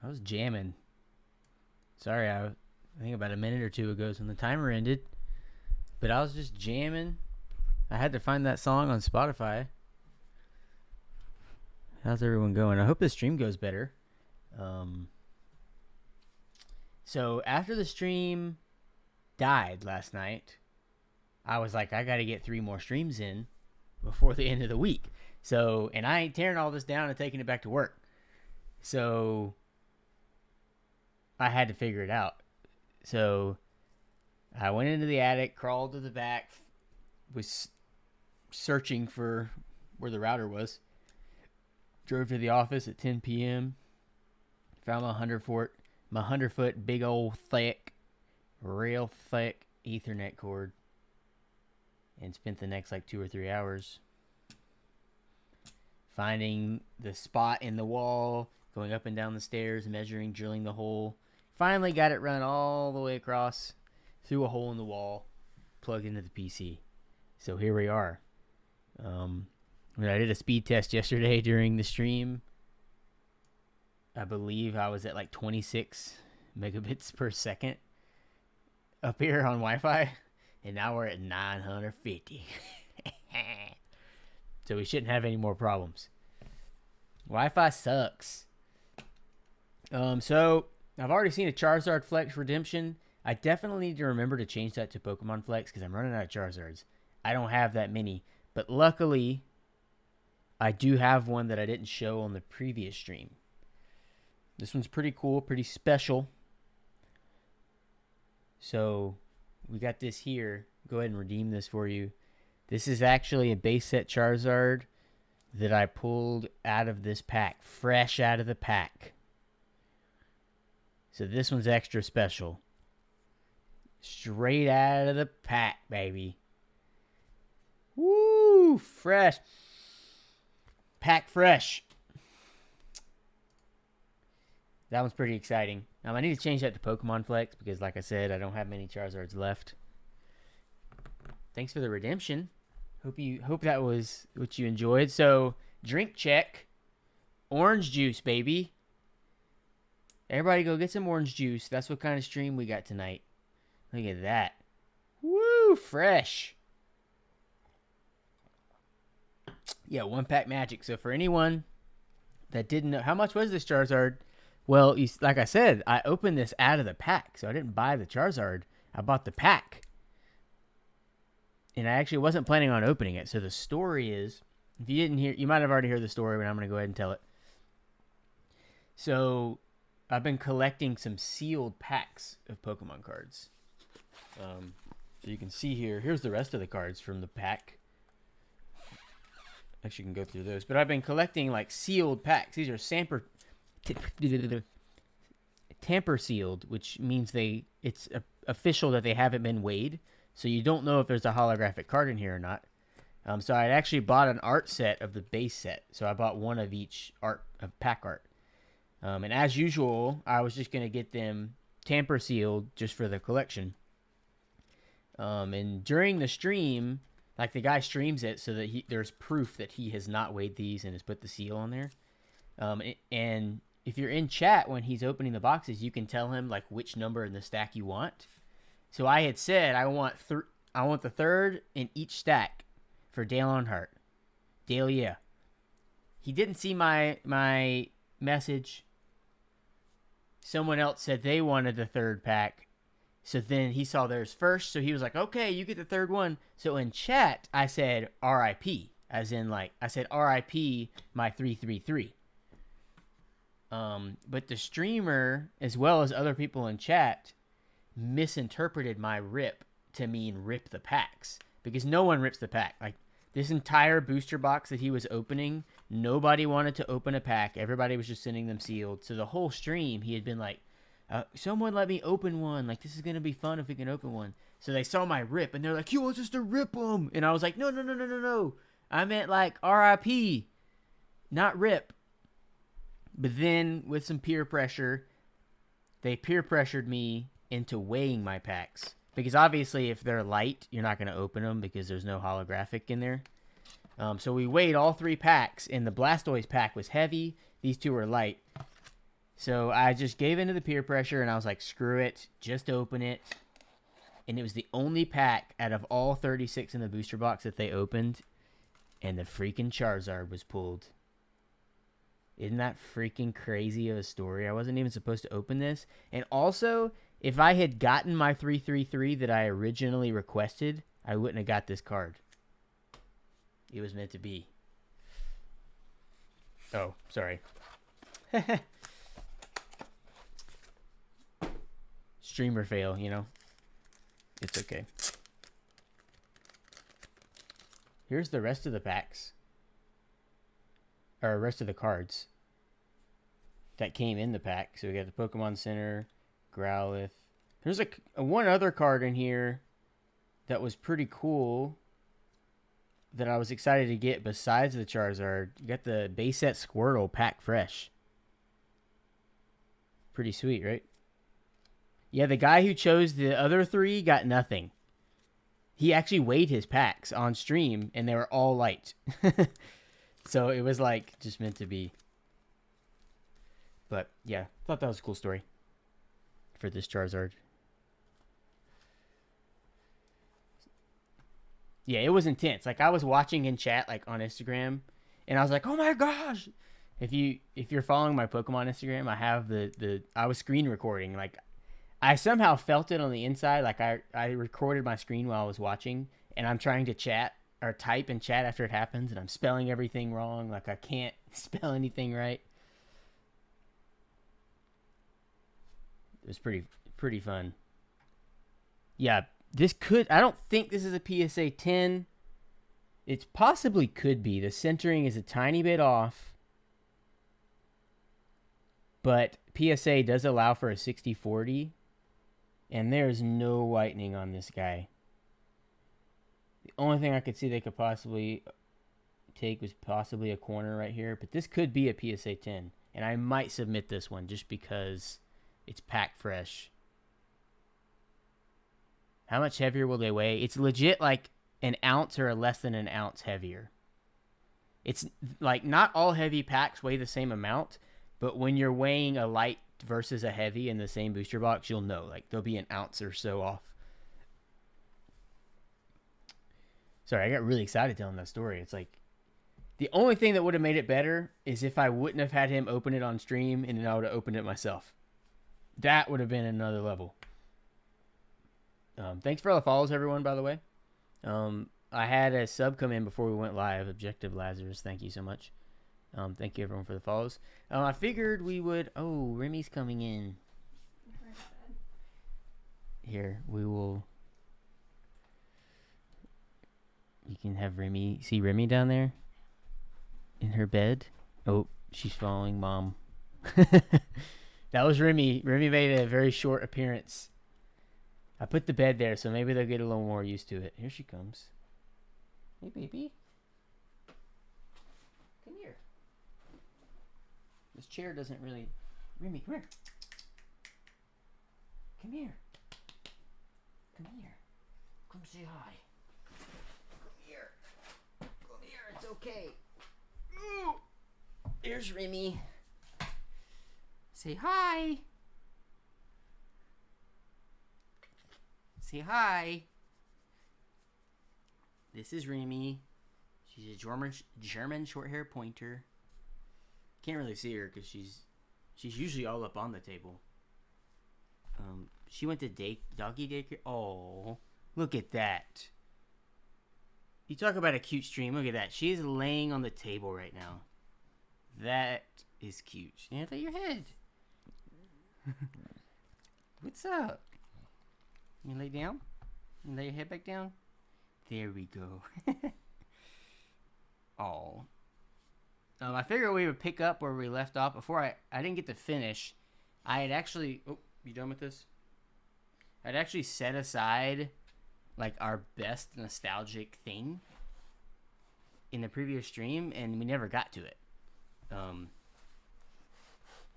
I was jamming. Sorry, I think about a minute or two ago is when the timer ended. But I was just jamming. I had to find that song on Spotify. How's everyone going? I hope the stream goes better. So after the stream died last night, I was like, I got to get 3 more streams in before the end of the week. So, and I ain't tearing all this down and taking it back to work. So I had to figure it out. So I went into the attic, crawled to the back, was searching for where the router was. Drove to the office at 10 p.m. Found my 100-foot big old thick, real thick Ethernet cord, and spent the next like 2 or 3 hours finding the spot in the wall, going up and down the stairs, measuring, drilling the hole. Finally got it run all the way across, through a hole in the wall, plugged into the PC. So here we are. When I did a speed test yesterday during the stream, I believe I was at like 26 megabits per second up here on Wi-Fi, and now we're at 950. So we shouldn't have any more problems. Wi-Fi sucks. So I've already seen a Charizard Flex redemption. I definitely need to remember to change that to Pokemon Flex because I'm running out of Charizards. I don't have that many, but luckily I do have one that I didn't show on the previous stream. This one's pretty cool, pretty special. So we got this here. Go ahead and redeem this for you. This is actually a base set Charizard that I pulled out of this pack, fresh out of the pack. So this one's extra special. Straight out of the pack, baby. Woo! Fresh. Pack fresh. That one's pretty exciting. I need to change that to Pokemon Flex because, like I said, I don't have many Charizards left. Thanks for the redemption. Hope that was what you enjoyed. So, drink check. Orange juice, baby. Everybody go get some orange juice. That's what kind of stream we got tonight. Look at that. Woo, fresh. Yeah, 1-pack magic. So for anyone that didn't know, how much was this Charizard? Well, like I said, I opened this out of the pack. So I didn't buy the Charizard. I bought the pack. And I actually wasn't planning on opening it. So the story is, if you didn't hear, you might have already heard the story, but I'm going to go ahead and tell it. So I've been collecting some sealed packs of Pokemon cards. So you can see here, here's the rest of the cards from the pack. Actually, you can go through those. But I've been collecting like sealed packs. These are tamper sealed, which means it's official that they haven't been weighed. So you don't know if there's a holographic card in here or not. So I actually bought an art set of the base set. So I bought one of each of pack art. And as usual, I was just going to get them tamper sealed just for the collection. And during the stream, like the guy streams it so that there's proof that he has not weighed these and has put the seal on there. And if you're in chat when he's opening the boxes, you can tell him like which number in the stack you want. So I had said I want the third in each stack for Dale Earnhardt. Dale, yeah. He didn't see my message. Someone else said they wanted the third pack. So then he saw theirs first. So he was like, okay, you get the third one. So in chat, I said RIP. As in like, I said RIP my 333. But the streamer, as well as other people in chat, misinterpreted my rip to mean rip the packs, because no one rips the pack. Like this entire booster box that he was opening, nobody wanted to open a pack. Everybody was just sending them sealed. So the whole stream, he had been like, someone let me open one. Like, this is going to be fun if we can open one. So they saw my rip and they're like, he wants us to rip them. And I was like, no. I meant like RIP, not rip. But then with some peer pressure, they peer pressured me into weighing my packs. Because obviously if they're light, you're not going to open them because there's no holographic in there. So we weighed all 3 packs, and the Blastoise pack was heavy. These 2 were light. So I just gave into the peer pressure and I was like, screw it, just open it. And it was the only pack out of all 36 in the booster box that they opened, and the freaking Charizard was pulled. Isn't that freaking crazy of a story? I wasn't even supposed to open this. And also, if I had gotten my 333 that I originally requested, I wouldn't have got this card. It was meant to be. Oh, sorry. Streamer fail, you know. It's okay. Here's the rest of the packs. Or rest of the cards that came in the pack. So we got the Pokemon Center, Growlithe. There's a one other card in here that was pretty cool that I was excited to get besides the Charizard. You got the base set Squirtle pack fresh. Pretty sweet, right? Yeah, the guy who chose the other three got nothing. He actually weighed his packs on stream, and they were all light. So it was like just meant to be. But yeah, thought that was a cool story for this Charizard. Yeah, it was intense. Like I was watching in chat, like on Instagram, and I was like, "Oh my gosh!" If you're following my Pokemon Instagram, I have I was screen recording. Like I somehow felt it on the inside. Like I recorded my screen while I was watching, and I'm trying to chat or type in chat after it happens, and I'm spelling everything wrong. Like I can't spell anything right. It was pretty fun. Yeah, I don't think this is a PSA 10. It possibly could be. The centering is a tiny bit off, but PSA does allow for a 60/40, and there's no whitening on this guy. The only thing I could see they could possibly take was possibly a corner right here, but this could be a PSA 10, and I might submit this one just because it's packed fresh. How much heavier will they weigh? It's legit like an ounce or less than an ounce heavier. It's like not all heavy packs weigh the same amount, but when you're weighing a light versus a heavy in the same booster box, you'll know. Like there'll be an ounce or so off. Sorry, I got really excited telling that story. It's like the only thing that would have made it better is if I wouldn't have had him open it on stream and then I would have opened it myself. That would have been another level. Thanks for all the follows, everyone, by the way. I had a sub come in before we went live. Objective Lazarus, thank you so much. Thank you, everyone, for the follows. I figured we would... Oh, Remy's coming in. Here, we will... You can have Remy... See Remy down there? In her bed? Oh, she's following Mom. That was Remy. Remy made a very short appearance. I put the bed there, so maybe they'll get a little more used to it. Here she comes. Hey, baby. Come here. This chair doesn't really... Remy, come here. Come here. Come here. Come say hi. Come here. Come here. It's okay. Ooh. Here's Remy. Say hi. Say hi. This is Remy. She's a German short-haired pointer. Can't really see her because she's usually all up on the table. She went to doggy daycare. Oh, look at that. You talk about a cute stream. Look at that. She is laying on the table right now. That is cute. Yeah, lay your head. What's up? You lay down? You lay your head back down? There we go. Oh. I figured we would pick up where we left off. Before I didn't get to finish. I had actually... Oh, you done with this? I'd actually set aside like our best nostalgic thing in the previous stream, and we never got to it.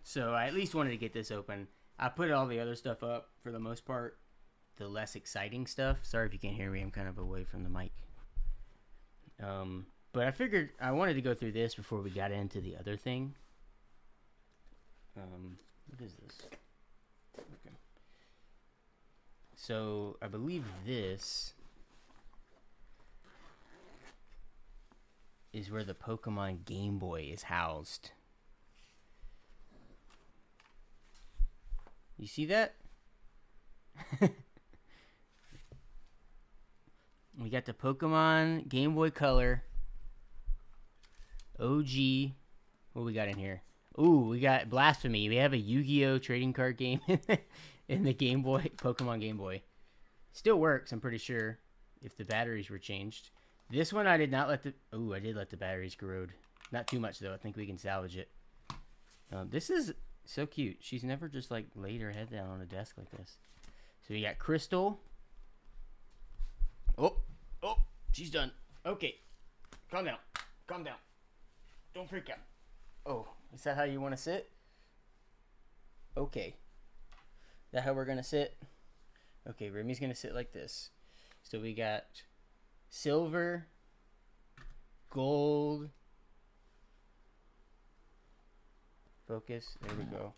So I at least wanted to get this open. I put all the other stuff up for the most part. The less exciting stuff. Sorry if you can't hear me. I'm kind of away from the mic. But I figured I wanted to go through this before we got into the other thing. What is this? Okay. So I believe this is where the Pokemon Game Boy is housed. You see that? We got the Pokemon Game Boy Color OG. What we got in here? Ooh, we got Blasphemy. We have a Yu-Gi-Oh trading card game in the Game Boy, Pokemon Game Boy. Still works, I'm pretty sure, if the batteries were changed. This one I did not let the... Ooh, I did let the batteries corrode. Not too much, though. I think we can salvage it. This is so cute. She's never just, like, laid her head down on a desk like this. So we got Crystal. Oh, she's done. Okay, calm down. Calm down. Don't freak out. Oh, is that how you want to sit? Okay. Is that how we're going to sit? Okay, Remy's going to sit like this. So we got silver, gold. Focus. There we go.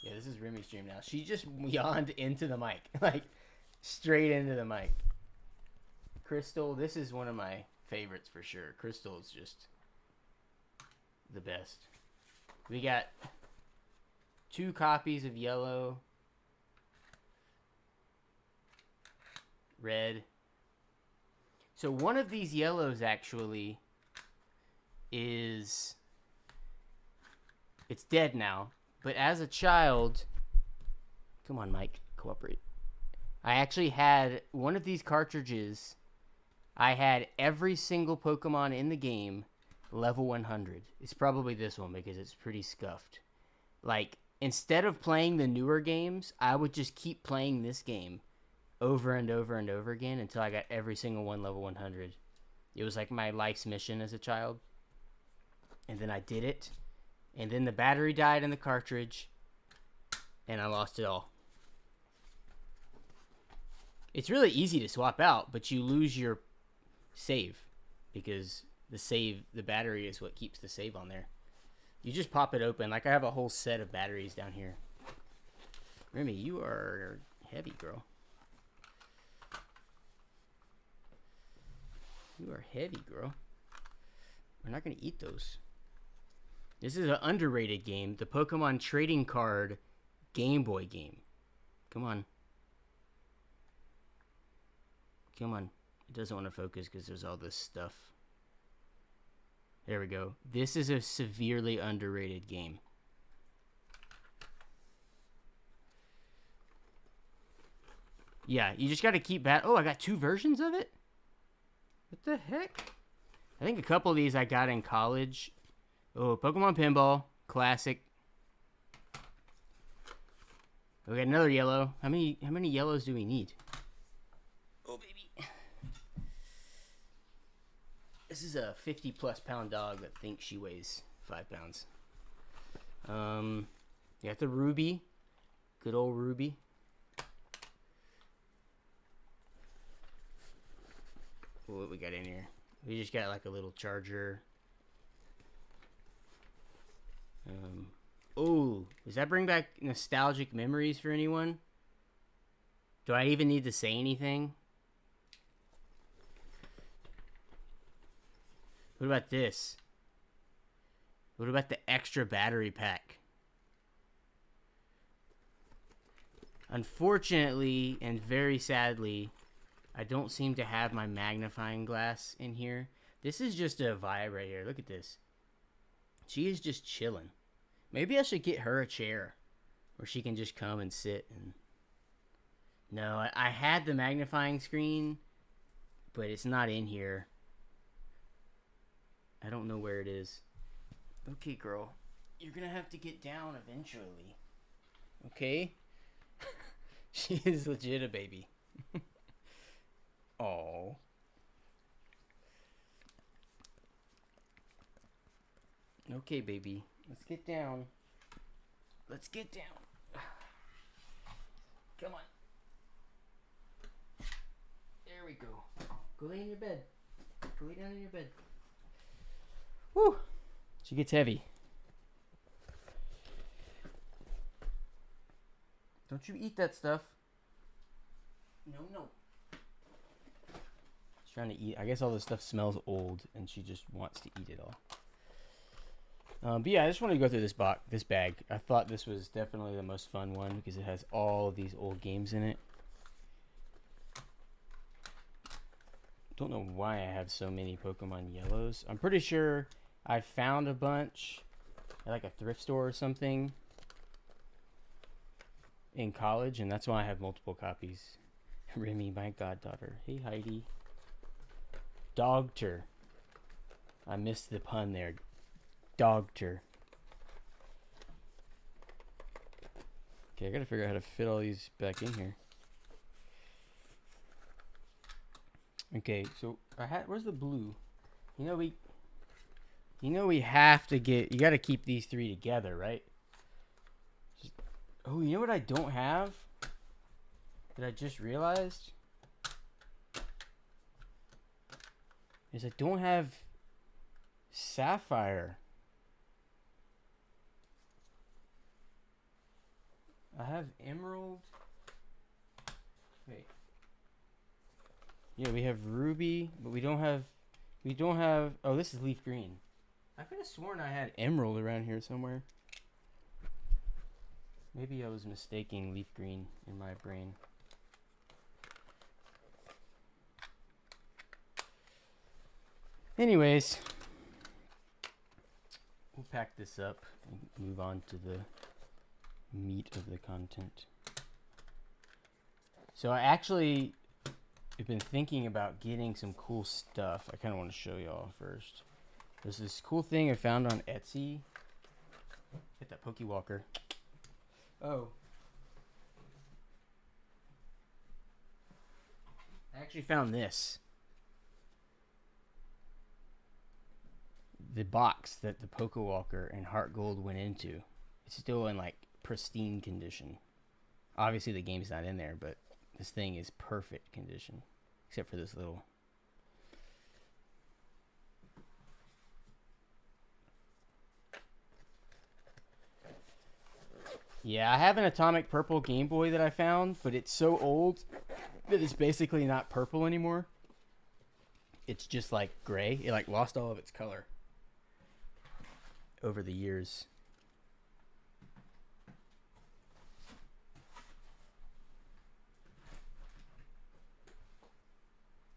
Yeah, this is Remy's stream now. She just yawned into the mic. Like, straight into the mic. Crystal. This is one of my favorites for sure. Crystal is just the best. We got 2 copies of yellow, red. So one of these yellows actually is, it's dead now, but as a child, come on Mike, cooperate. I actually had one of these cartridges. I had every single Pokemon in the game level 100. It's probably this one because it's pretty scuffed. Like, instead of playing the newer games, I would just keep playing this game over and over and over again until I got every single one level 100. It was like my life's mission as a child. And then I did it. And then the battery died in the cartridge. And I lost it all. It's really easy to swap out, but you lose your save because the battery is what keeps the save on there. You just pop it open. Like, I have a whole set of batteries down here. Remy, you are heavy, girl. You are heavy, girl. We're not going to eat those. This is an underrated game. The Pokemon Trading Card Game Boy game. Come on. Come on. It doesn't want to focus because there's all this stuff. There we go. This is a severely underrated game. Yeah, you just got to keep Oh, I got 2 versions of it? What the heck? I think a couple of these I got in college. Oh, Pokemon Pinball. Classic. We got another yellow. How many yellows do we need? Oh, baby. This is a 50+ pound dog that thinks she weighs 5 pounds. You got the Ruby. Good old Ruby. What we got in here? We just got like a little charger. Oh, does that bring back nostalgic memories for anyone? Do I even need to say anything? What about this? What about the extra battery pack? Unfortunately, and very sadly, I don't seem to have my magnifying glass in here. This is just a vibe right here. Look at this. She is just chilling. Maybe I should get her a chair where she can just come and sit. And no, I had the magnifying screen, but it's not in here. I don't know where it is. Okay, girl. You're going to have to get down eventually. Okay? She is legit a baby. Oh. Okay, baby. Let's get down. Let's get down. Come on. There we go. Go lay in your bed. Go lay down in your bed. Woo! She gets heavy. Don't you eat that stuff. No. She's trying to eat. I guess all this stuff smells old, and she just wants to eat it all. But yeah, I just wanted to go through this bag. I thought this was definitely the most fun one because it has all of these old games in it. Don't know why I have so many Pokemon Yellows. I'm pretty sure I found a bunch at like a thrift store or something in college, and that's why I have multiple copies. Remy, my goddaughter. Hey, Heidi. Dogter. I missed the pun there. Dogter. Okay, I gotta figure out how to fit all these back in here. Okay, so where's the blue? You know we have to get. You gotta keep these three together, right? Oh, you know what I don't have? That I just realized is I don't have Sapphire. I have Emerald. Wait. Yeah, we have Ruby, but we don't have. Oh, this is Leaf Green. I could have sworn I had Emerald around here somewhere. Maybe I was mistaking Leaf Green in my brain. Anyways, we'll pack this up and move on to the meat of the content. So I actually have been thinking about getting some cool stuff. I kind of want to show y'all first. There's this cool thing I found on Etsy. Hit that Pokewalker. Oh. I actually found this. The box that the Pokewalker and Heart Gold went into. It's still in like pristine condition. Obviously the game's not in there, but this thing is perfect condition. Except for this little... Yeah, I have an Atomic Purple Game Boy that I found, but it's so old that it's basically not purple anymore. It's just like gray. It like lost all of its color over the years.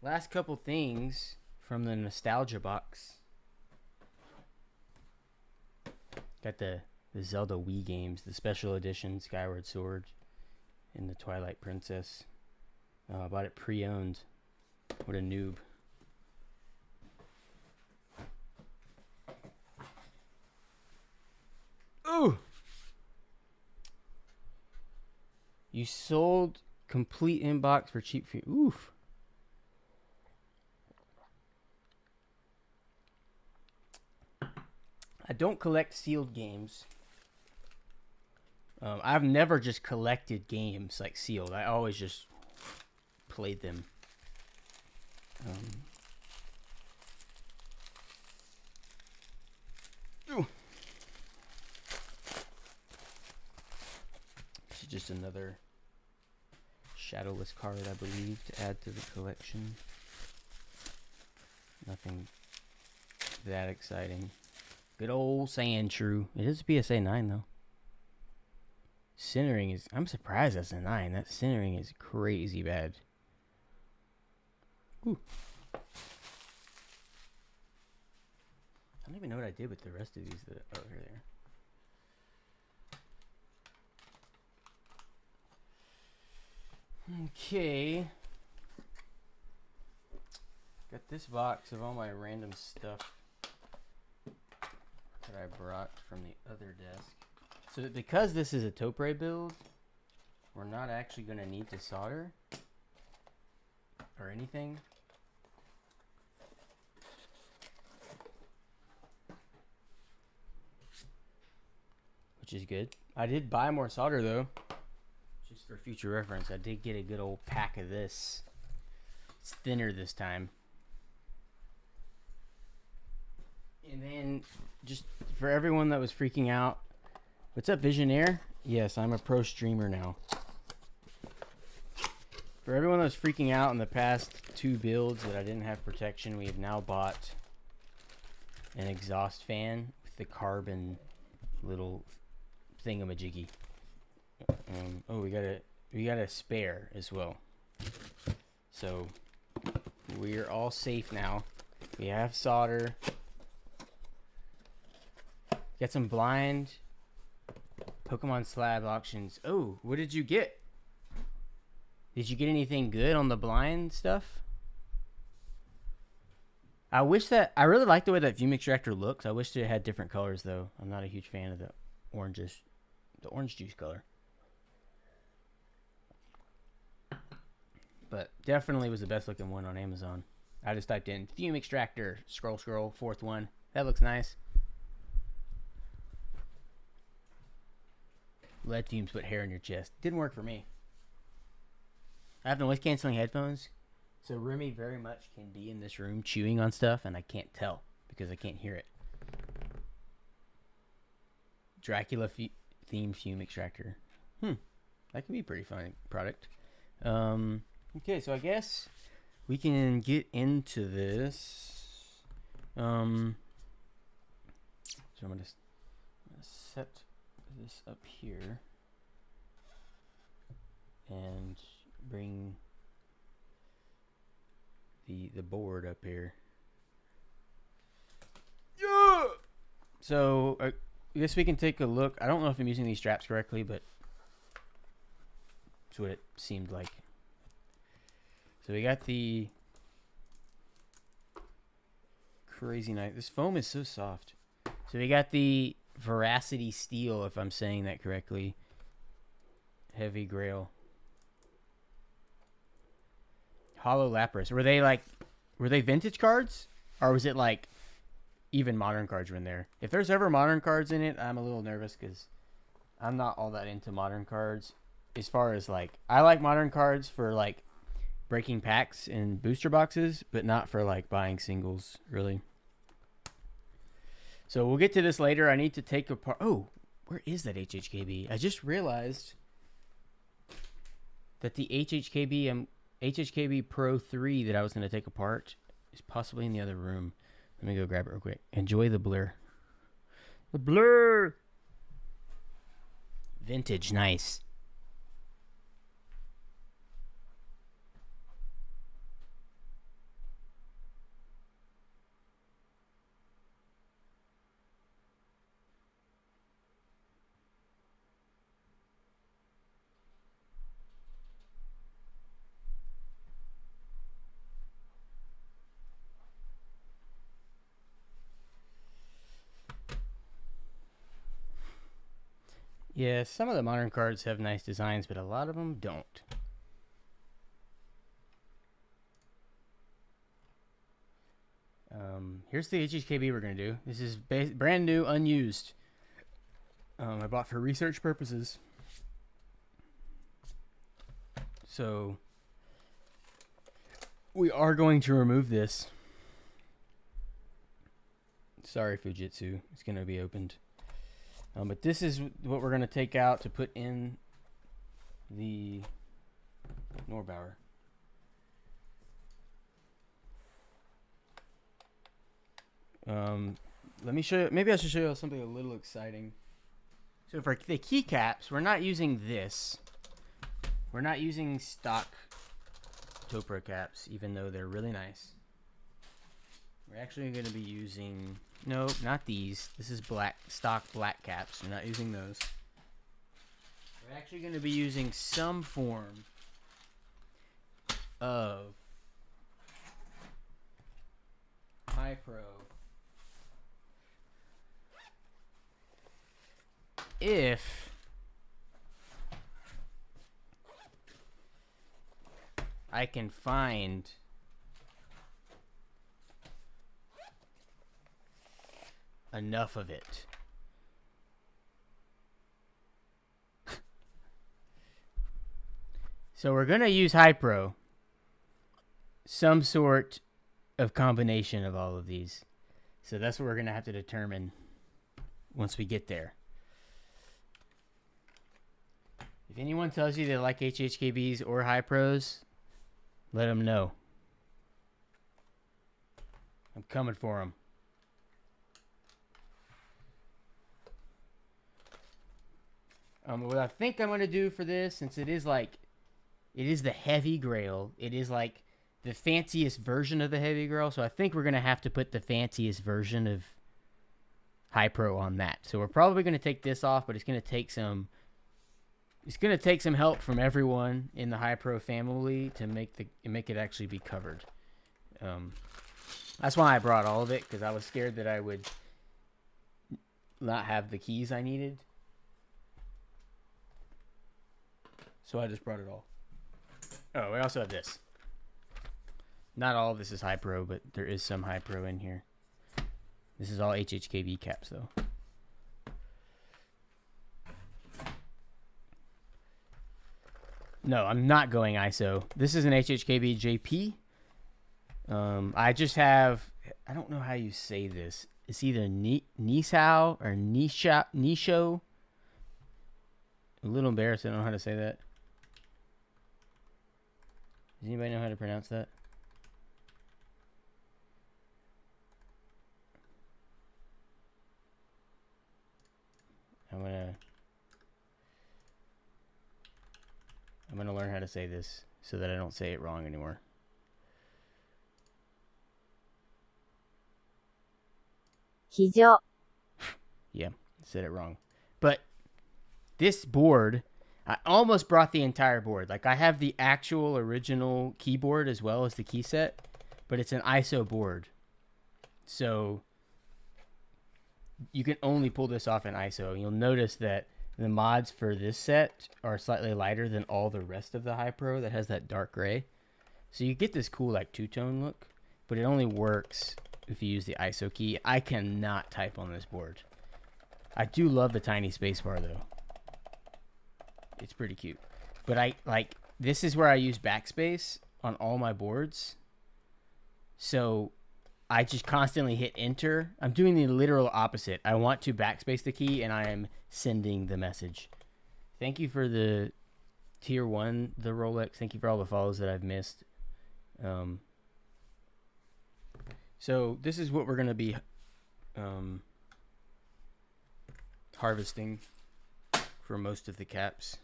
Last couple things from the nostalgia box. Got the Zelda Wii games, the special edition Skyward Sword and the Twilight Princess. I bought it pre-owned. What a noob. Ooh! You sold complete inbox for cheap fee. Oof. I don't collect sealed games. I've never just collected games like sealed. I always just played them. This is just another shadowless card, I believe, to add to the collection. Nothing that exciting. Good old Sandshrew. It is a PSA 9 though. Centering is... I'm surprised that's a 9. That centering is crazy bad. Ooh. I don't even know what I did with the rest of these. Oh, here they are. Okay. Got this box of all my random stuff that I brought from the other desk. So because this is a Topre build, we're not actually going to need to solder or anything. Which is good. I did buy more solder though, just for future reference. I did get a good old pack of this. It's thinner this time. And then just for everyone that was freaking out, what's up, Visionaire? Yes, I'm a pro streamer now. For everyone that was freaking out in the past 2 builds that I didn't have protection, we have now bought an exhaust fan with the carbon little thingamajiggy. Oh, we got a spare as well. So we're all safe now. We have solder. Got some blind Pokemon Slab auctions. Oh, what did you get? Did you get anything good on the blind stuff? I really like the way that Fume Extractor looks. I wish it had different colors though. I'm not a huge fan of the orange juice color. But definitely was the best looking one on Amazon. I just typed in Fume Extractor, scroll, 4th one. That looks nice. Lead fumes put hair in your chest. Didn't work for me. I have noise canceling headphones, so Remy very much can be in this room chewing on stuff, and I can't tell because I can't hear it. Dracula themed Fume Extractor. That could be a pretty fun product. Okay, so I guess we can get into this. So I'm gonna set this up here and bring the board up here. Yeah! So I guess we can take a look. I don't know if I'm using these straps correctly, but that's what it seemed like. So we got the crazy nice. This foam is so soft. So we got the Veracity Steel, if I'm saying that correctly. Heavy Grail. Hollow Lapras. Were they vintage cards? Or was it like even modern cards were in there? If there's ever modern cards in it, I'm a little nervous because I'm not all that into modern cards. As far as like, I like modern cards for like breaking packs and booster boxes, but not for like buying singles, really. So we'll get to this later. I need to take apart. Oh, where is that HHKB? I just realized that the HHKB Pro 3 that I was going to take apart is possibly in the other room. Let me go grab it real quick. Enjoy the blur. The blur! Vintage, nice. Yeah, some of the modern cards have nice designs, but a lot of them don't. Here's the HHKB we're going to do. This is brand new, unused. I bought for research purposes. So, we are going to remove this. Sorry, Fujitsu. It's going to be opened. But this is what we're going to take out to put in the Norbauer. Let me show you. Maybe I should show you something a little exciting. So for the keycaps, we're not using this. We're not using stock Topra caps, even though they're really nice. We're actually going to be using... No, not these. This is stock black caps. We're not using those. We're actually going to be using some form of High Pro. If I can find enough of it. So we're going to use High Pro. Some sort of combination of all of these. So that's what we're going to have to determine once we get there. If anyone tells you they like HHKBs or High Pros, Let them know. I'm coming for them. What I think I'm going to do for this, since it is the heavy Grail, it is like the fanciest version of the heavy Grail, so I think we're going to have to put the fanciest version of High Pro on that. So we're probably going to take this off, but it's going to take some help from everyone in the High Pro family to make it actually be covered. That's why I brought all of it, because I was scared that I would not have the keys I needed. So I just brought it all. Oh, we also have this. Not all of this is High Pro, but there is some High Pro in here. This is all HHKB caps, though. No, I'm not going ISO. This is an HHKB JP. I just have, I don't know how you say this. It's either Nisao or Nisho. A little embarrassed. I don't know how to say that. Does anybody know how to pronounce that? I'm gonna learn how to say this so that I don't say it wrong anymore. Yeah, I said it wrong. But this board, I almost brought the entire board. Like, I have the actual original keyboard as well as the key set, but it's an ISO board. So you can only pull this off in ISO. You'll notice that the mods for this set are slightly lighter than all the rest of the High Pro that has that dark gray. So you get this cool like two-tone look, but it only works if you use the ISO key. I cannot type on this board. I do love the tiny spacebar though. It's pretty cute. But this is where I use backspace on all my boards. So I just constantly hit enter. I'm doing the literal opposite. I want to backspace the key and I am sending the message. Thank you for the tier 1, the Rolex. Thank you for all the follows that I've missed. So this is what we're going to be harvesting for most of the caps.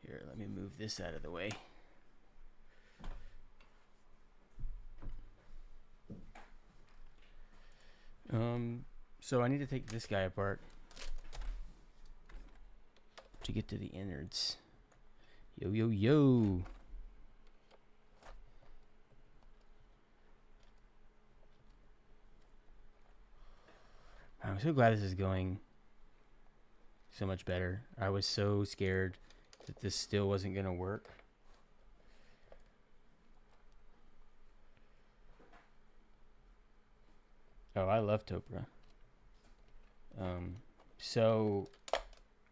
Here, let me move this out of the way. So I need to take this guy apart to get to the innards. Yo, yo, yo. I'm so glad this is going so much better. I was so scared that this still wasn't going to work. Oh, I love Topra. So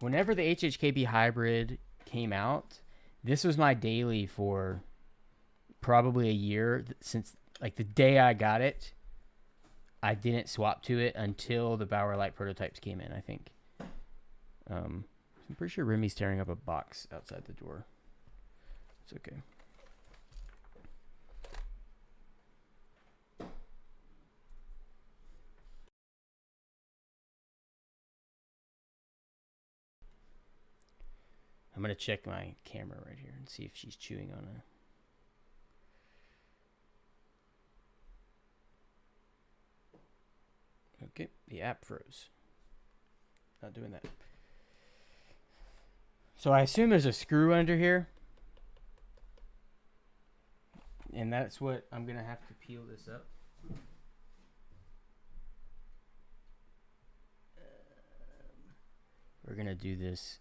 whenever the HHKB hybrid came out, this was my daily for probably a year. Since like the day I got it, I didn't swap to it until the Bauer Light prototypes came in, I think. I'm pretty sure Remy's tearing up a box outside the door. It's okay. I'm going to check my camera right here and see if she's chewing on a... Okay, the app froze. Not doing that. So I assume there's a screw under here. And that's what I'm going to have to peel this up. We're going to do this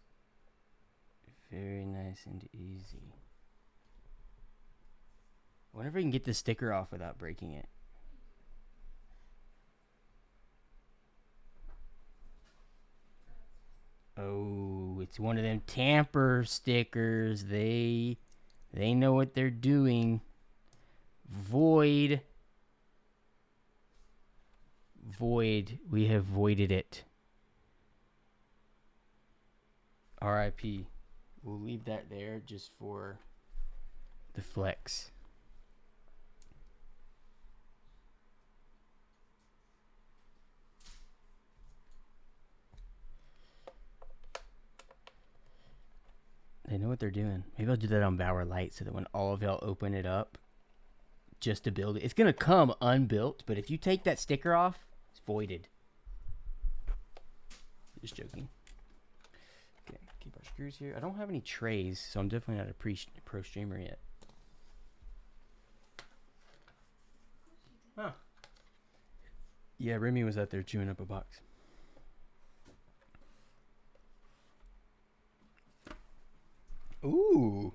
very nice and easy. I wonder if we can get the sticker off without breaking it. Oh, it's one of them tamper stickers. They know what they're doing. Void. Void. We have voided it. RIP. We'll leave that there just for the flex. They know what they're doing. Maybe I'll do that on Bower Light so that when all of y'all open it up just to build it, it's going to come unbuilt, but if you take that sticker off, it's voided. Just joking. Okay, keep our screws here. I don't have any trays, so I'm definitely not a pro streamer yet. Huh. Yeah, Remy was out there chewing up a box. Ooh.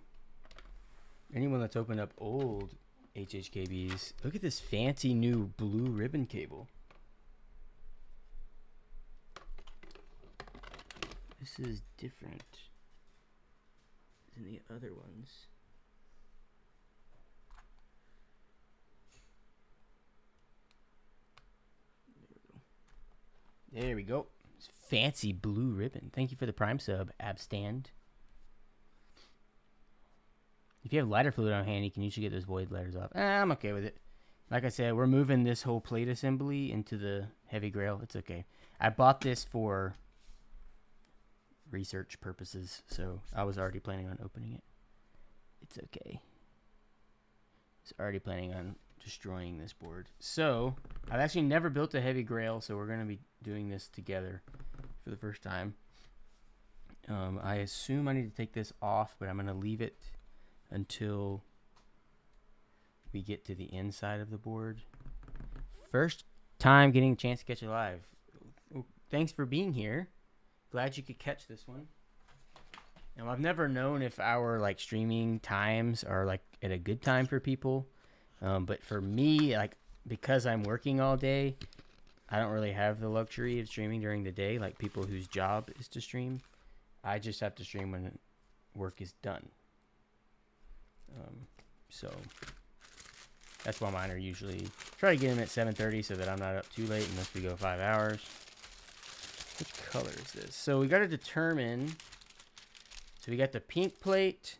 Anyone that's opened up old HHKBs, look at this fancy new blue ribbon cable. This is different than the other ones. There we go. It's fancy blue ribbon. Thank you for the Prime sub, Abstand. If you have lighter fluid on hand, you can usually get those void letters off. I'm okay with it. Like I said, we're moving this whole plate assembly into the heavy Grail. It's okay. I bought this for research purposes, so I was already planning on opening it. It's okay. I was already planning on destroying this board. So, I've actually never built a heavy Grail, so we're going to be doing this together for the first time. I assume I need to take this off, but I'm going to leave it until we get to the inside of the board. First time getting a chance to catch it live. Thanks for being here. Glad you could catch this one. Now, I've never known if our like streaming times are like at a good time for people. But for me, like, because I'm working all day, I don't really have the luxury of streaming during the day like people whose job is to stream. I just have to stream when work is done. So that's why mine are usually try to get them at 7:30 so that I'm not up too late unless we go 5 hours. Which color is this? So we got to determine. So we got the pink plate,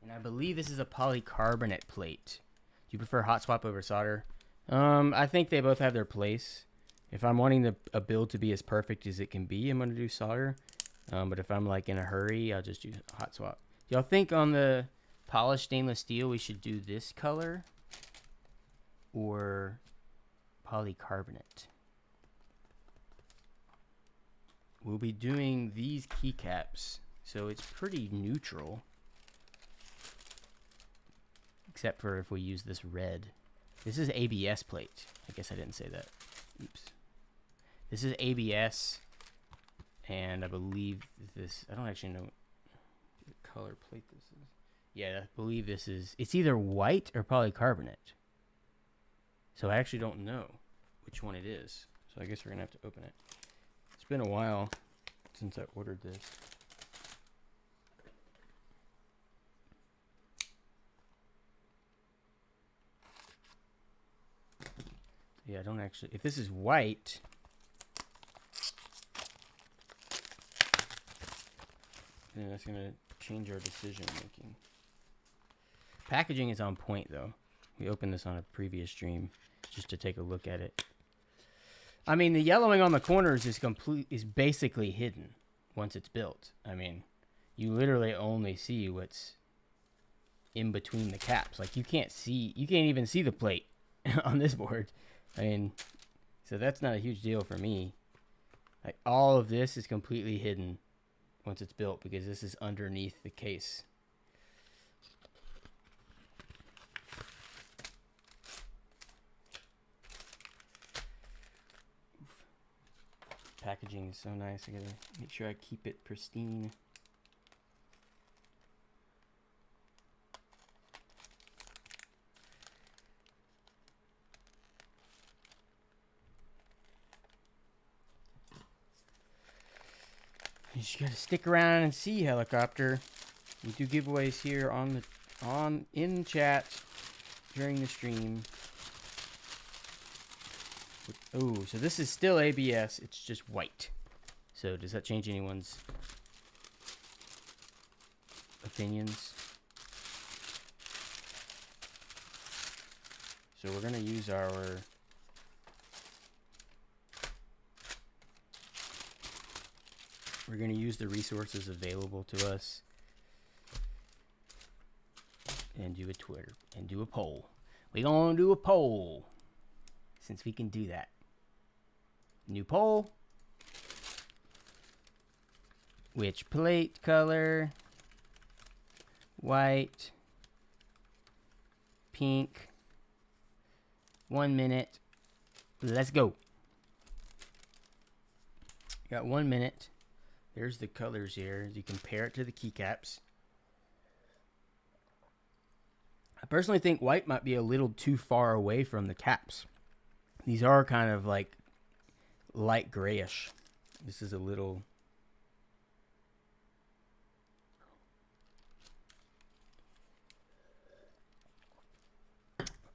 and I believe this is a polycarbonate plate. Do you prefer hot swap over solder? I think they both have their place. If I'm wanting a build to be as perfect as it can be, I'm going to do solder. But if I'm like in a hurry, I'll just do hot swap. Y'all think on the polished stainless steel we should do this color or polycarbonate? We'll be doing these keycaps, so it's pretty neutral. Except for if we use this red. This is ABS plate. I guess I didn't say that. Oops. This is ABS, and I believe this, I don't actually know what color plate this is. Yeah, I believe this is, it's either white or polycarbonate. So I actually don't know which one it is. So I guess we're going to have to open it. It's been a while since I ordered this. Yeah, I don't actually, if this is white, then that's going to change our decision making. Packaging is on point though. We opened this on a previous stream just to take a look at it. I mean, the yellowing on the corners is basically hidden once it's built. I mean, you literally only see what's in between the caps. Like you can't even see the plate on this board. I mean, so that's not a huge deal for me. Like all of this is completely hidden once it's built because this is underneath the case. Packaging is so nice. I gotta make sure I keep it pristine. You just gotta stick around and see, Helicopter. We do giveaways here in chat during the stream. Oh, so this is still ABS. It's just white. So does that change anyone's opinions? So we're gonna use our We're going to use the resources available to us and do a Twitter and do a poll. We're going to do a poll since we can do that. New poll. Which plate color? White. Pink. 1 minute. Let's go. Got 1 minute. There's the colors here. You compare it to the keycaps. I personally think white might be a little too far away from the caps. These are kind of like light grayish. This is a little...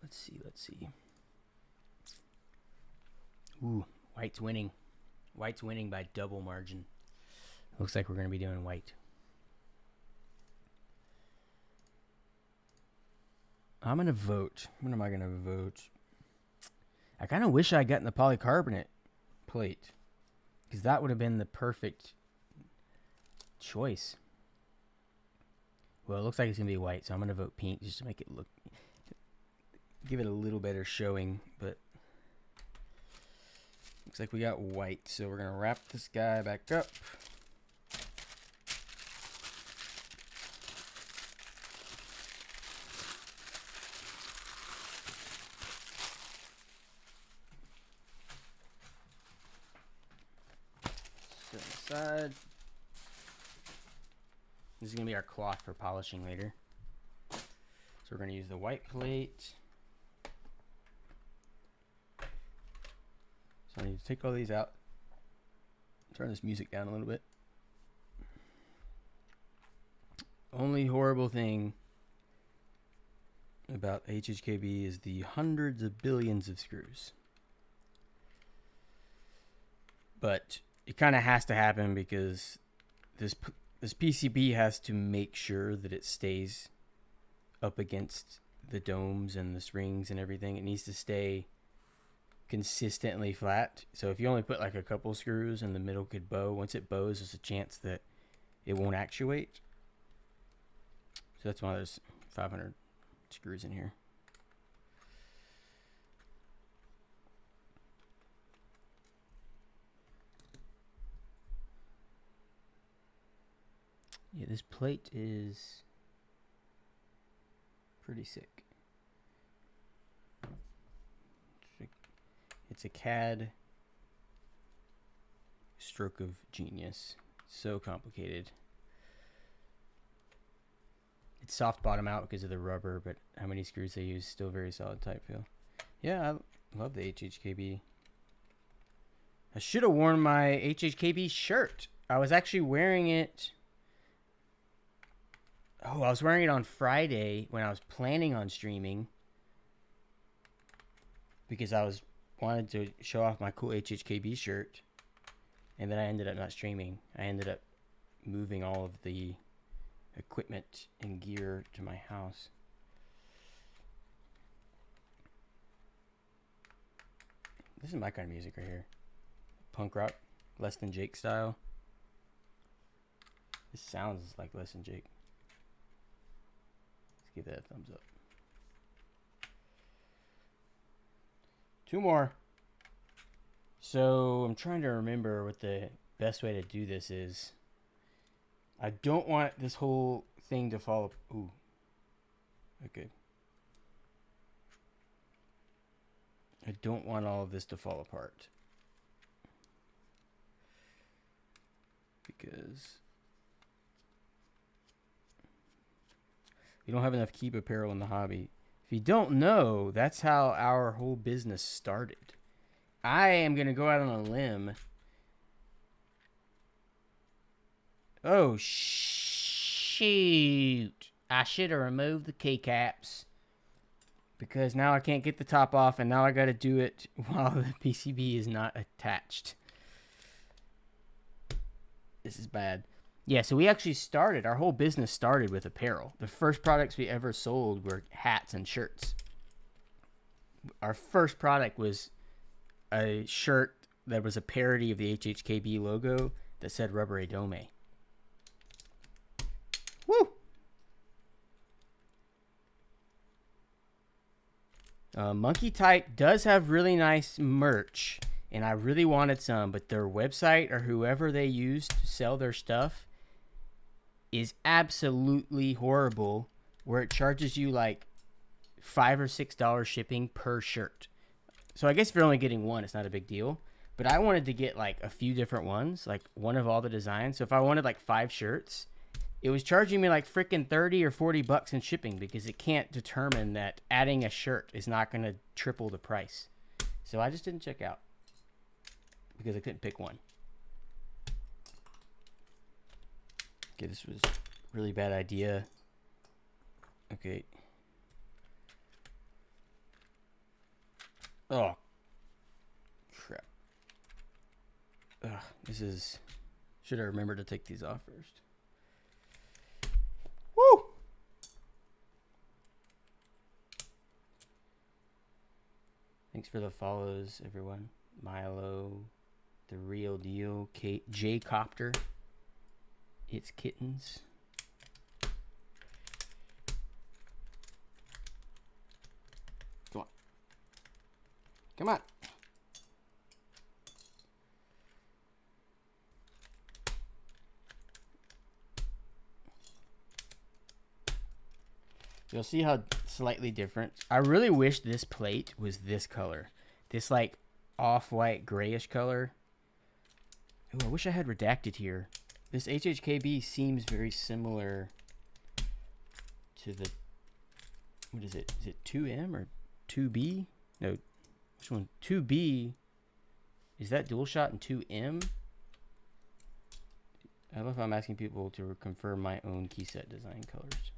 Let's see. Ooh, white's winning. White's winning by double margin. Looks like we're going to be doing white. I'm going to vote. What am I going to vote? I kind of wish I had gotten the polycarbonate plate, because that would have been the perfect choice. Well, it looks like it's going to be white, so I'm going to vote pink just to make it look... give it a little better showing, but looks like we got white. So we're going to wrap this guy back up. Set aside. This is going to be our cloth for polishing later. So we're going to use the white plate. I need to take all these out. Turn this music down a little bit. Only horrible thing about HHKB is the hundreds of billions of screws. But it kind of has to happen because this PCB has to make sure that it stays up against the domes and the springs and everything. It needs to stay consistently flat. So if you only put like a couple screws and the middle could bow, once it bows, there's a chance that it won't actuate. So that's why there's 500 screws in here. Yeah, this plate is pretty sick. It's a CAD stroke of genius. So complicated. It's soft bottom out because of the rubber, but how many screws they use, still very solid type feel. Yeah, I love the HHKB. I should have worn my HHKB shirt. I was actually wearing it. Oh, I was wearing it on Friday when I was planning on streaming, because I wanted to show off my cool HHKB shirt, and then I ended up not streaming. I ended up moving all of the equipment and gear to my house. This is my kind of music right here. Punk rock, Less Than Jake style. This sounds like Less Than Jake. Let's give that a thumbs up. 2 more. So I'm trying to remember what the best way to do this is. I don't want this whole thing to fall. Ooh. Okay. I don't want all of this to fall apart, because we don't have enough keep apparel in the hobby. If you don't know, that's how our whole business started. I am going to go out on a limb. Oh, shoot. I should have removed the keycaps, because now I can't get the top off, and now I got to do it while the PCB is not attached. This is bad. Yeah, so we actually started, our whole business started with apparel. The first products we ever sold were hats and shirts. Our first product was a shirt that was a parody of the HHKB logo that said Rubber Dome. Woo! Monkey Type does have really nice merch, and I really wanted some, but their website or whoever they use to sell their stuff is absolutely horrible, where it charges you like $5 or $6 shipping per shirt. So I guess if you're only getting one, it's not a big deal. But I wanted to get like a few different ones, like one of all the designs. So if I wanted like 5 shirts, it was charging me like freaking $30 or $40 in shipping, because it can't determine that adding a shirt is not going to triple the price. So I just didn't check out because I couldn't pick one. Okay, this was a really bad idea. Okay. Oh, crap. Ugh, this is... Should I remember to take these off first? Woo! Thanks for the follows, everyone. Milo, The Real Deal, Kate, J Copter, It's Kittens. Come on. Come on. You'll see how slightly different. I really wish this plate was this color. This like off-white grayish color. Oh, I wish I had redacted here. This HHKB seems very similar to the... What is it? Is it 2M or 2B? No. Which one? 2B. Is that dual shot and 2M? I love how I'm asking people to confirm my own key set design colors.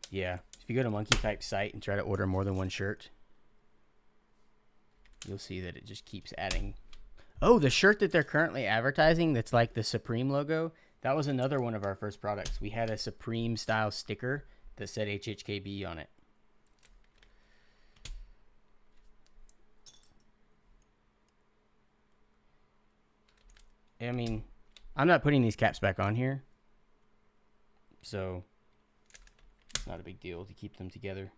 Yeah, if you go to Monkey Type site and try to order more than one shirt, you'll see that it just keeps adding. Oh, the shirt that they're currently advertising that's like the Supreme logo, that was another one of our first products. We had a Supreme style sticker that said HHKB on it. I mean, I'm not putting these caps back on here, so it's not a big deal to keep them together.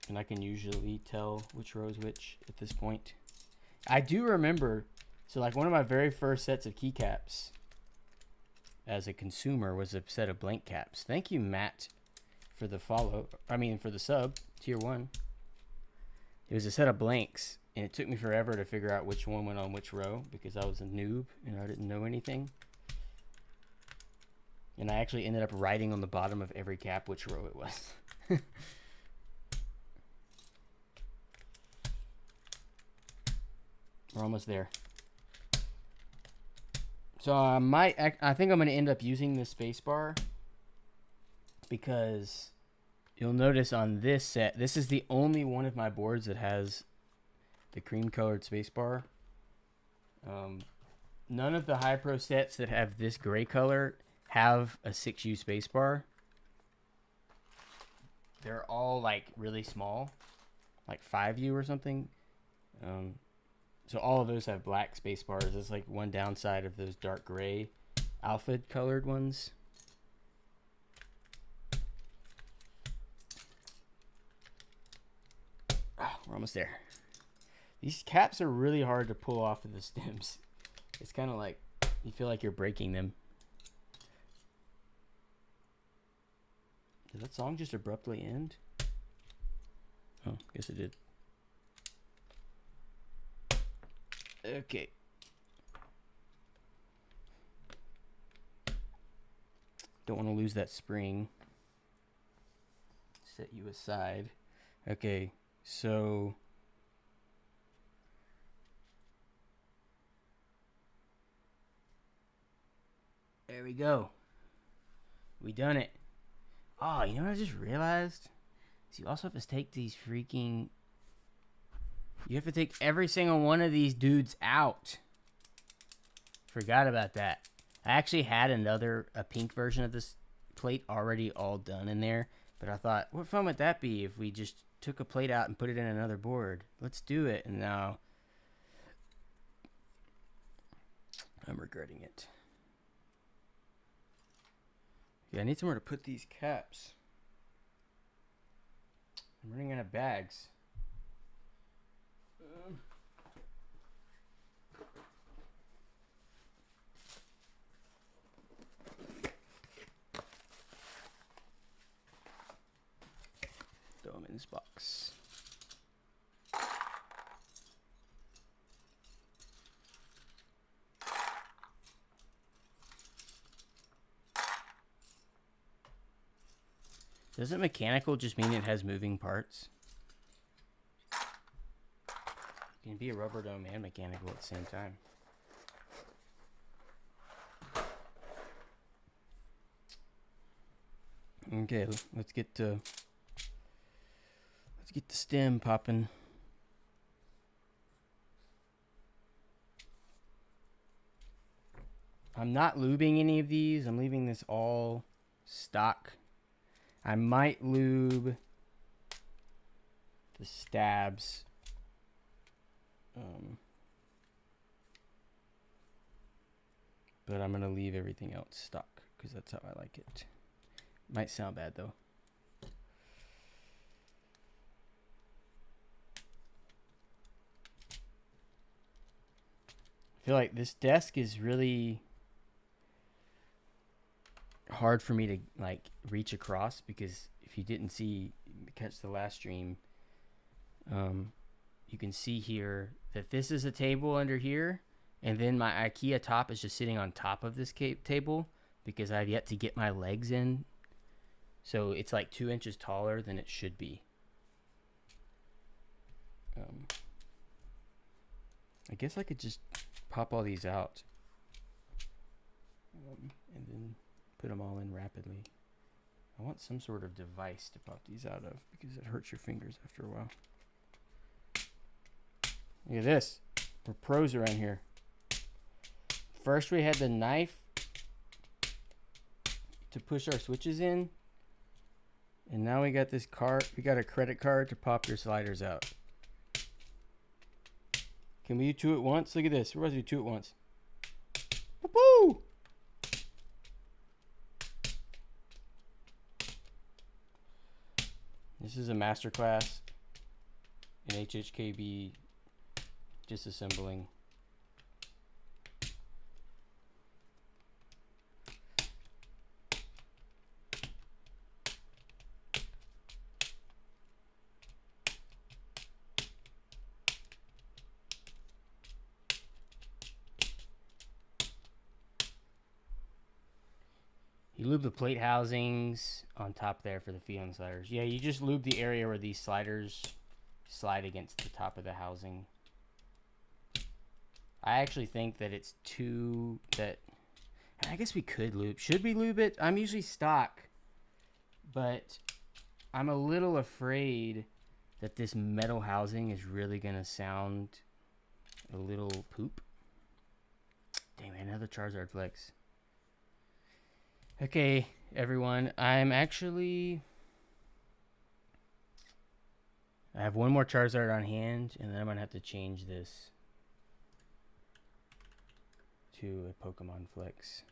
And I can usually tell which row is which at this point. I do remember, so like one of my very first sets of keycaps as a consumer was a set of blank caps. Thank you, Matt, for the follow. I mean, for the sub, tier 1. It was a set of blanks, and it took me forever to figure out which one went on which row because I was a noob and I didn't know anything. And I actually ended up writing on the bottom of every cap which row it was. We're almost there. So I think I'm going to end up using this space bar because you'll notice on this set, this is the only one of my boards that has the cream colored space bar. None of the high pro sets that have this gray color have a 6U space bar. They're all like really small, like 5U or something. So all of those have black space bars. That's like one downside of those dark gray alpha colored ones. Oh, we're almost there. These caps are really hard to pull off of the stems. It's kind of like you feel like you're breaking them. Did that song just abruptly end? Oh, guess it did. Okay. Don't want to lose that spring. Set you aside. Okay, so there we go. We done it. Oh, you know what I just realized? So you also have to take these freaking... You have to take every single one of these dudes out. Forgot about that. I actually had a pink version of this plate already all done in there. But I thought, what fun would that be if we just took a plate out and put it in another board. Let's do it. And now I'm regretting it. Yeah, I need somewhere to put these caps. I'm running out of bags. Throw them in this box. Doesn't mechanical just mean it has moving parts? You can be a rubber dome and mechanical at the same time. Okay, let's get the stem popping. I'm not lubing any of these. I'm leaving this all stock. I might lube the stabs. But I'm going to leave everything else stock because that's how I like it. Might sound bad though. I feel like this desk is really hard for me to like reach across, because if you didn't catch the last stream, you can see here that this is a table under here, and then my IKEA top is just sitting on top of this table because I've yet to get my legs in, so it's like 2 inches taller than it should be. I guess I could just pop all these out and then put them all in rapidly. I want some sort of device to pop these out of because it hurts your fingers after a while. Look at this. We're pros around here. First we had the knife to push our switches in, and now we got this card. We got a credit card to pop your sliders out. Can we do 2 at once? Look at this. We're about to do 2 at once. Woo-hoo! This is a masterclass in HHKB disassembling. You lube the plate housings on top there for the feet on the sliders. Yeah, you just lube the area where these sliders slide against the top of the housing. I actually think that it's I guess we could lube. Should we lube it? I'm usually stock, but I'm a little afraid that this metal housing is really going to sound a little poop. Dang, man, another Charizard flex. Okay, everyone, I have one more Charizard on hand, and then I'm going to have to change this to a Pokemon Flex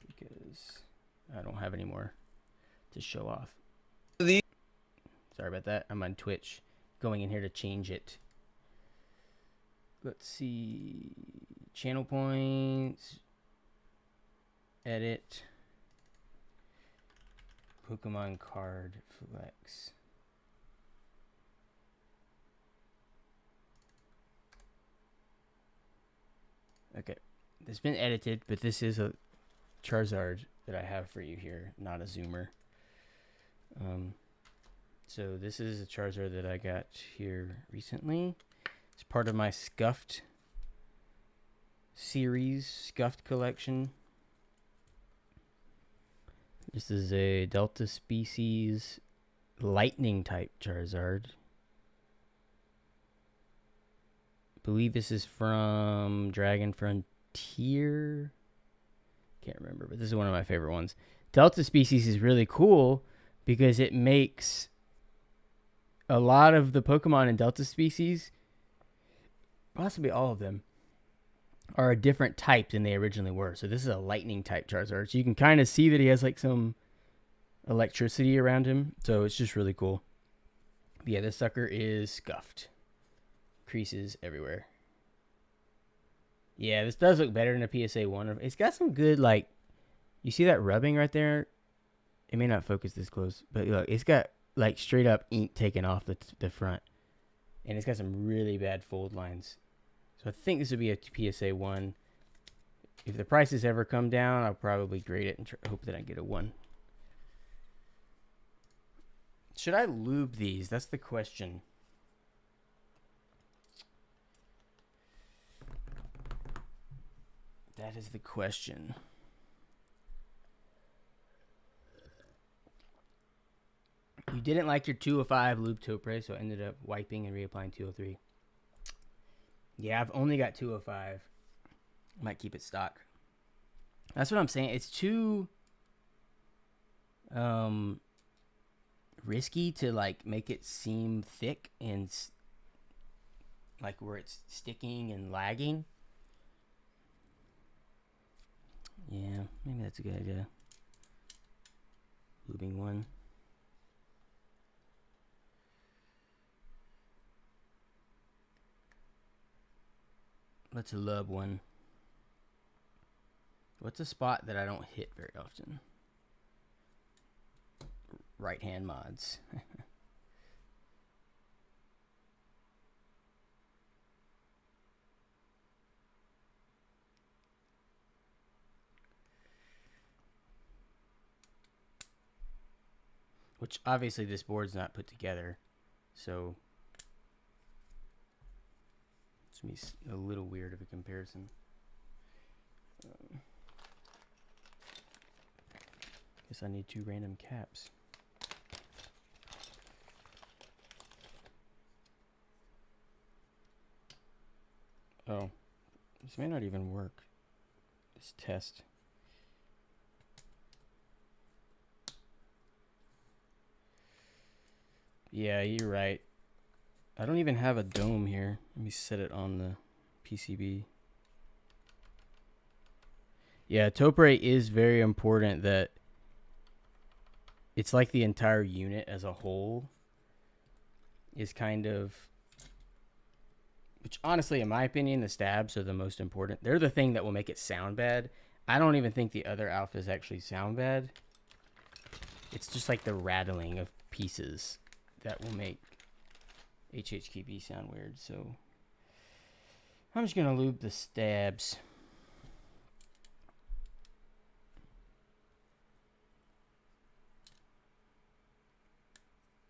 because I don't have any more to show off. Sorry about that. I'm on Twitch going in here to change it. Let's see. Channel points. Edit. Pokemon card flex. Okay. It's been edited, but this is a Charizard that I have for you here, not a Zoomer. So this is a Charizard that I got here recently. It's part of my Scuffed series, Scuffed collection. This is a Delta species lightning type Charizard. I believe this is from Dragon Frontier. Can't remember, but this is one of my favorite ones. Delta species is really cool because it makes a lot of the Pokemon in Delta species, possibly all of them, are a different type than they originally were. So this is a lightning type Charizard. So you can kind of see that he has like some electricity around him. So it's just really cool. But yeah, this sucker is scuffed. Creases everywhere. Yeah, this does look better than a PSA 1. It's got some good, like, you see that rubbing right there? It may not focus this close, but look, it's got like straight up ink taken off the front. And it's got some really bad fold lines. So I think this would be a PSA 1. If the prices ever come down, I'll probably grade it and hope that I get a 1. Should I lube these? That's the question. That is the question. You didn't like your 205 lube Topre, so I ended up wiping and reapplying 203. Yeah, I've only got 205. Might keep it stock. That's what I'm saying. It's too risky to like make it seem thick and like where it's sticking and lagging. Yeah, maybe that's a good idea. Lubing one. Let's lub one. What's a spot that I don't hit very often? Right hand mods. Which obviously this board's not put together, so it's gonna be a little weird of a comparison. Guess I need 2 random caps. Oh, this may not even work. This test. Yeah, you're right. I don't even have a dome here. Let me set it on the PCB. Yeah, Topre is very important that it's like the entire unit as a whole is kind of, which honestly, in my opinion, the stabs are the most important. They're the thing that will make it sound bad. I don't even think the other alphas actually sound bad. It's just like the rattling of pieces that will make HHKB sound weird. So I'm just gonna lube the stabs.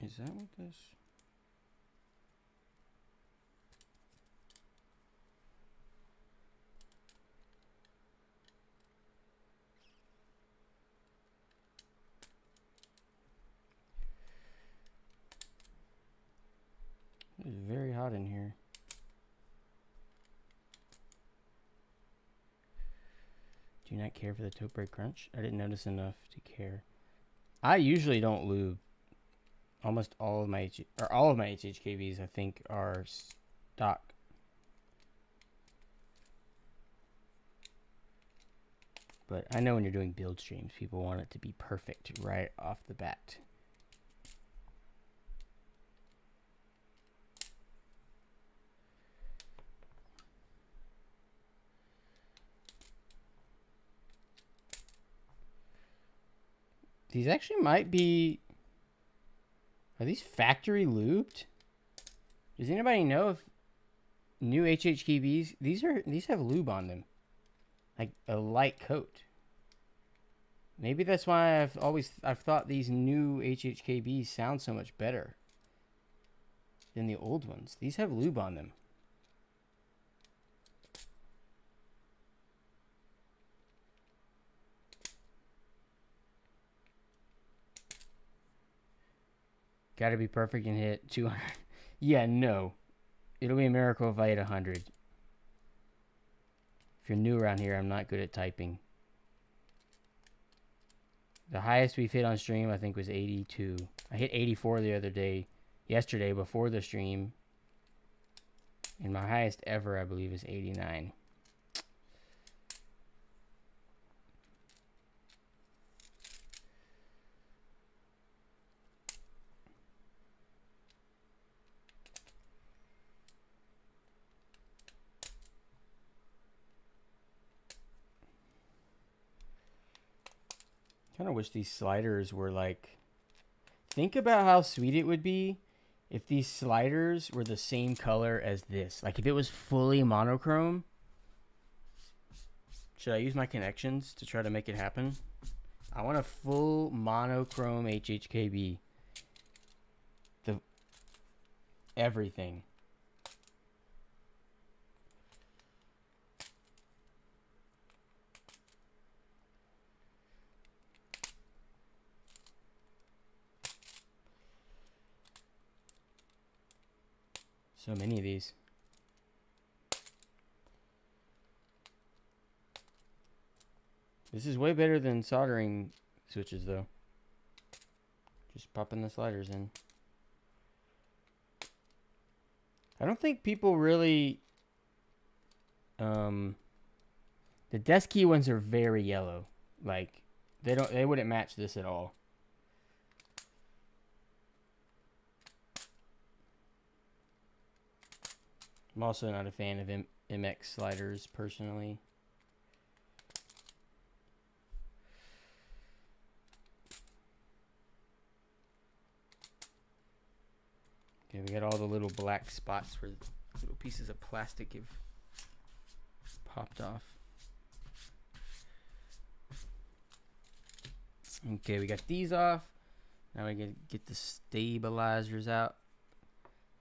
Is that what this? It's very hot in here. Do you not care for the Topre crunch? I didn't notice enough to care. I usually don't lube. Almost all of my HHKBs I think are stock. But I know when you're doing build streams, people want it to be perfect right off the bat. These actually might be... Are these factory lubed? Does anybody know if new HHKBs... These have lube on them. Like a light coat. Maybe that's why I've thought these new HHKBs sound so much better than the old ones. These have lube on them. Gotta be perfect and hit 200. Yeah, no. It'll be a miracle if I hit 100. If you're new around here, I'm not good at typing. The highest we've hit on stream, I think, was 82. I hit 84 the other day yesterday before the stream. And my highest ever, I believe, is 89. Kind of wish these sliders were like... Think about how sweet it would be if these sliders were the same color as this. Like if it was fully monochrome. Should I use my connections to try to make it happen? I want a full monochrome HHKB. Everything. So many of these. This is way better than soldering switches, though. Just popping the sliders in. I don't think people really... the desk key ones are very yellow. Like, they wouldn't match this at all. I'm also not a fan of MX sliders, personally. Okay, we got all the little black spots where little pieces of plastic have popped off. Okay, we got these off. Now we gotta get the stabilizers out.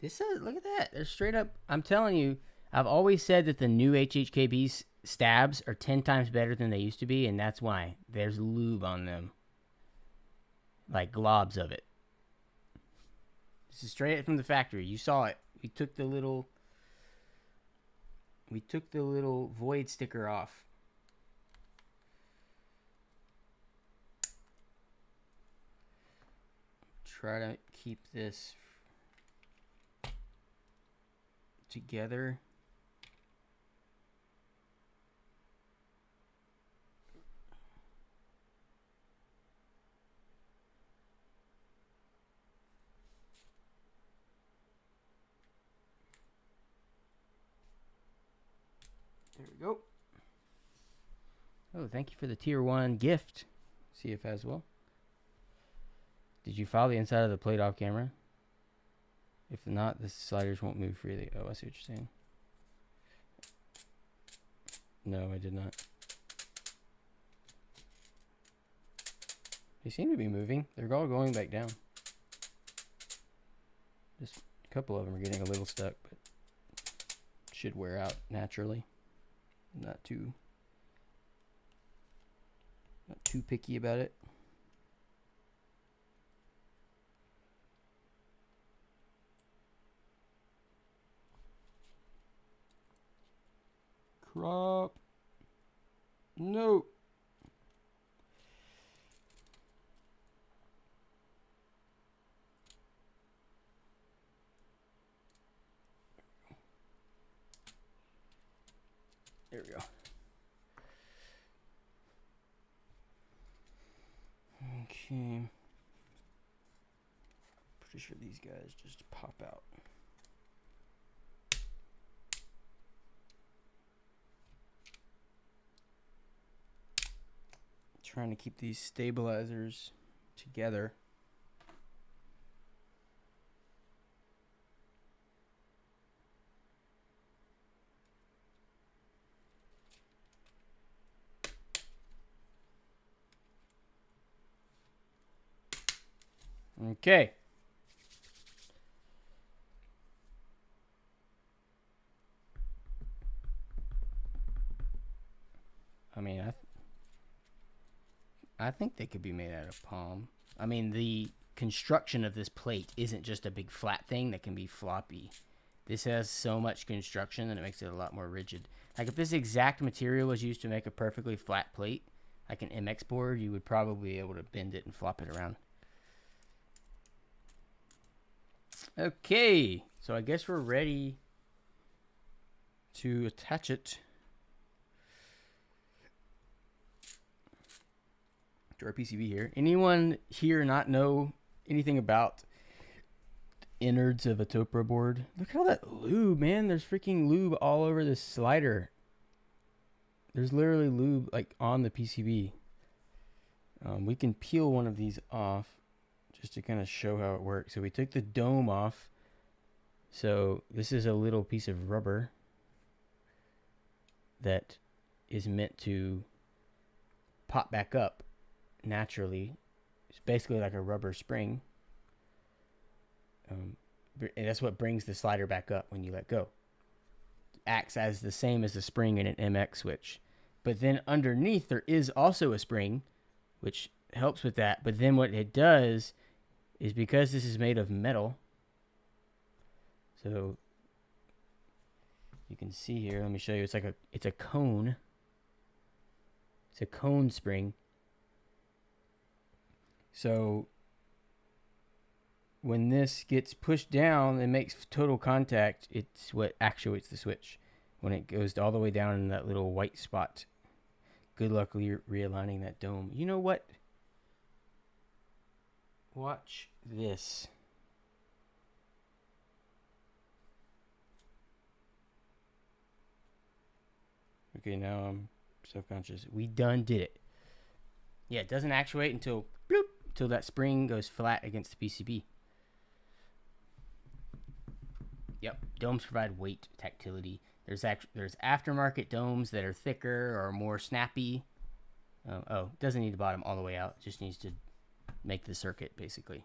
This is, look at that. They're straight up. I'm telling you, I've always said that the new HHKB stabs are 10 times better than they used to be, and that's why. There's lube on them. Like globs of it. This is straight from the factory. You saw it. We took the little void sticker off. Try to keep this together. There we go. Oh, thank you for the tier 1 gift, CF as well. Did you file the inside of the plate off camera? If not, the sliders won't move freely. Oh, I see what you're saying. No, I did not. They seem to be moving. They're all going back down. Just a couple of them are getting a little stuck, but should wear out naturally. Not too picky about it. Crop. No. There we go. Okay. Pretty sure these guys just pop out. Trying to keep these stabilizers together. Okay. I mean, I think they could be made out of palm. I mean, the construction of this plate isn't just a big flat thing that can be floppy. This has so much construction that it makes it a lot more rigid. Like if this exact material was used to make a perfectly flat plate, like an MX board, you would probably be able to bend it and flop it around. Okay, so I guess we're ready to attach it to our PCB here. Anyone here not know anything about innards of a Topra board? Look at all that lube, man. There's freaking lube all over this slider. There's literally lube like on the PCB. We can peel one of these off just to kind of show how it works. So we took the dome off. So this is a little piece of rubber that is meant to pop back up naturally. It's basically like a rubber spring. And that's what brings the slider back up when you let go. Acts as the same as the spring in an MX switch. But then underneath there is also a spring, which helps with that. But then what it does is, because this is made of metal, so you can see here, let me show you, it's a cone. It's a cone spring. So when this gets pushed down and makes total contact, it's what actuates the switch. When it goes all the way down in that little white spot. Good luck realigning that dome. You know what? Watch this. Okay, now I'm self-conscious. We done did it. Yeah, it doesn't actuate until bloop, until that spring goes flat against the PCB. Yep, domes provide weight, tactility. There's aftermarket domes that are thicker or more snappy. Oh, it doesn't need the bottom all the way out. It just needs to make the circuit, basically.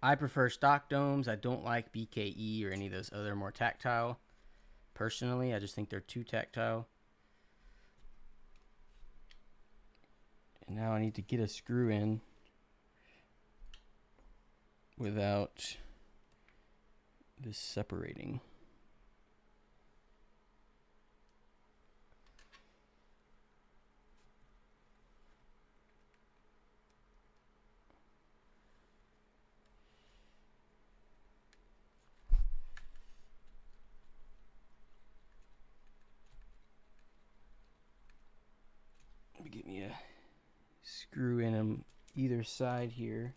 I prefer stock domes. I don't like BKE or any of those other more tactile. Personally, I just think they're too tactile. And now I need to get a screw in without this separating. Get me a screw in them either side here.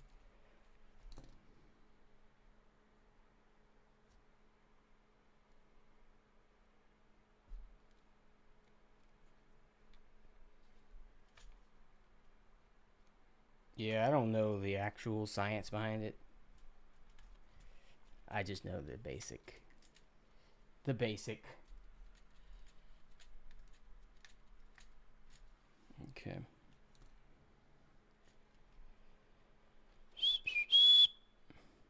Yeah, I don't know the actual science behind it. I just know the basic. The basic. Okay.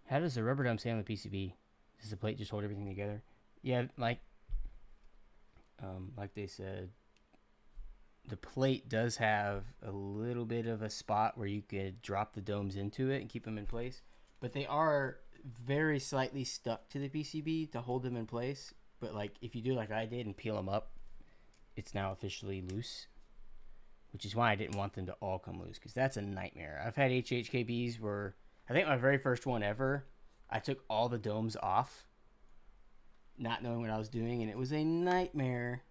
How does the rubber dome stay on the PCB? Does the plate just hold everything together? Yeah, like they said, the plate does have a little bit of a spot where you could drop the domes into it and keep them in place, but they are very slightly stuck to the PCB to hold them in place. But like if you do like I did and peel them up, it's now officially loose. Which is why I didn't want them to all come loose, because that's a nightmare. I've had HHKBs where, I think my very first one ever, I took all the domes off, not knowing what I was doing, and it was a nightmare.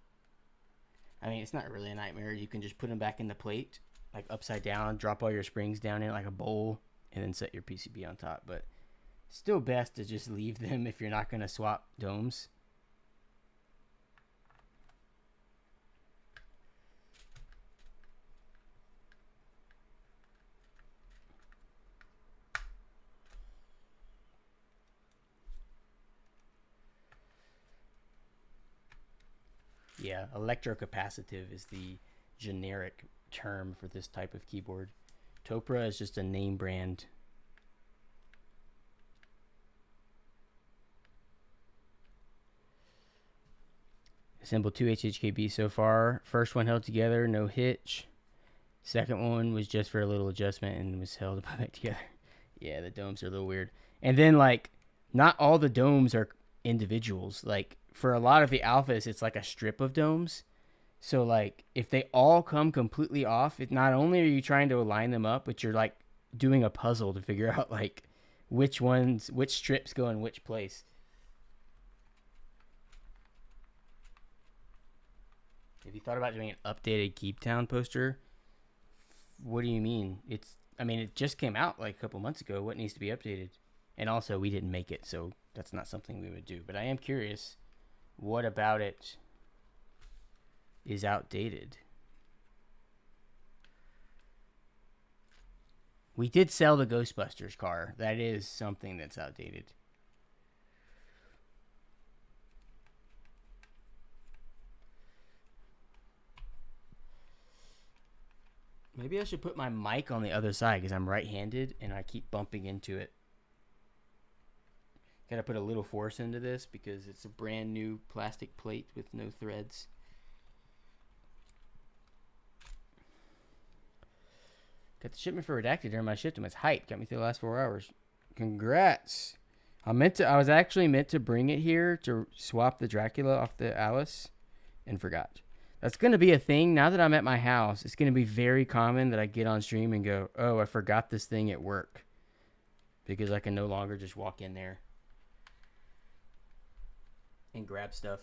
I mean, it's not really a nightmare. You can just put them back in the plate, like upside down, drop all your springs down in it like a bowl, and then set your PCB on top. But still best to just leave them if you're not going to swap domes. Yeah, electrocapacitive is the generic term for this type of keyboard. Topra is just a name brand. Assembled 2 HHKB so far. First one held together, no hitch. Second one was just for a little adjustment and was held back together. Yeah, the domes are a little weird. And then, like, not all the domes are individuals. Like, for a lot of the alphas, it's like a strip of domes. So, like, if they all come completely off, not only are you trying to align them up, but you're, like, doing a puzzle to figure out, like, which strips go in which place. Have you thought about doing an updated Keep Town poster? What do you mean? It just came out like a couple months ago. What needs to be updated? And also, we didn't make it, so that's not something we would do. But I am curious, what about it is outdated? We did sell the Ghostbusters car. That is something that's outdated. Maybe I should put my mic on the other side because I'm right-handed and I keep bumping into it. Gotta put a little force into this because it's a brand new plastic plate with no threads. Got the shipment for Redacted during my shift and was hyped. Got me through the last 4 hours. Congrats. I was actually meant to bring it here to swap the Dracula off the Alice and forgot. That's going to be a thing. Now that I'm at my house, it's going to be very common that I get on stream and go, oh, I forgot this thing at work. Because I can no longer just walk in there and grab stuff.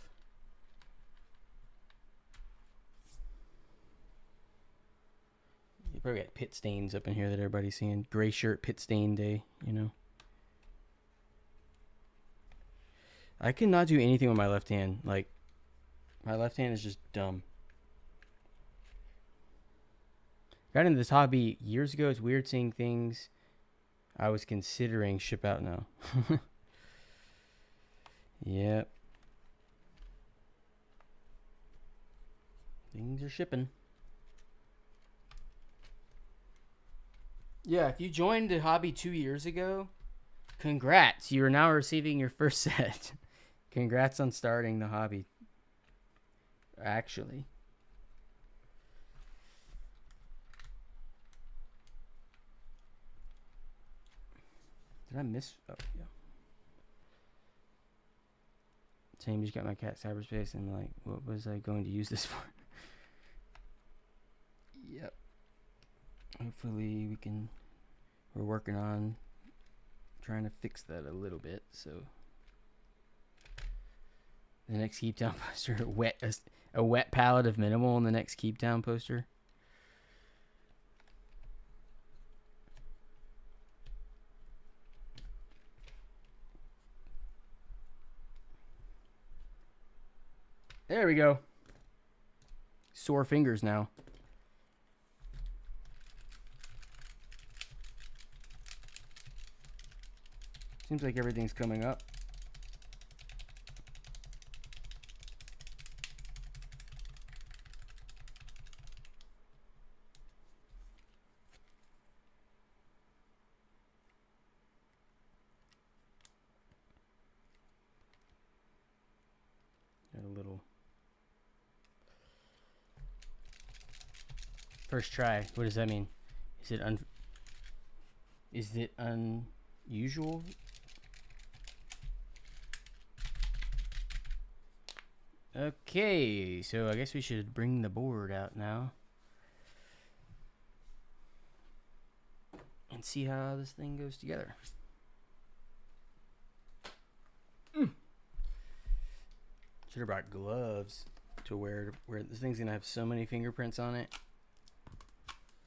You probably got pit stains up in here that everybody's seeing. Gray shirt, pit stain day, you know. I cannot do anything with my left hand. Like, my left hand is just dumb. Got into this hobby years ago. It's weird seeing things I was considering ship out now. Yep. Things are shipping. Yeah, if you joined the hobby 2 years ago, congrats. You are now receiving your first set. Congrats on starting the hobby. Actually. Did I miss? Oh, yeah. Same, just got my cat cyberspace and like, what was I going to use this for? Yep. Hopefully we're working on trying to fix that a little bit. So the next Keep Town poster, a wet palette of minimal in the next Keep Town poster. There we go. Sore fingers now. Seems like everything's coming up. Got a little first try. What does that mean? Is it unusual? Okay, so I guess we should bring the board out now and see how this thing goes together. Should have brought gloves to wear this thing's gonna have so many fingerprints on it,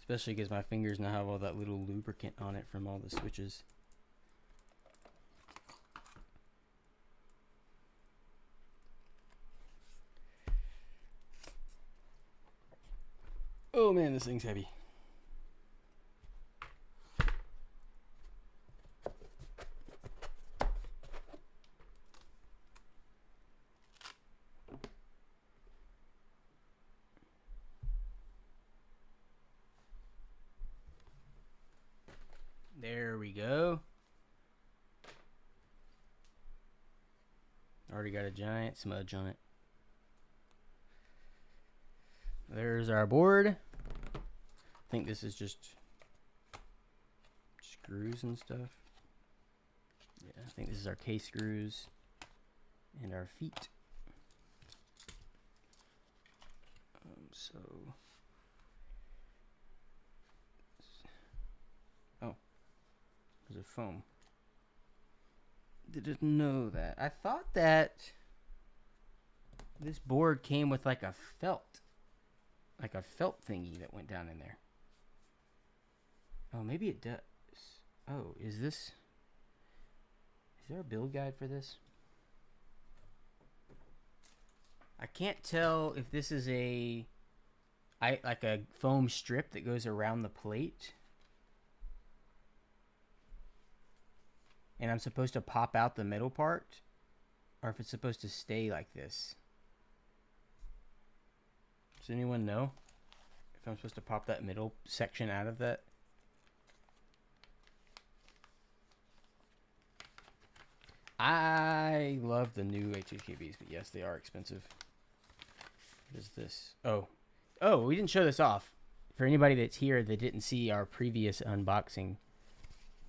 especially because my fingers now have all that little lubricant on it from all the switches. Oh man, this thing's heavy. There we go. Already got a giant smudge on it. There's our board. I think this is just screws and stuff. Yeah, I think this is our case screws and our feet. Oh, there's a foam. Didn't know that. I thought that this board came with like a felt thingy that went down in there. Oh, maybe it does. Oh, is there a build guide for this? I can't tell if this is like a foam strip that goes around the plate. And I'm supposed to pop out the middle part, or if it's supposed to stay like this. Does anyone know if I'm supposed to pop that middle section out of that? I love the new HHKBs, but yes, they are expensive. What is this? Oh, we didn't show this off. For anybody that's here that didn't see our previous unboxing,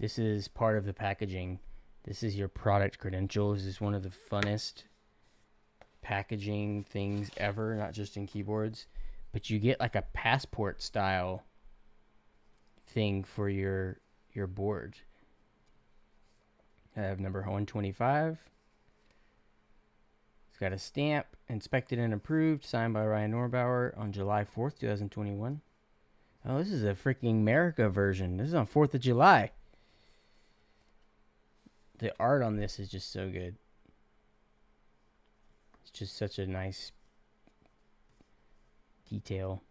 this is part of the packaging. This is your product credentials. This is one of the funnest packaging things ever, not just in keyboards. But you get like a passport style thing for your board. I have number 125. It's got a stamp, inspected and approved, signed by Ryan Norbauer on July 4th, 2021. Oh, this is a freaking America version. This is on 4th of July. The art on this is just so good. It's just such a nice detail.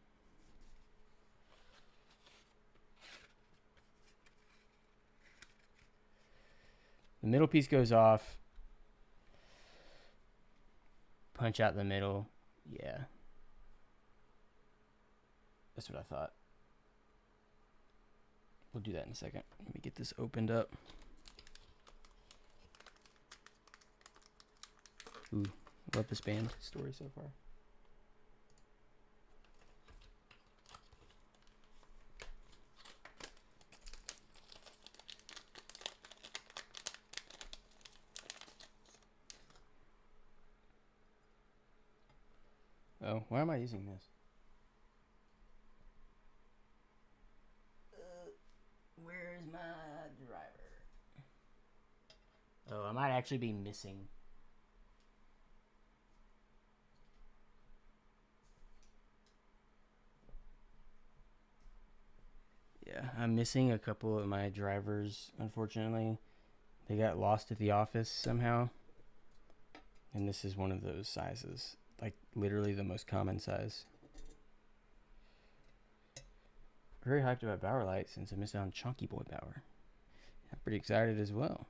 The middle piece goes off. Punch out the middle. Yeah. That's what I thought. We'll do that in a second. Let me get this opened up. Ooh, love this band story so far. Oh, why am I using this? Where's my driver? Oh, I might actually be missing. Yeah, I'm missing a couple of my drivers, unfortunately. They got lost at the office somehow. And this is one of those sizes. Like, literally the most common size. Very hyped about Bauer Light since I missed out on Chunky Boy Bauer. I'm pretty excited as well.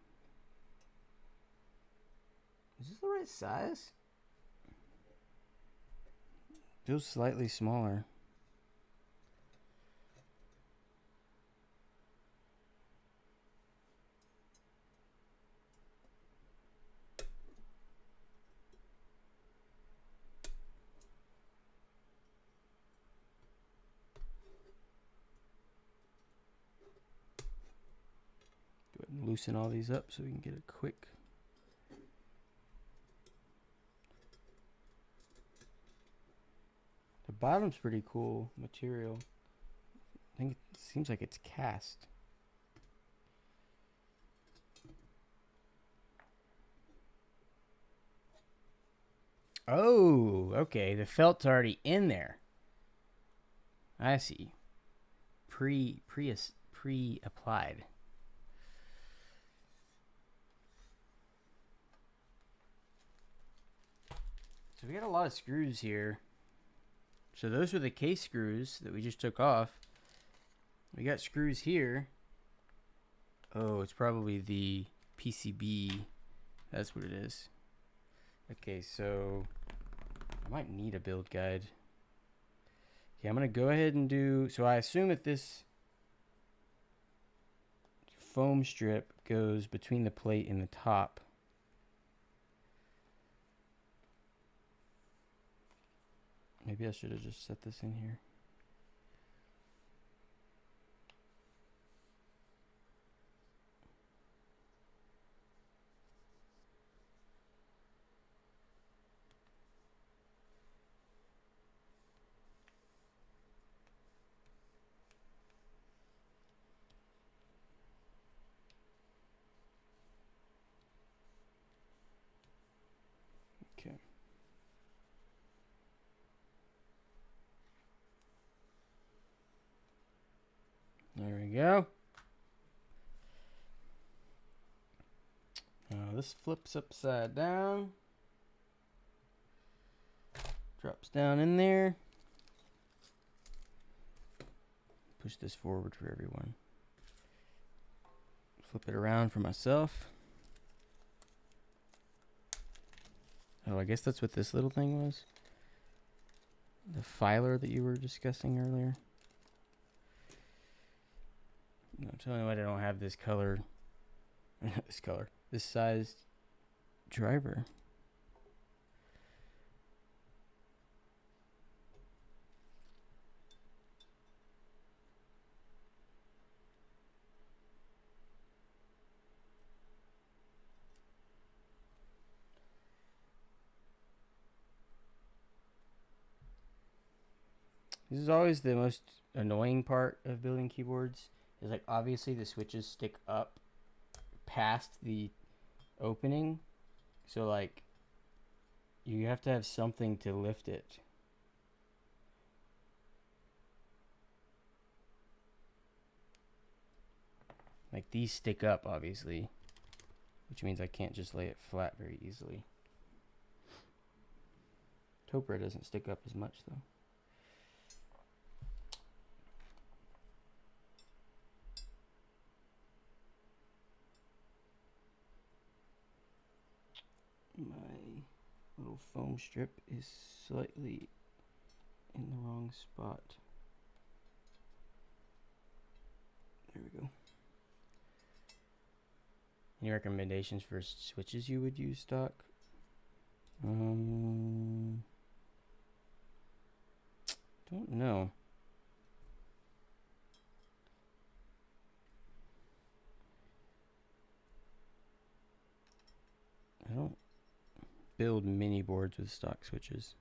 Is this the right size? Feels slightly smaller. Go ahead and loosen all these up so we can get a quick. The bottom's pretty cool material. I think it seems like it's cast. Oh, okay. The felt's already in there. I see. Pre-applied. So we got a lot of screws here. So those were the case screws that we just took off. We got screws here. Oh, it's probably the PCB. That's what it is. Okay, so I might need a build guide. Okay, I'm going to go ahead and do... So I assume that this foam strip goes between the plate and the top. Maybe I should have just set this in here. we go. Now this flips upside down. Drops down in there. Push this forward for everyone. Flip it around for myself. Oh, I guess that's what this little thing was. The filer that you were discussing earlier. No, tell me why I don't have this color. This size driver. This is always the most annoying part of building keyboards. Is like obviously the switches stick up past the opening, so like you have to have something to lift it. Like these stick up obviously, which means I can't just lay it flat very easily. Topra doesn't stick up as much though. My little foam strip is slightly in the wrong spot. There we go. Any recommendations for switches you would use stock? Don't know. I don't build mini boards with stock switches.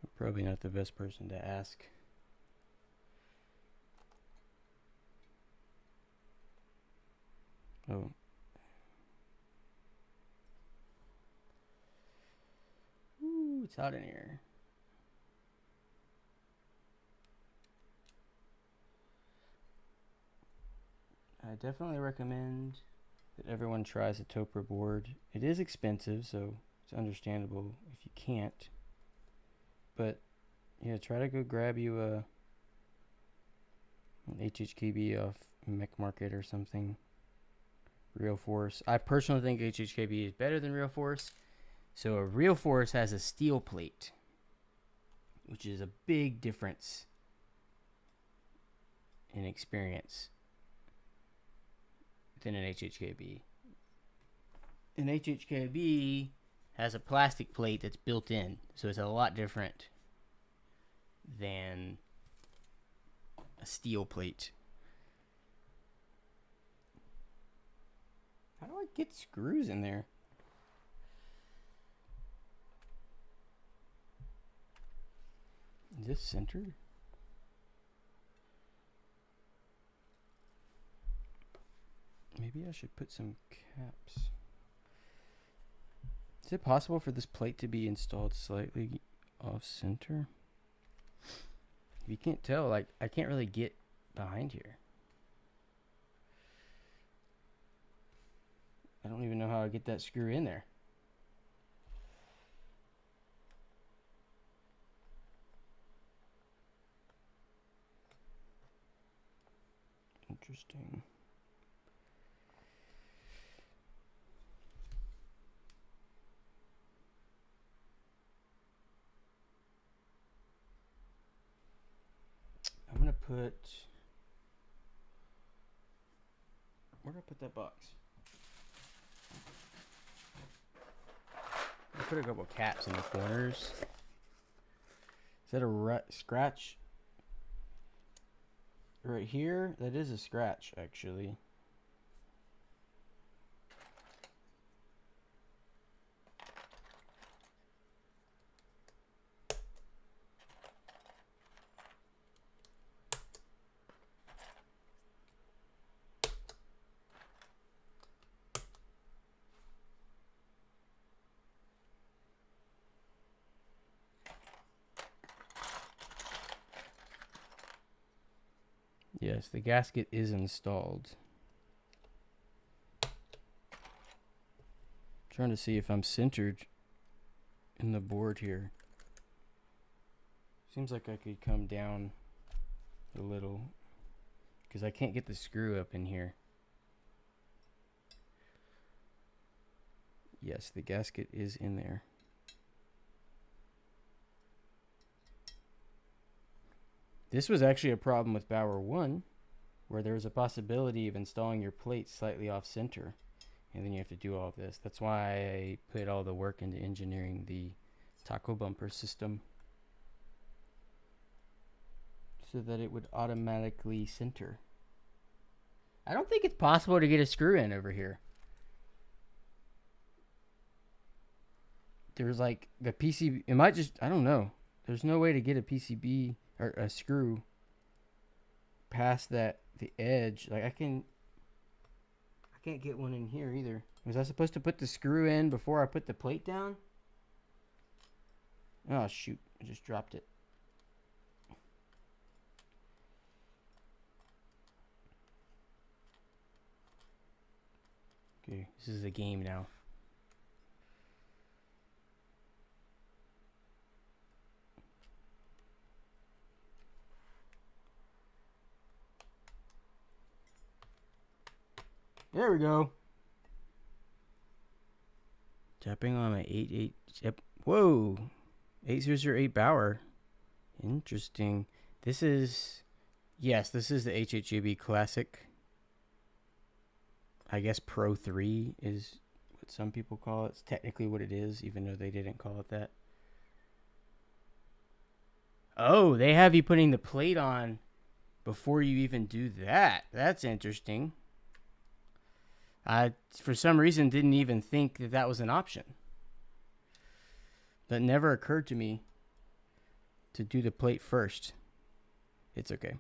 I'm probably not the best person to ask. Oh. Ooh, it's hot in here. I definitely recommend that everyone tries a Topra board. It is expensive, so it's understandable if you can't. But yeah, try to go grab you an HHKB off Mech Market or something. Real Force. I personally think HHKB is better than Real Force. So a Real Force has a steel plate, which is a big difference in experience than an HHKB. An HHKB has a plastic plate that's built in, so it's a lot different than a steel plate. How do I get screws in there? Is this centered? Maybe I should put some caps. Is it possible for this plate to be installed slightly off center? If you can't tell, like I can't really get behind here. I don't even know how I get that screw in there. Interesting. I'm gonna put, where did I put that box? I put a couple caps in the corners. Is that a scratch right here? That is a scratch, actually. Yes, the gasket is installed. Trying to see if I'm centered in the board here. Seems like I could come down a little because I can't get the screw up in here. Yes, the gasket is in there. This was actually a problem with Bower 1, where there was a possibility of installing your plate slightly off center, and then you have to do all of this. That's why I put all the work into engineering the taco bumper system, so that it would automatically center. I don't think it's possible to get a screw in over here. There's like the PCB, it might just, I don't know. There's no way to get a PCB or a screw past the edge. Like I can't get one in here either. Was I supposed to put the screw in before I put the plate down? Oh shoot, I just dropped it. Okay, this is a game now. There we go. Tapping on my 88. Yep. Whoa. 8008 Bauer. Interesting. This is, yes, this is the HHUB Classic. I guess Pro 3 is what some people call it. It's technically what it is, even though they didn't call it that. Oh, they have you putting the plate on before you even do that. That's interesting. I, for some reason, didn't even think that that was an option. That never occurred to me to do the plate first. It's okay.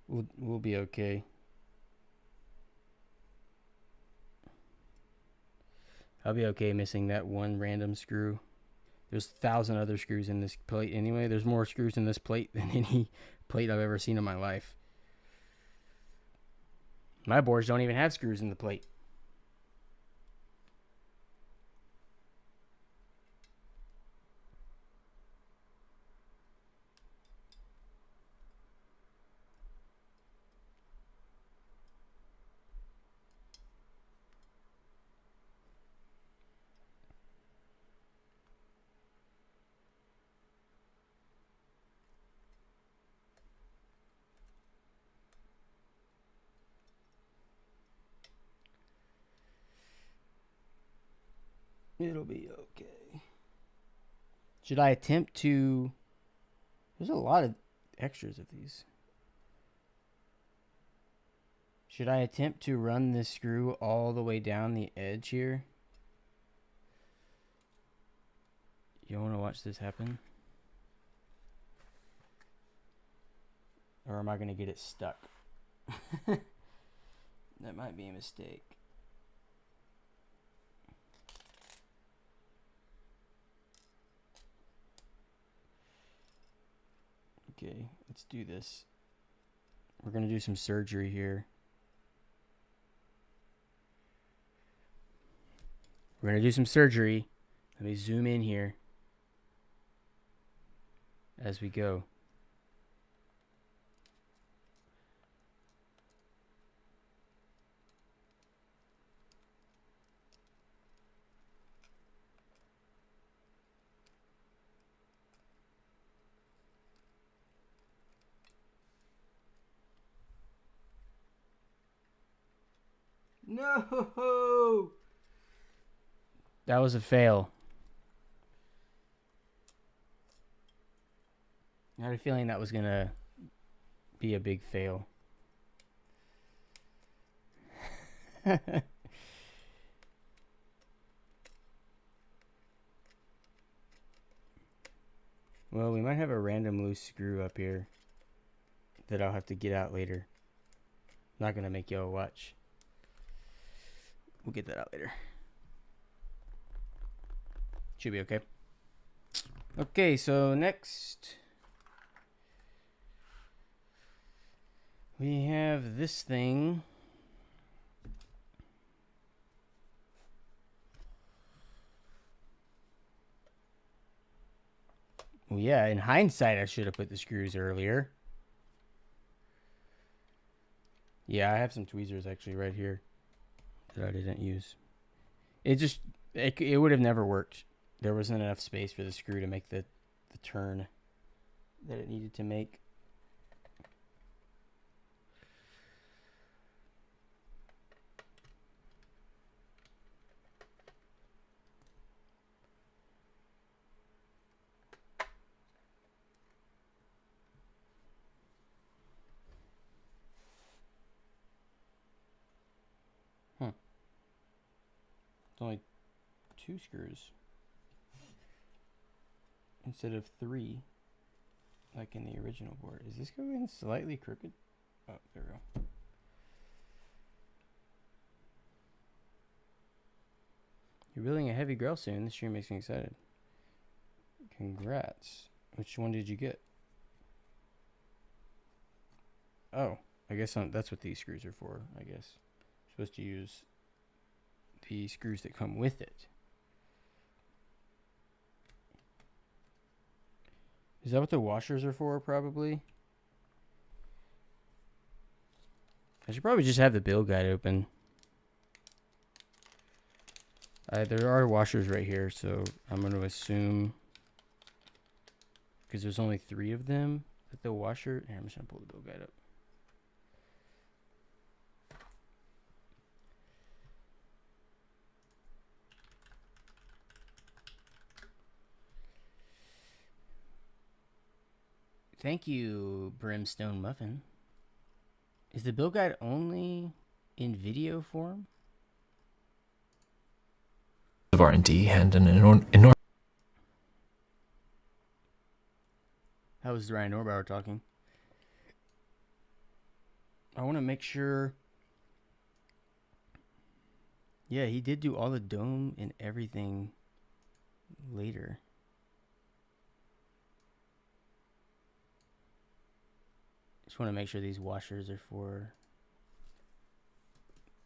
We'll be okay. I'll be okay missing that one random screw. There's 1,000 other screws in this plate anyway. There's more screws in this plate than any plate I've ever seen in my life. My boards don't even have screws in the plate. It'll be okay. Should I attempt to... There's a lot of extras of these. Should I attempt to run this screw all the way down the edge here? You want to watch this happen? Or am I going to get it stuck? That might be a mistake. Okay, let's do this. We're going to do some surgery here. We're going to do some surgery. Let me zoom in here as we go. No! That was a fail. I had a feeling that was going to be a big fail. Well, we might have a random loose screw up here that I'll have to get out later. Not going to make y'all watch. We'll get that out later. Should be okay. Okay, so next We have this thing. Well, yeah, in hindsight, I should have put the screws earlier. Yeah, I have some tweezers actually right here that I didn't use. It would have never worked. There wasn't enough space for the screw to make the turn that it needed to make. It's only 2 screws instead of 3, like in the original board. Is this going slightly crooked? Oh, there we go. You're building a heavy Grail soon. This stream makes me excited. Congrats. Which one did you get? Oh, I guess that's what these screws are for, I guess. You're supposed to use the screws that come with it. Is that what the washers are for, probably? I should probably just have the build guide open. There are washers right here, so I'm going to assume, because there's only 3 of them, that the washer... Here, I'm just going to pull the build guide up. Thank you, Brimstone Muffin. Is the build guide only in video form? Of R&D and an enormous... How was Ryan Norbauer talking? I want to make sure... Yeah, he did do all the dome and everything later. Just want to make sure these washers are for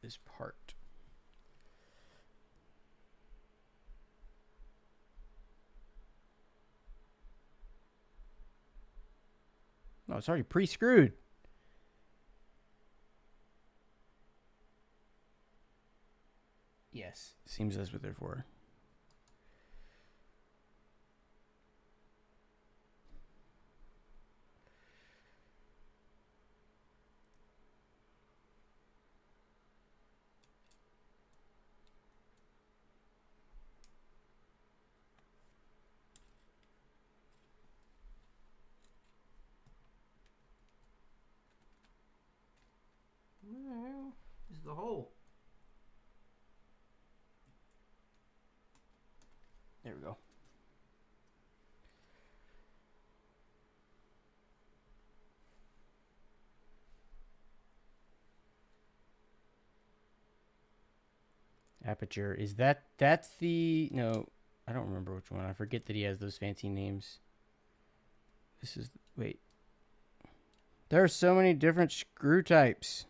this part. No, it's already pre-screwed. Yes, seems that's what they're for. Where the hell is the hole? There we go. Aperture. Is that's the... No, I don't remember which one. I forget that he has those fancy names. This is... Wait. There are so many different screw types.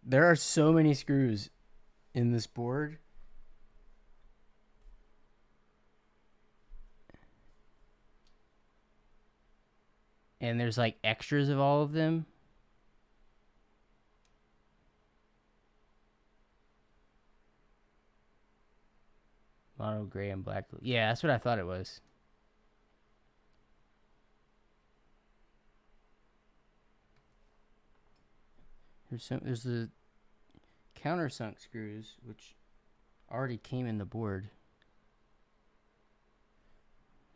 There are so many screws in this board. And there's like extras of all of them. Mono, gray, and black. Yeah, that's what I thought it was. There's the countersunk screws, which already came in the board.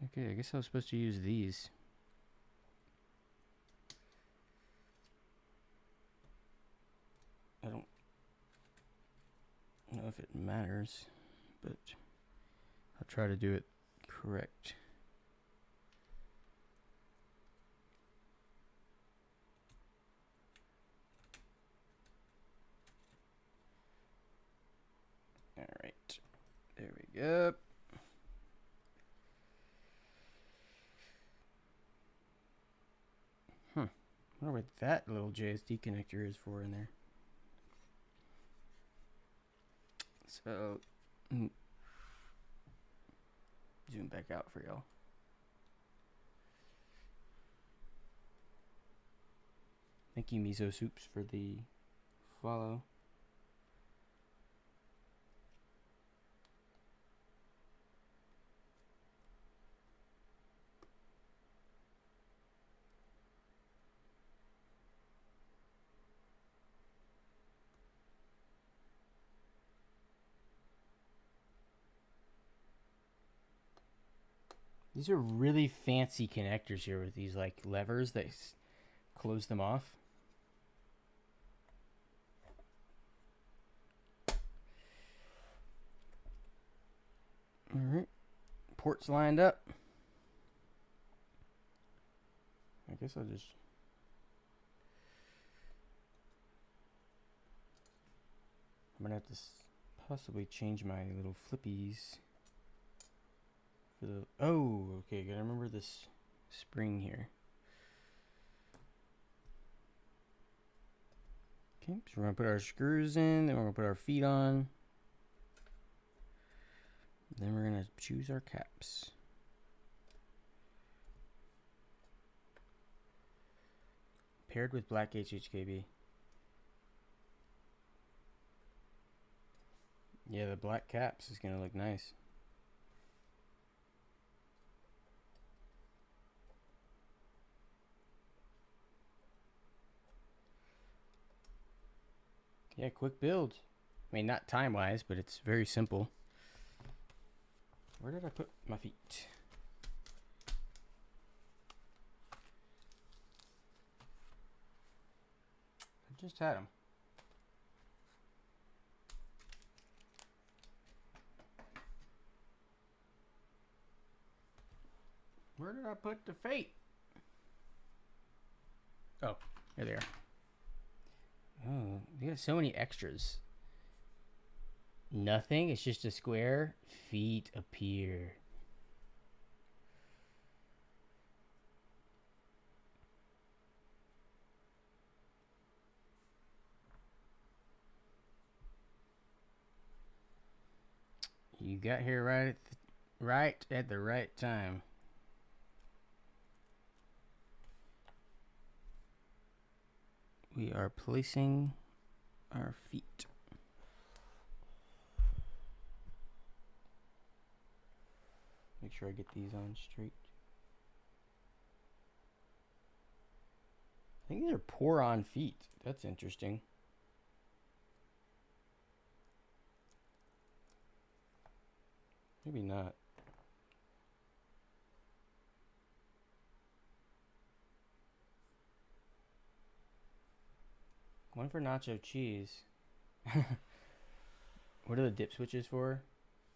Okay, I guess I was supposed to use these. I don't know if it matters, but I'll try to do it correct. All right, there we go. I wonder what that little JSD connector is for in there. So, zoom back out for y'all. Thank you, Miso Soups, for the follow. These are really fancy connectors here with these like levers that close them off. All right, ports lined up. I guess I'll just I'm gonna have to possibly change my little flippies for the. Oh, okay. Gotta remember this spring here. Okay, so we're gonna put our screws in, then we're gonna put our feet on. Then we're gonna choose our caps. Paired with black HHKB. Yeah, the black caps is gonna look nice. Yeah, quick build. I mean, not time-wise, but it's very simple. Where did I put my feet? I just had them. Where did I put the feet? Oh, there they are. Oh, you got so many extras. Nothing, it's just a square. Feet appear. You got here right at the right time. We are placing our feet. Make sure I get these on straight. I think these are pour-on feet. That's interesting. Maybe not. One for nacho cheese. What are the dip switches for?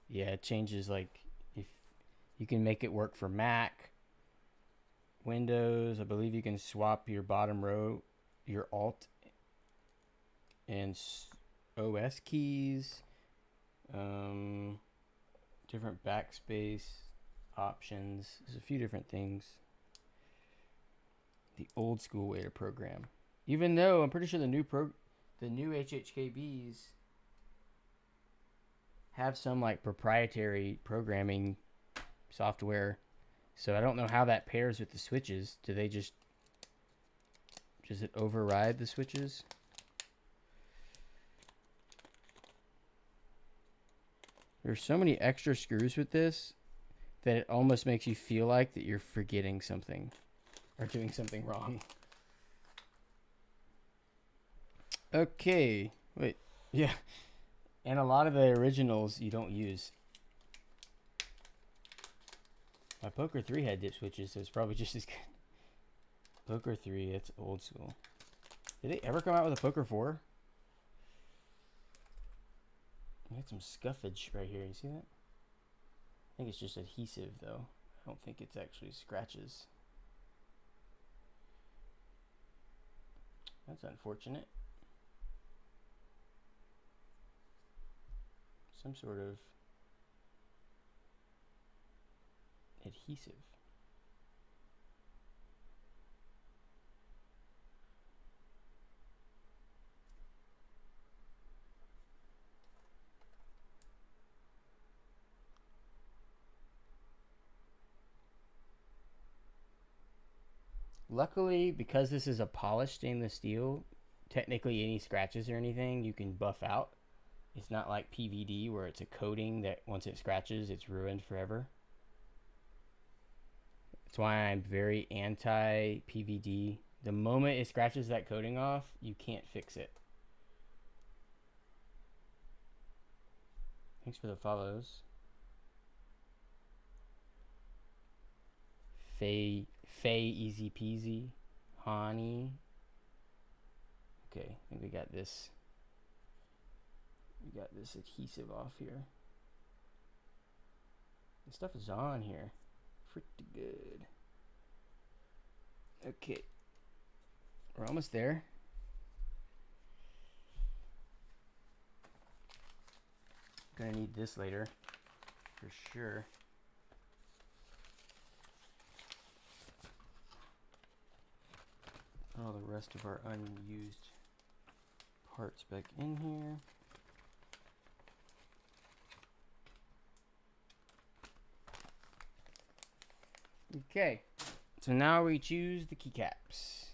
Yeah, it changes, like, if you can make it work for Mac, Windows. I believe you can swap your bottom row, your Alt and OS keys, different backspace options. There's a few different things. The old school way to program. Even though I'm pretty sure the new HHKBs have some like proprietary programming software, so I don't know how that pairs with the switches. Do they does it override the switches? There's so many extra screws with this that it almost makes you feel like that you're forgetting something or doing something wrong. Okay, wait, yeah, and a lot of the originals you don't use. My Poker 3 had dip switches, so it's probably just as good. Poker 3, it's old school. Did they ever come out with a Poker 4? I got some scuffage right here, you see that? I think it's just adhesive though. I don't think it's actually scratches. That's unfortunate. Some sort of adhesive. Luckily, because this is a polished stainless steel, technically any scratches or anything you can buff out. It's not like PVD where it's a coating that once it scratches, it's ruined forever. That's why I'm very anti PVD. The moment it scratches that coating off, you can't fix it. Thanks for the follows. Faye easy peasy. Honey. Okay, I think we got this. We got this adhesive off here. The stuff is on here. Pretty good. Okay. We're almost there. Gonna need this later, for sure. All the rest of our unused parts back in here. Okay, so now we choose the keycaps.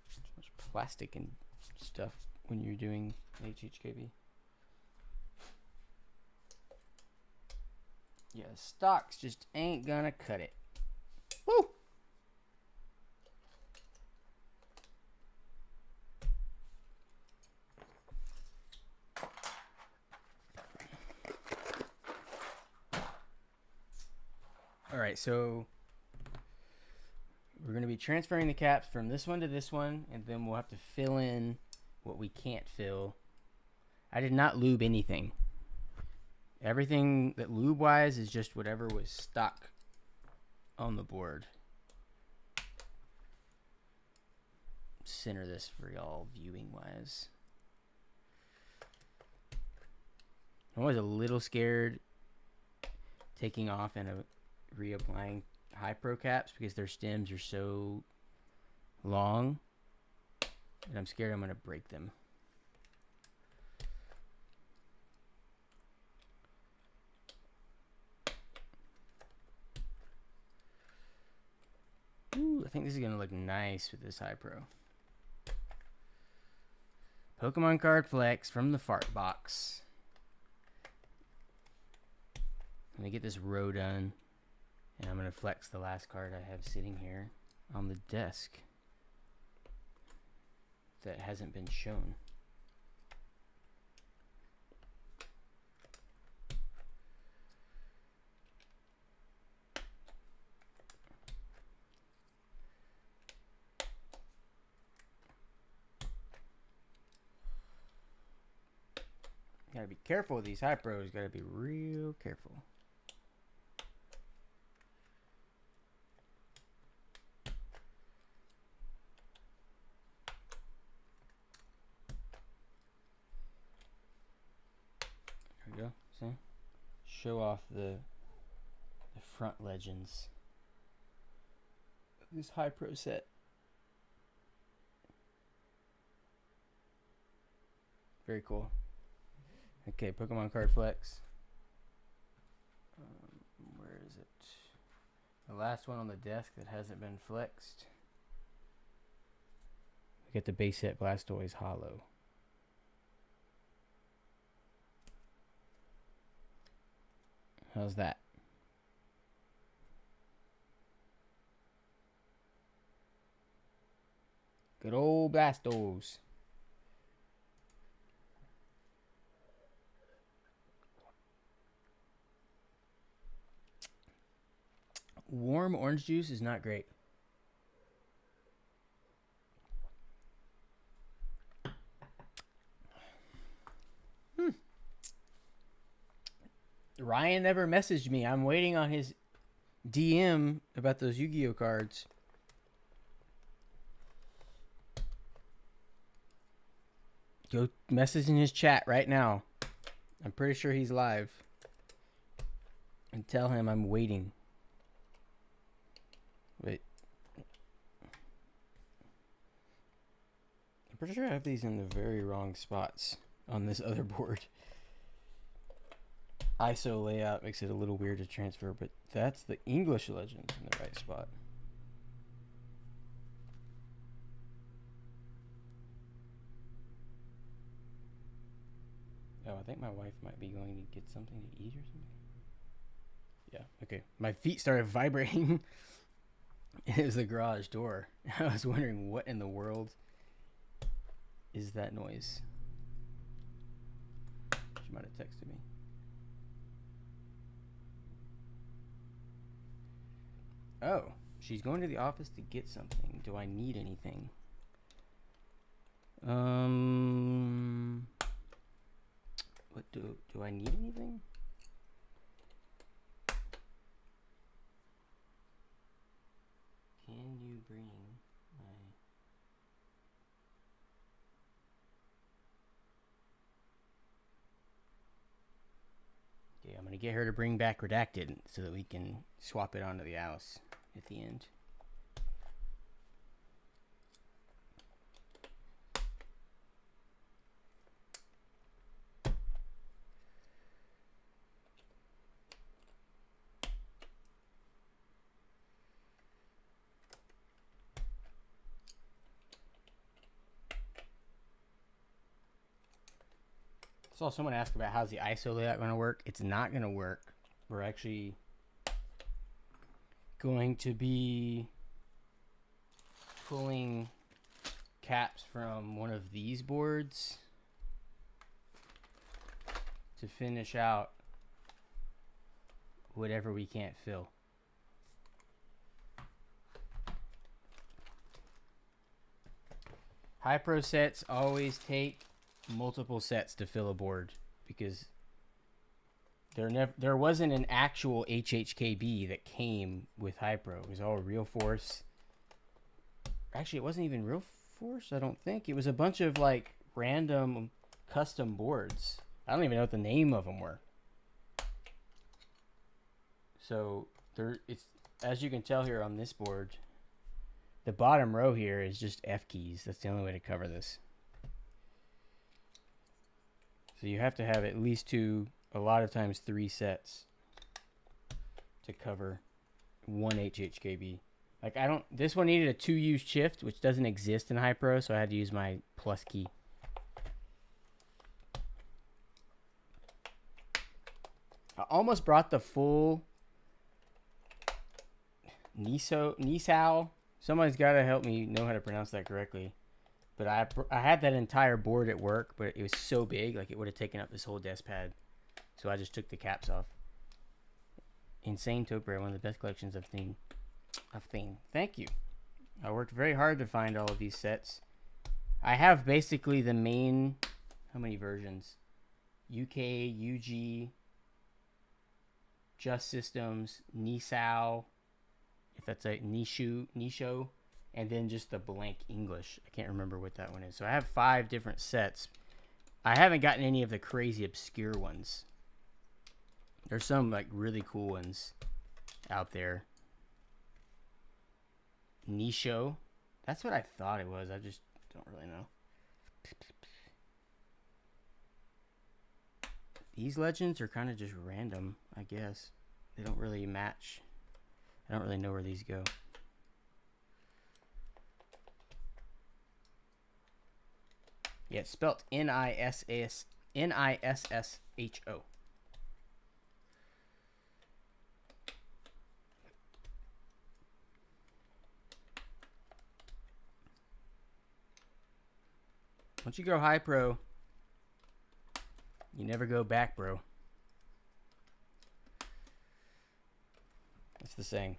So much plastic and stuff when you're doing HHKB. Yeah, stocks just ain't gonna cut it. Woo! All right, so we're going to be transferring the caps from this one to this one, and then we'll have to fill in what we can't fill. I did not lube anything. Everything that lube-wise is just whatever was stock on the board. Center this for y'all viewing-wise. I'm always a little scared taking off and reapplying high pro caps because their stems are so long, and I'm scared I'm going to break them. Ooh, I think this is going to look nice with this high pro. Pokemon card flex from the fart box. Let me get this row done, and I'm going to flex the last card I have sitting here on the desk that hasn't been shown. Gotta be careful with these high pros, gotta be real careful. There we go, see? Show off the front legends of this high pro set. Very cool. Okay, Pokemon card flex. Where is it? The last one on the desk that hasn't been flexed. We get the base set Blastoise Hollow. How's that? Good old Blastoise. Warm orange juice is not great. Ryan never messaged me. I'm waiting on his DM about those Yu-Gi-Oh cards. Go message in his chat right now. I'm pretty sure he's live. And tell him I'm waiting. Wait. I'm pretty sure I have these in the very wrong spots on this other board. ISO layout makes it a little weird to transfer, but That's the English Legends in the right spot. Oh, I think my wife might be going to get something to eat or something. Yeah, okay. My feet started vibrating. It was the garage door. I was wondering what in the world is that noise. She might have texted me. Oh, she's going to the office to get something. Do I need anything? What do I need anything? Can you bring my... Okay, I'm going to get her to bring back Redacted so that we can swap it onto the house at the end. Saw someone ask about how's the ISO layout going to work. It's not going to work. We're actually going to be pulling caps from one of these boards to finish out whatever we can't fill. High Pro sets always take multiple sets to fill a board because there wasn't an actual HHKB that came with High Pro. It was all Real Force. Actually, it wasn't even Real Force, I don't think. It was a bunch of like random custom boards. I don't even know what the name of them were. So it's, as you can tell here on this board, the bottom row here is just F keys. That's the only way to cover this. So you have to have at least two, a lot of times 3 sets to cover one HHKB. Like this one needed a 2-use shift, which doesn't exist in High Pro, so I had to use my plus key. I almost brought the full Nisao. Somebody's got to help me know how to pronounce that correctly. But I had that entire board at work, but it was so big, like it would have taken up this whole desk pad. So I just took the caps off. Insane Topiary, one of the best collections I've seen. Thank you. I worked very hard to find all of these sets. I have basically the main, how many versions? UK, UG, Just Systems, Nisao, if that's a Nisho, and then just the blank English. I can't remember what that one is. So I have 5 different sets. I haven't gotten any of the crazy obscure ones. There's some like really cool ones out there. Nisho. That's what I thought it was. I just don't really know. These legends are kind of just random, I guess. They don't really match. I don't really know where these go. Yeah, it's spelled N-I-S-S-H-O. Once you go High Pro, you never go back, bro. That's the saying.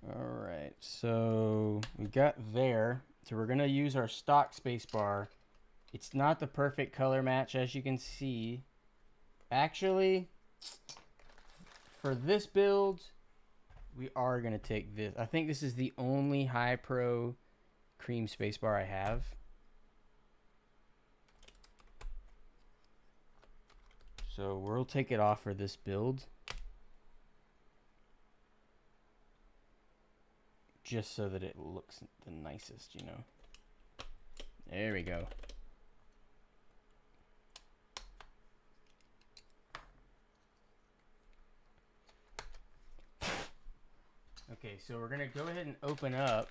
Alright, so we got there. So we're going to use our stock spacebar. It's not the perfect color match, as you can see. Actually, for this build, we are going to take this. I think this is the only High Pro cream spacebar I have. So we'll take it off for this build. Just so that it looks the nicest, you know. There we go. Okay, so we're gonna go ahead and open up.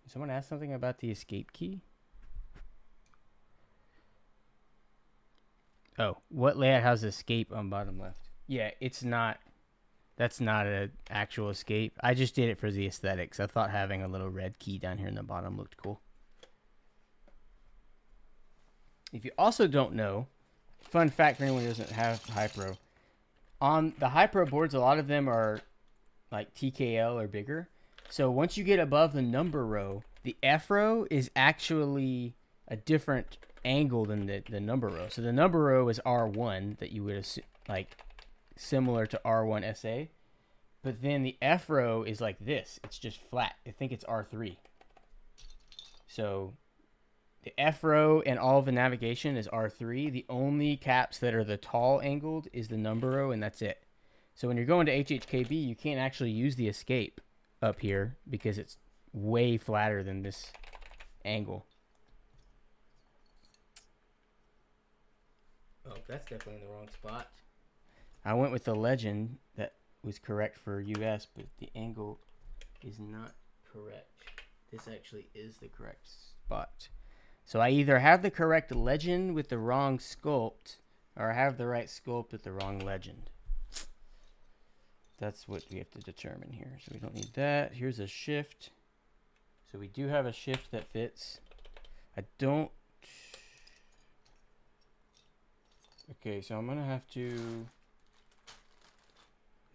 Someone asked something about the escape key. Oh, what layout has escape on bottom left? Yeah, it's not. That's not an actual escape. I just did it for the aesthetics. I thought having a little red key down here in the bottom looked cool. If you also don't know, fun fact for anyone who doesn't have Hypro, on the Hypro boards, a lot of them are like TKL or bigger. So once you get above the number row, the F row is actually a different angle than the number row. So the number row is R1 that you would assume, like similar to R1 SA. But then the F row is like this. It's just flat. I think it's R3. So the F row and all of the navigation is R3. The only caps that are the tall angled is the number row, and that's it. So when you're going to HHKB, you can't actually use the escape up here because it's way flatter than this angle. Oh, that's definitely in the wrong spot. I went with the legend that was correct for US, but the angle is not correct. This actually is the correct spot. So I either have the correct legend with the wrong sculpt, or I have the right sculpt with the wrong legend. That's what we have to determine here. So we don't need that. Here's a shift. So we do have a shift that fits. I don't... Okay, so I'm going to have to...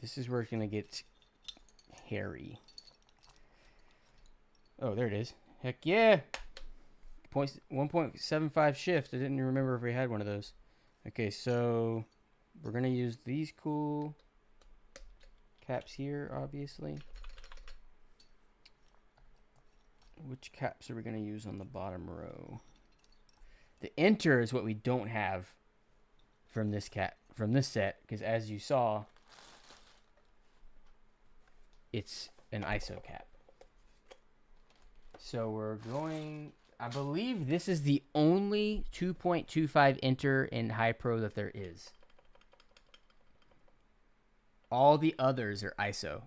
This is where it's going to get hairy. Oh, there it is. Heck yeah! 1.75 shift. I didn't remember if we had one of those. Okay, so we're going to use these cool caps here, obviously. Which caps are we going to use on the bottom row? The enter is what we don't have from this set, because as you saw, it's an ISO cap. So we're going, I believe this is the only 2.25 enter in Hypro that there is. All the others are ISO.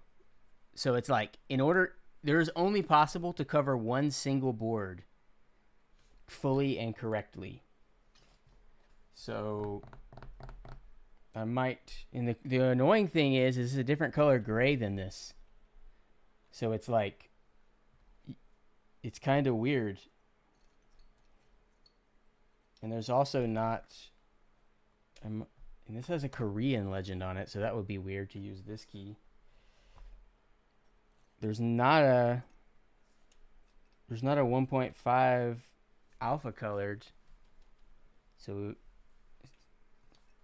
So it's like, there's only possible to cover one single board fully and correctly. So I might, and the annoying thing is it's a different color gray than this. So it's like, it's kind of weird. And there's also not, and this has a Korean legend on it, so that would be weird to use this key. There's not a 1.5 alpha colored. So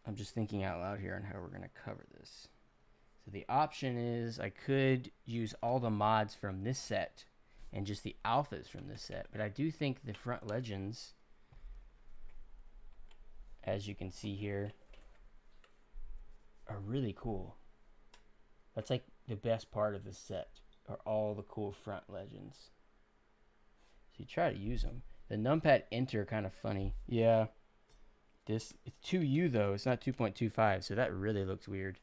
I'm just thinking out loud here on how we're going to cover this. So the option is I could use all the mods from this set and just the alphas from this set. But I do think the front legends, as you can see here, are really cool. That's like the best part of this set, are all the cool front legends. So you try to use them. The numpad enter kind of funny. Yeah. It's 2U though, it's not 2.25, so that really looks weird.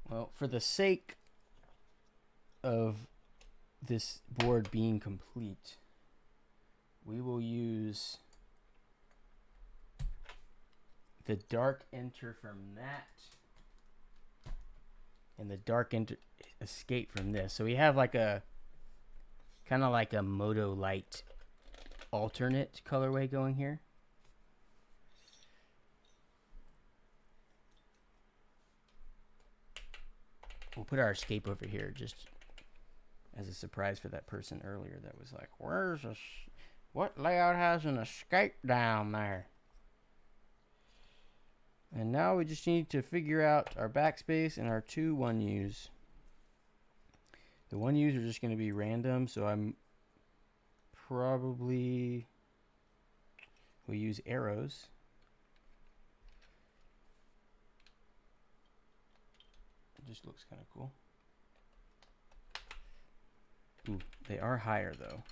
Well, for the sake of this board being complete, we will use the dark enter from that and the dark enter escape from this. So we have like a kind of like a Moto Light alternate colorway going here. We'll put our escape over here just as a surprise for that person earlier that was like, what layout has an escape down there? And now we just need to figure out our backspace and our two 1Us. The 1Us are just going to be random, so I'm probably will use arrows. It just looks kind of cool. Ooh, they are higher though.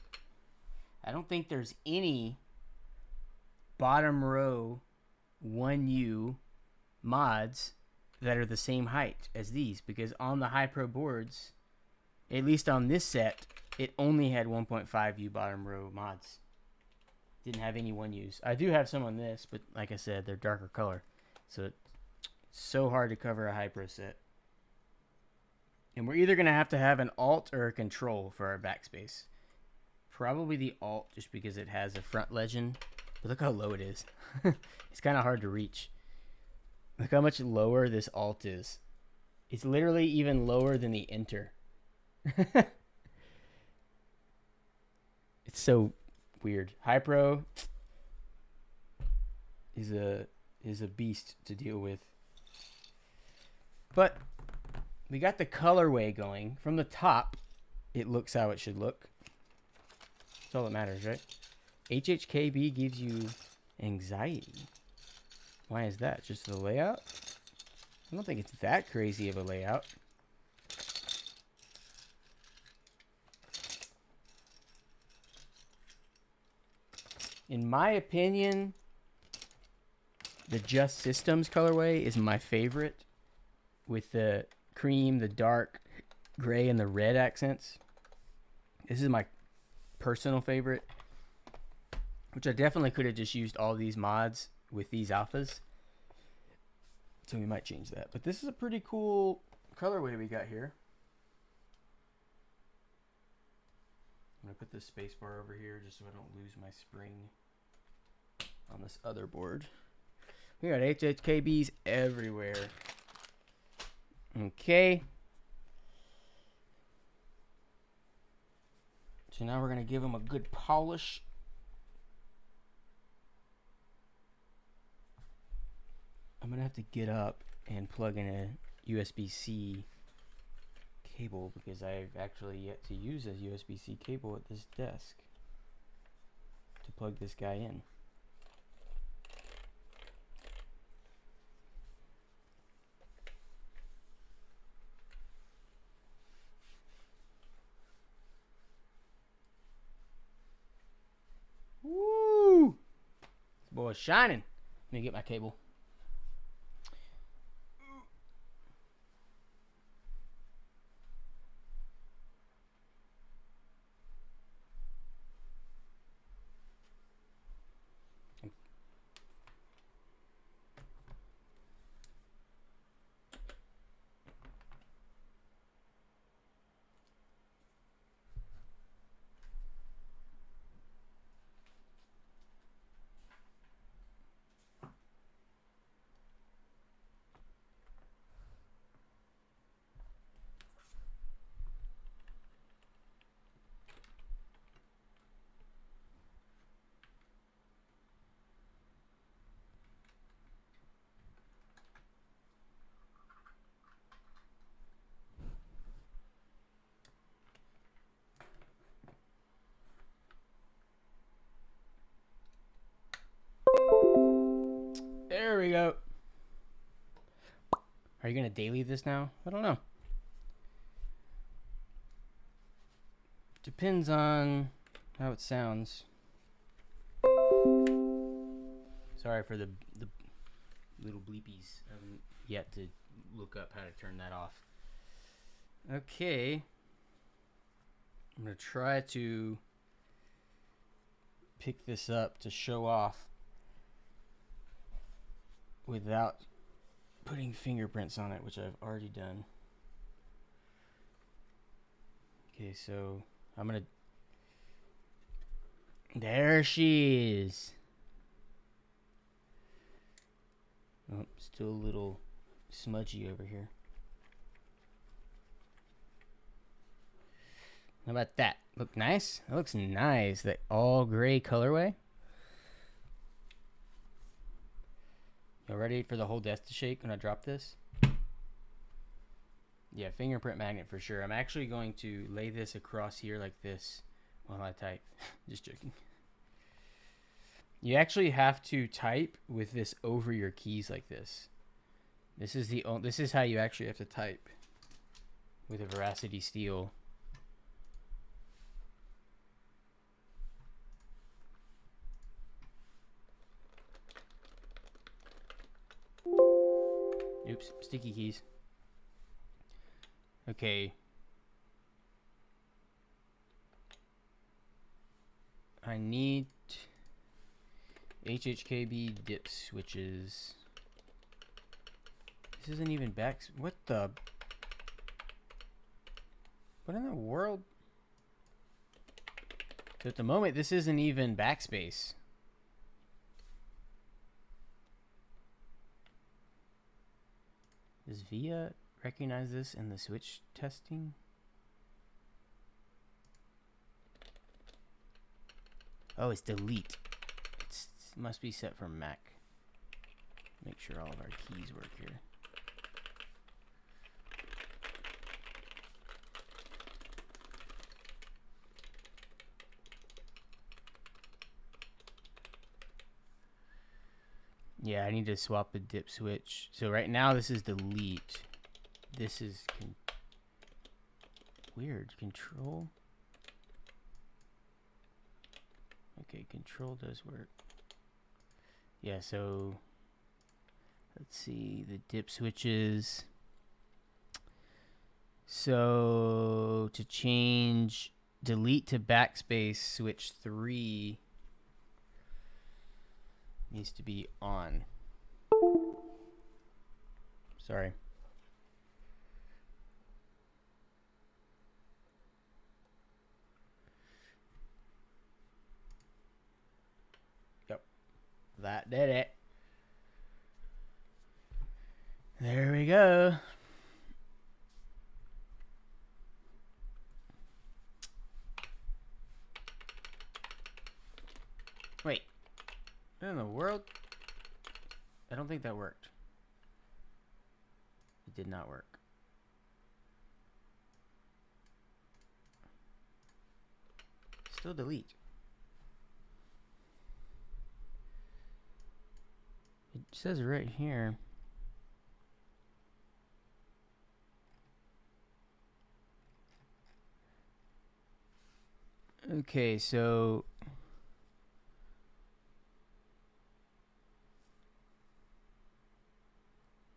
I don't think there's any bottom row 1U mods that are the same height as these, because on the High Pro boards, at least on this set, it only had 1.5U bottom row mods. Didn't have any 1Us. I do have some on this, but like I said, they're darker color. So it's so hard to cover a High Pro set. And we're either going to have an Alt or a Control for our backspace. Probably the Alt, just because it has a front legend. But look how low it is. It's kind of hard to reach. Look how much lower this Alt is. It's literally even lower than the Enter. It's so weird. High Pro is a beast to deal with. But we got the colorway going. From the top, it looks how it should look. That's all that matters, right? HHKB gives you anxiety. Why is that? Just the layout? I don't think it's that crazy of a layout. In my opinion, the Just Systems colorway is my favorite, with the cream, the dark gray, and the red accents. This is my personal favorite, which I definitely could have just used all these mods with these alphas. So we might change that. But this is a pretty cool colorway we got here. I'm going to put this space bar over here just so I don't lose my spring on this other board. We got HHKBs everywhere. Okay. So now we're going to give them a good polish. I'm going to have to get up and plug in a USB-C cable, because I've actually yet to use a USB-C cable at this desk to plug this guy in. Woo! This boy's shining. Let me get my cable. There we go. Are you going to daily this now? I don't know. Depends on how it sounds. Sorry for the little bleepies. I haven't yet to look up how to turn that off. Okay. I'm going to try to pick this up to show off without putting fingerprints on it, which I've already done. Okay, so I'm gonna... There she is. Oh, still a little smudgy over here. How about that? Look nice? That looks nice. That all gray colorway. You ready for the whole desk to shake when I drop this? Yeah, fingerprint magnet for sure. I'm actually going to lay this across here like this while I type. Just joking. You actually have to type with this over your keys like this. This is how you actually have to type with a Veracity Steel. sticky keys. Okay. I need HHKB dip switches. This isn't even back. What the? What in the world? So at the moment, this isn't even backspace. Does VIA recognize this in the switch testing? Oh, it's delete. It must be set for Mac. Make sure all of our keys work here. Yeah, I need to swap the dip switch. So right now this is delete. This is weird. Control. Okay, control does work. Yeah, so let's see the dip switches. So to change delete to backspace, switch 3 needs to be on. Sorry. Yep. That did it. There we go. Wait. What in the world? I don't think that worked. It did not work. Still delete. It says right here. Okay, so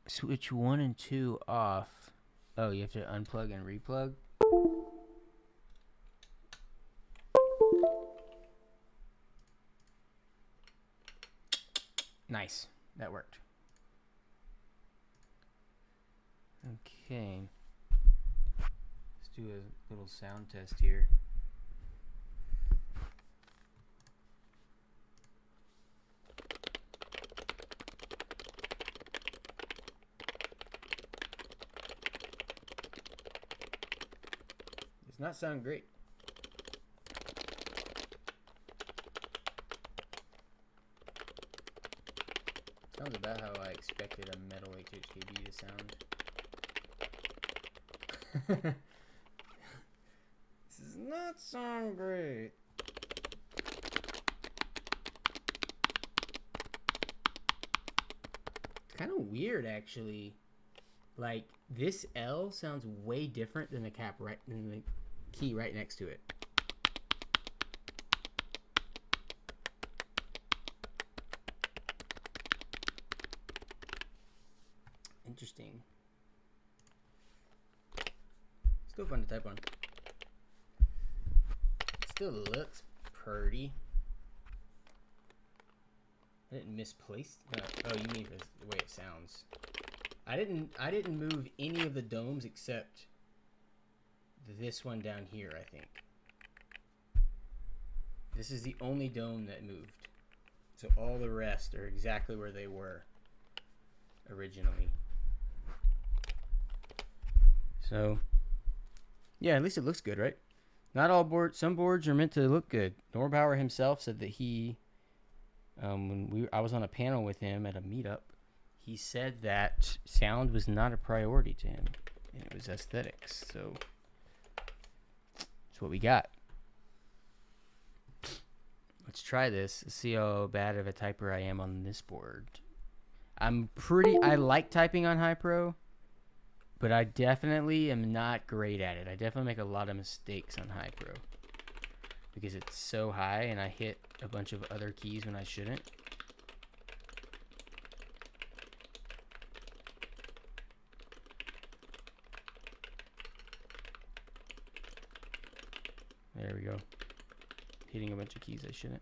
switch 1 and 2 off. Oh, you have to unplug and replug? Nice. That worked. Okay. Let's do a little sound test here. Does not sound great. Sounds about how I expected a metal HHKB to sound. This does not sound great. It's kind of weird, actually. Like, this L sounds way different than the key right next to it. Interesting. Still fun to type on. Still looks pretty. I didn't misplace. Oh, you mean the way it sounds. I didn't move any of the domes except this one down here, I think. This is the only dome that moved. So all the rest are exactly where they were originally. So, yeah, at least it looks good, right? Not all boards. Some boards are meant to look good. Norbauer himself said that he, when I was on a panel with him at a meetup, he said that sound was not a priority to him, and it was aesthetics. So that's what we got. Let's try this. Let's see how bad of a typer I am on this board. I like typing on HiPro, but I definitely am not great at it. I definitely make a lot of mistakes on HiPro because it's so high and I hit a bunch of other keys when I shouldn't. There we go. Hitting a bunch of keys I shouldn't.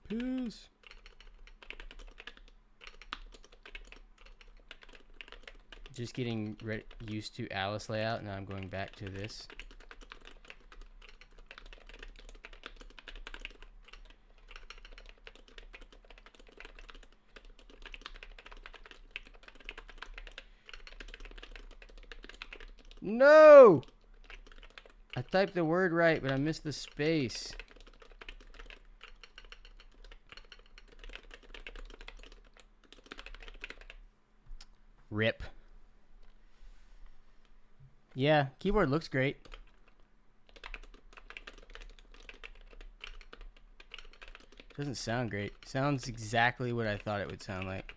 Peace. Just getting used to Alice layout. Now I'm going back to this. No! I typed the word right, but I missed the space. Rip. Yeah, keyboard looks great. Doesn't sound great. Sounds exactly what I thought it would sound like.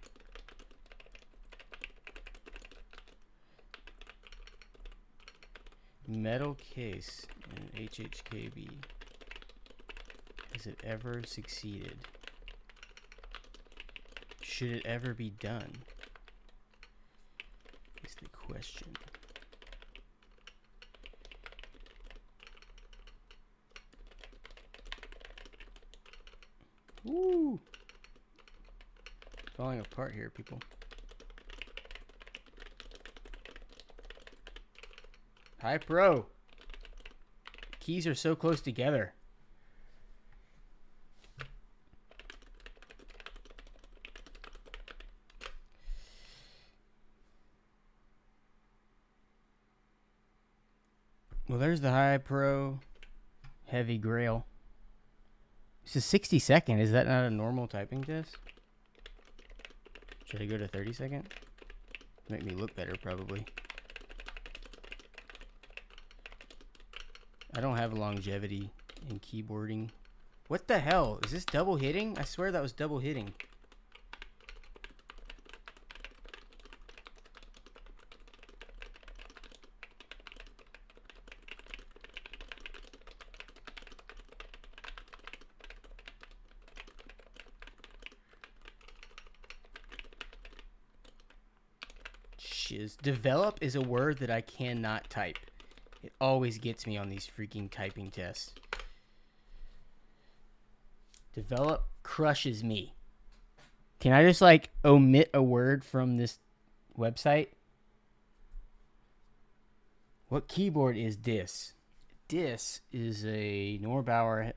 Metal case in HHKB. Has it ever succeeded? Should it ever be done? Is the question. Woo! Falling apart here, people. Hi, Pro. Keys are so close together. Well, there's the High Pro Heavy Grail. This is 60 second. Is that not a normal typing test? Should I go to 30 second? Make me look better, probably. I don't have longevity in keyboarding. What the hell? Is this double hitting? I swear that was double hitting. Shiz. Develop is a word that I cannot type. It always gets me on these freaking typing tests. Develop crushes me. Can I just like omit a word from this website? What keyboard is this? This is a Norbauer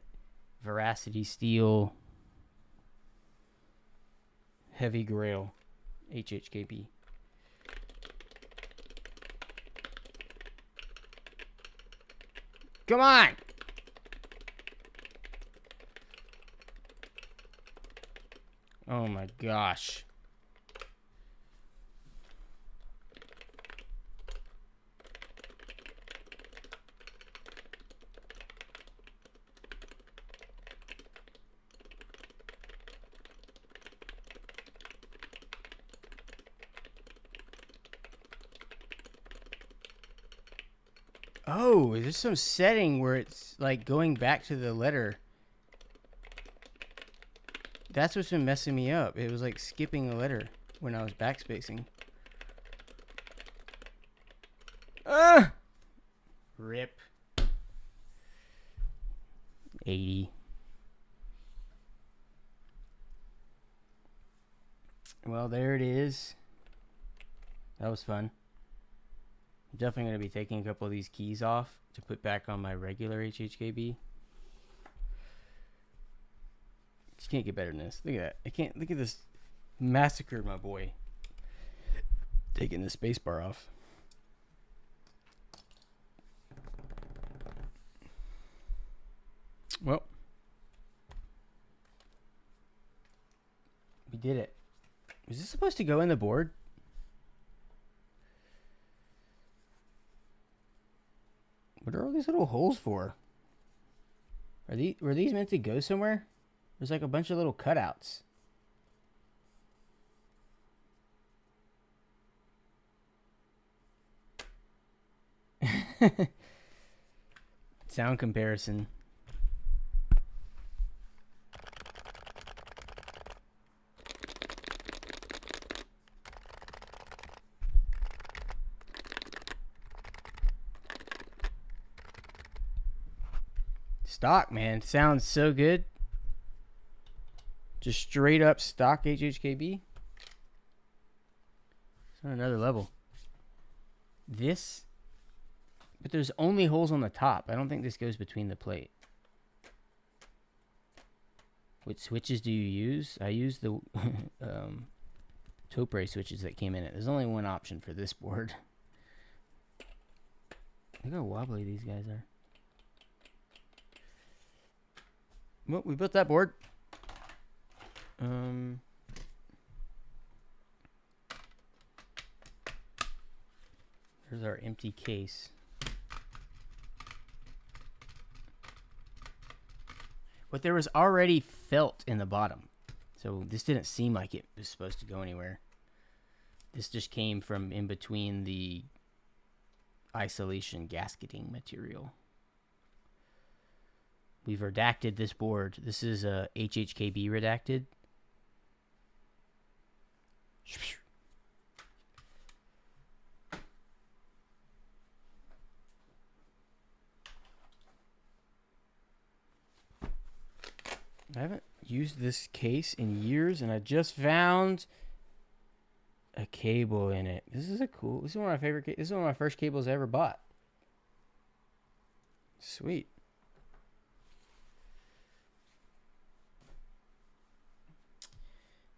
Veracity Steel Heavy Grail HHKB. Come on! Oh my gosh. Oh, is there some setting where it's like going back to the letter? That's what's been messing me up. It was like skipping a letter when I was backspacing. Ah! Rip. 80. Well, there it is. That was fun. I'm definitely going to be taking a couple of these keys off to put back on my regular HHKB. Just can't get better than this. Look at that. I can't. Look at this. Massacred my boy. Taking the spacebar off. Well. We did it. Was this supposed to go in the board? What are all these little holes for? Were these meant to go somewhere? There's like a bunch of little cutouts. Sound comparison. stock, man. Sounds so good. Just straight up stock HHKB. It's on another level. This, but there's only holes on the top. I don't think this goes between the plate. Which switches do you use? I use the Topre switches that came in it. There's only one option for this board. Look how wobbly these guys are. Well, we built that board. Here's our empty case. But there was already felt in the bottom. So this didn't seem like it was supposed to go anywhere. This just came from in between the isolation gasketing material. We've redacted this board. This is a HHKB redacted. I haven't used this case in years, and I just found a cable in it. This is this is one of my favorite. This is one of my first cables I ever bought. Sweet.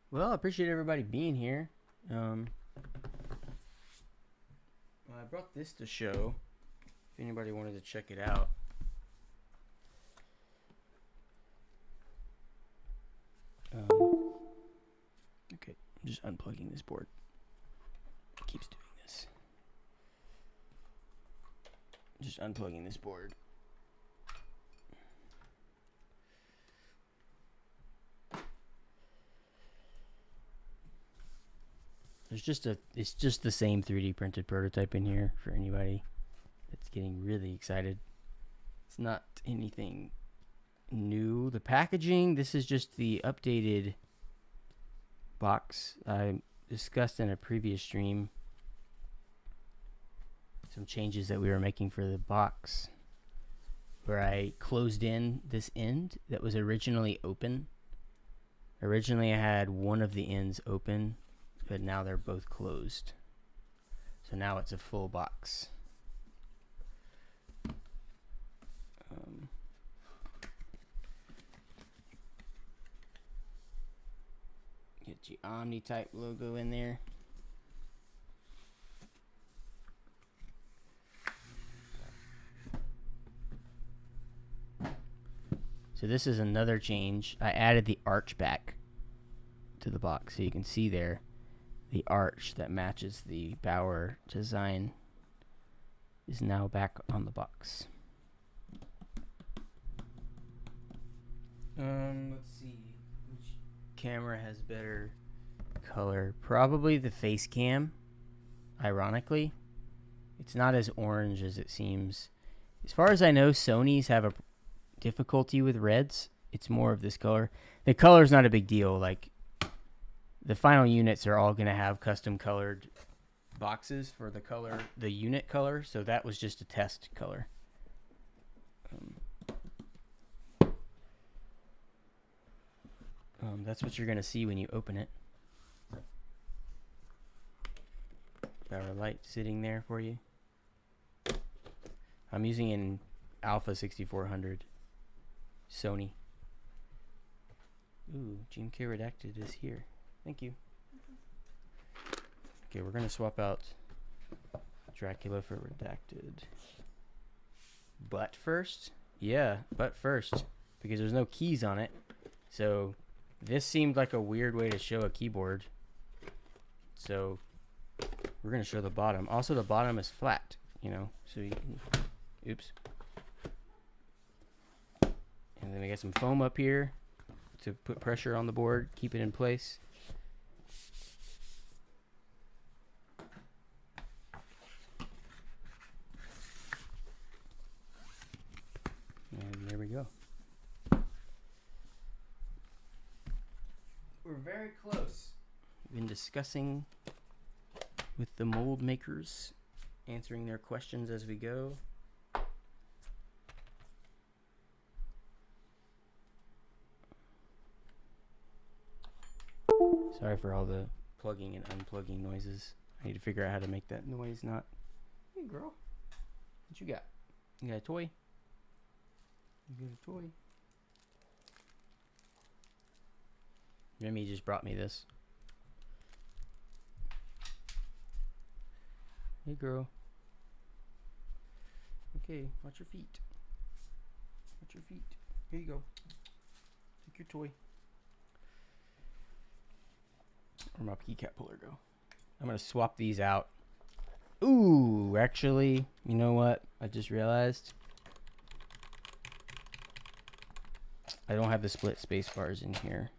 Well, I appreciate everybody being here. Well, I brought this to show if anybody wanted to check it out. Okay, I'm just unplugging this board. It keeps doing this. Just unplugging this board. It's just the same 3D printed prototype in here for anybody that's getting really excited. It's not anything new. The packaging, this is just the updated box I discussed in a previous stream. Some changes that we were making for the box, where I closed in this end that was originally open. Originally I had one of the ends open, but now they're both closed. So now it's a full box. Get your Omni type logo in there. So this is another change. I added the arch back to the box, so you can see there the arch that matches the Bauer design is now back on the box. Let's see which camera has better color. Probably the face cam. Ironically, it's not as orange as it seems. As far as I know, Sony's have a difficulty with reds. It's more of this color. The color's not a big deal. Like, the final units are all going to have custom colored boxes for the color, the unit color. So that was just a test color. That's what you're going to see when you open it. Bauer light sitting there for you. I'm using an Alpha 6400 Sony. Ooh, GMK Redacted is here. Thank you. Okay, we're going to swap out Dracula for Redacted. Butt first? Yeah, butt first. Because there's no keys on it. So this seemed like a weird way to show a keyboard. So we're going to show the bottom. Also, the bottom is flat, you know. So you can, oops. And then we got some foam up here to put pressure on the board, keep it in place. And there we go. We're very close. We've been discussing with the mold makers, answering their questions as we go. Sorry for all the plugging and unplugging noises. I need to figure out how to make that noise not... Hey, girl. What you got? You got a toy? You got a toy? Remy just brought me this. Hey, girl. Okay, watch your feet. Watch your feet. Here you go. Take your toy. Where'd my keycap puller go? I'm gonna swap these out. Ooh, actually, you know what? I just realized I don't have the split space bars in here,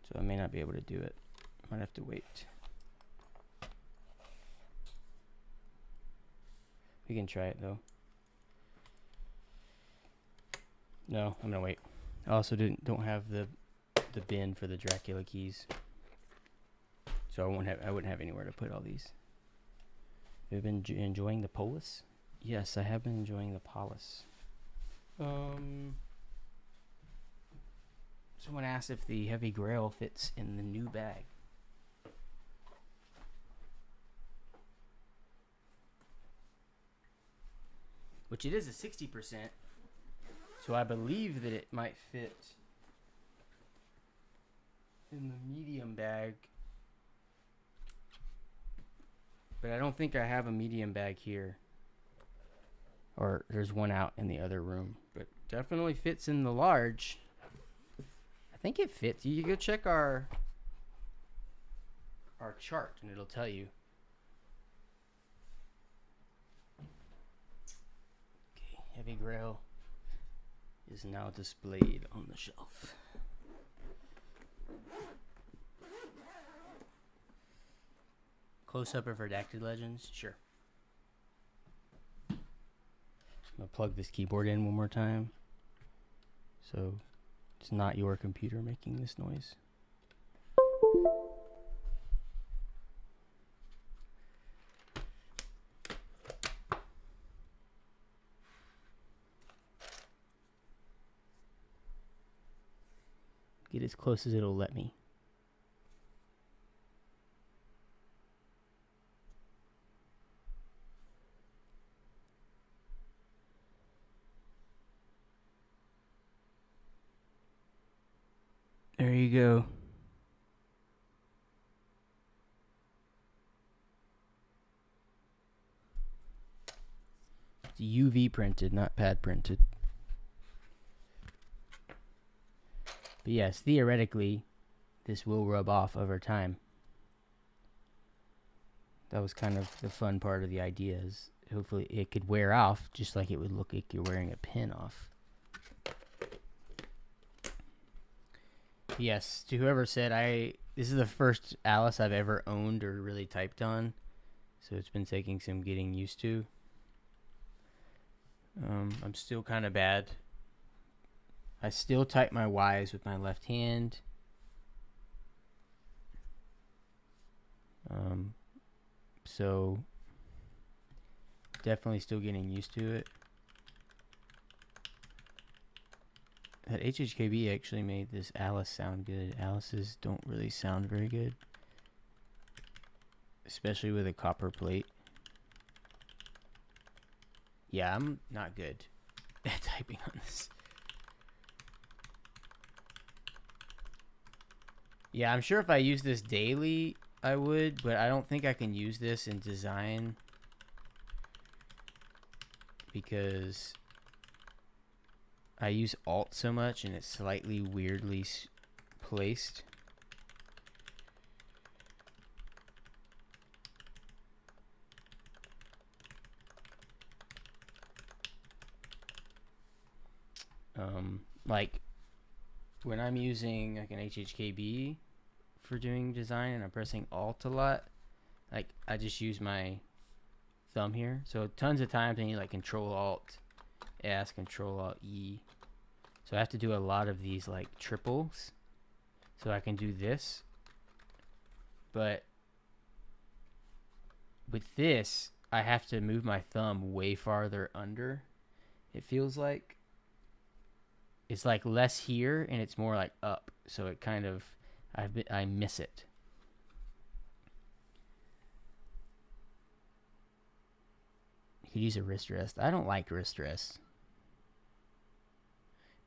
so I may not be able to do it. Might have to wait. We can try it though. No, I'm gonna wait. I also don't have the bin for the Dracula keys, so I wouldn't have anywhere to put all these. Have you been enjoying the Polis? Yes, I have been enjoying the Polis. Someone asked if the Heavy Grail fits in the new bag. Which it is a 60%, so I believe that it might fit in the medium bag. But I don't think I have a medium bag here. Or there's one out in the other room. But definitely fits in the large. I think it fits. You go check our chart and it'll tell you. Okay, Heavy Grail is now displayed on the shelf. Close up of Redacted Legends? Sure. I'm going to plug this keyboard in one more time. So it's not your computer making this noise. Get as close as it'll let me. There you go. It's UV printed, not pad printed. But yes, theoretically, this will rub off over time. That was kind of the fun part of the idea, is hopefully it could wear off just like it would look like you're wearing a pin off. Yes, to whoever said, this is the first Alice I've ever owned or really typed on, so it's been taking some getting used to. I'm still kind of bad. I still type my Y's with my left hand. So definitely still getting used to it. That HHKB actually made this Alice sound good. Alice's don't really sound very good, especially with a copper plate. Yeah, I'm not good at typing on this. Yeah, I'm sure if I use this daily, I would, but I don't think I can use this in design because I use Alt so much and it's slightly weirdly placed. Like when I'm using like an HHKB for doing design and I'm pressing Alt a lot, like I just use my thumb here. So tons of times I need like Control Alt S, Control Alt E. So I have to do a lot of these like triples so I can do this. But with this, I have to move my thumb way farther under, it feels like. it's like less here and it's more like up. So it kind of, I miss it. You could use a wrist rest. I don't like wrist rests.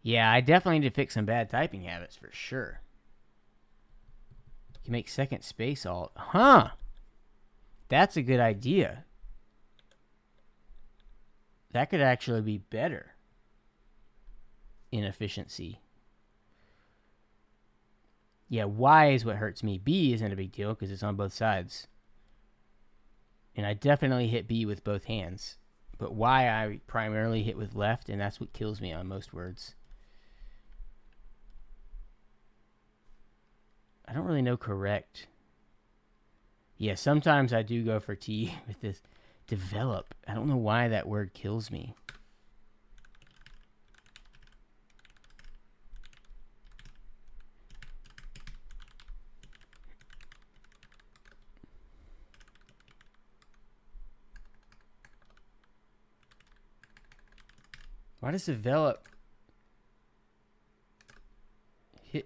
Yeah, I definitely need to fix some bad typing habits for sure. You can make second space alt. Huh. That's a good idea. That could actually be better in efficiency. Yeah, Y is what hurts me. B isn't a big deal because it's on both sides. And I definitely hit B with both hands. But Y I primarily hit with left, and that's what kills me on most words. I don't really know correct. Yeah, sometimes I do go for T with this. Develop. I don't know why that word kills me. Why does develop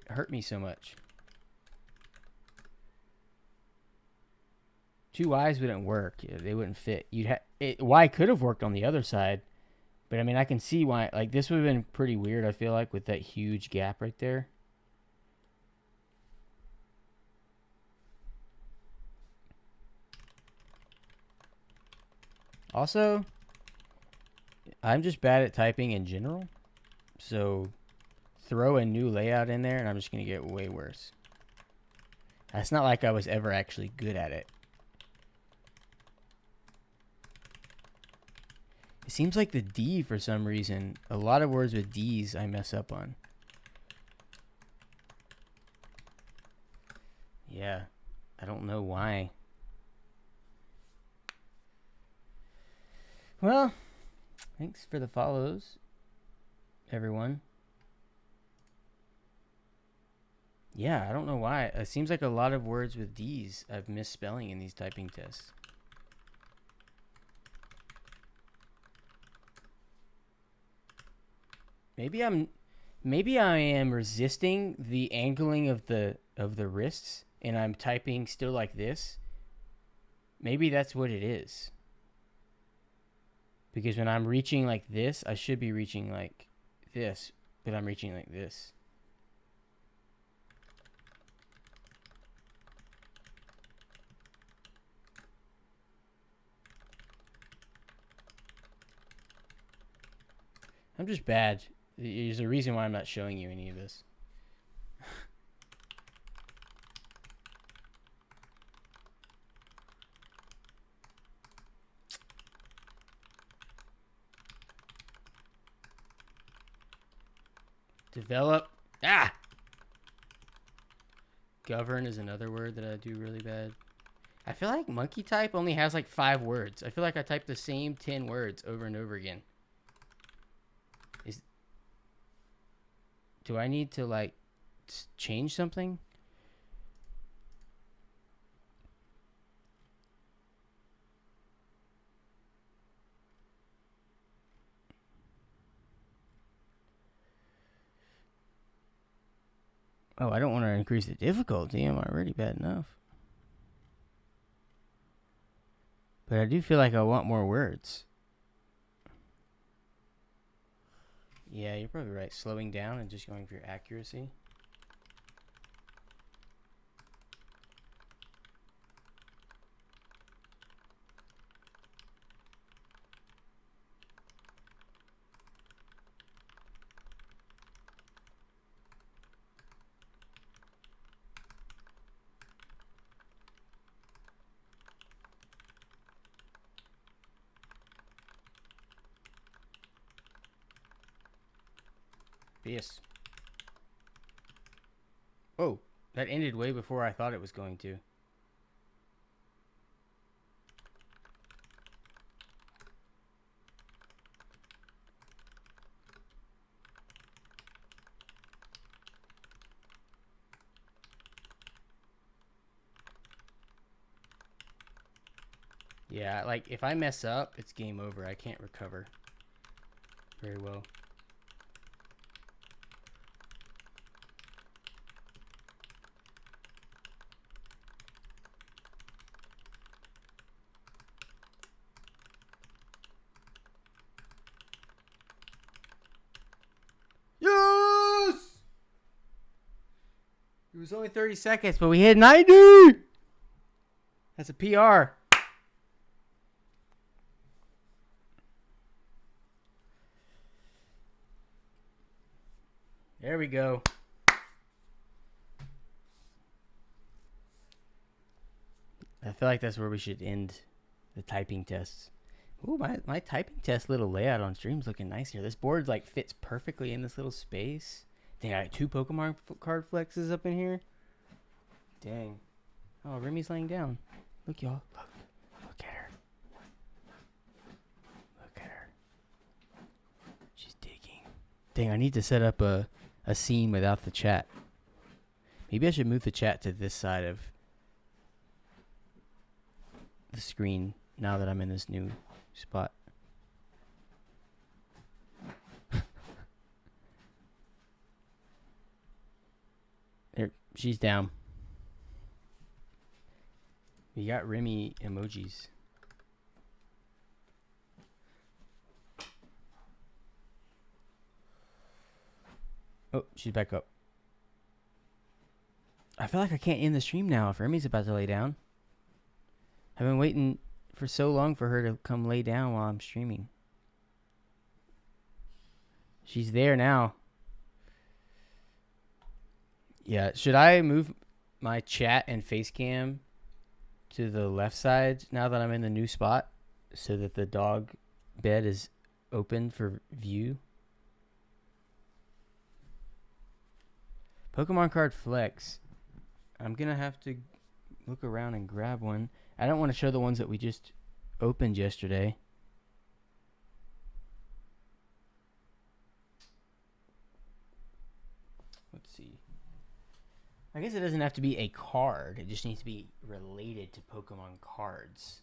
hurt me so much? Two Y's wouldn't work. Yeah, they wouldn't fit. Y could have worked on the other side, but I mean, I can see why. Like, this would have been pretty weird, I feel like, with that huge gap right there. Also, I'm just bad at typing in general, so throw a new layout in there and I'm just going to get way worse. It's not like I was ever actually good at it. It seems like the D, for some reason, a lot of words with D's I mess up on. Yeah, I don't know why. Well, thanks for the follows, everyone. Yeah, I don't know why. It seems like a lot of words with D's I've misspelling in these typing tests. Maybe I am resisting the angling of the wrists and I'm typing still like this. Maybe that's what it is. Because when I'm reaching like this, I should be reaching like this, but I'm reaching like this. I'm just bad. There's a reason why I'm not showing you any of this. Develop. Ah! Govern is another word that I do really bad. I feel like monkey type only has like 5 words. I feel like I type the same 10 words over and over again. Do I need to like change something? Oh, I don't want to increase the difficulty. I'm already bad enough. But I do feel like I want more words. Yeah, you're probably right. Slowing down and just going for your accuracy. Yes. Oh, that ended way before I thought it was going to. Yeah, like if I mess up, it's game over. I can't recover very well. was only 30 seconds, but we hit 90. That's a PR. There we go. I feel like that's where we should end the typing tests. Ooh, my typing test little layout on stream's looking nice here. This board like fits perfectly in this little space. Dang, I got 2 Pokemon card flexes up in here. Dang. Oh, Remy's laying down. Look, y'all. Look at her. Look at her. She's digging. Dang, I need to set up a scene without the chat. Maybe I should move the chat to this side of the screen now that I'm in this new spot. There, she's down. We got Remy emojis. Oh, she's back up. I feel like I can't end the stream now if Remy's about to lay down. I've been waiting for so long for her to come lay down while I'm streaming. She's there now. Yeah, should I move my chat and face cam to the left side now that I'm in the new spot so that the dog bed is open for view? Pokemon card flex. I'm going to have to look around and grab one. I don't want to show the ones that we just opened yesterday. Let's see. I guess it doesn't have to be a card. It just needs to be related to Pokemon cards.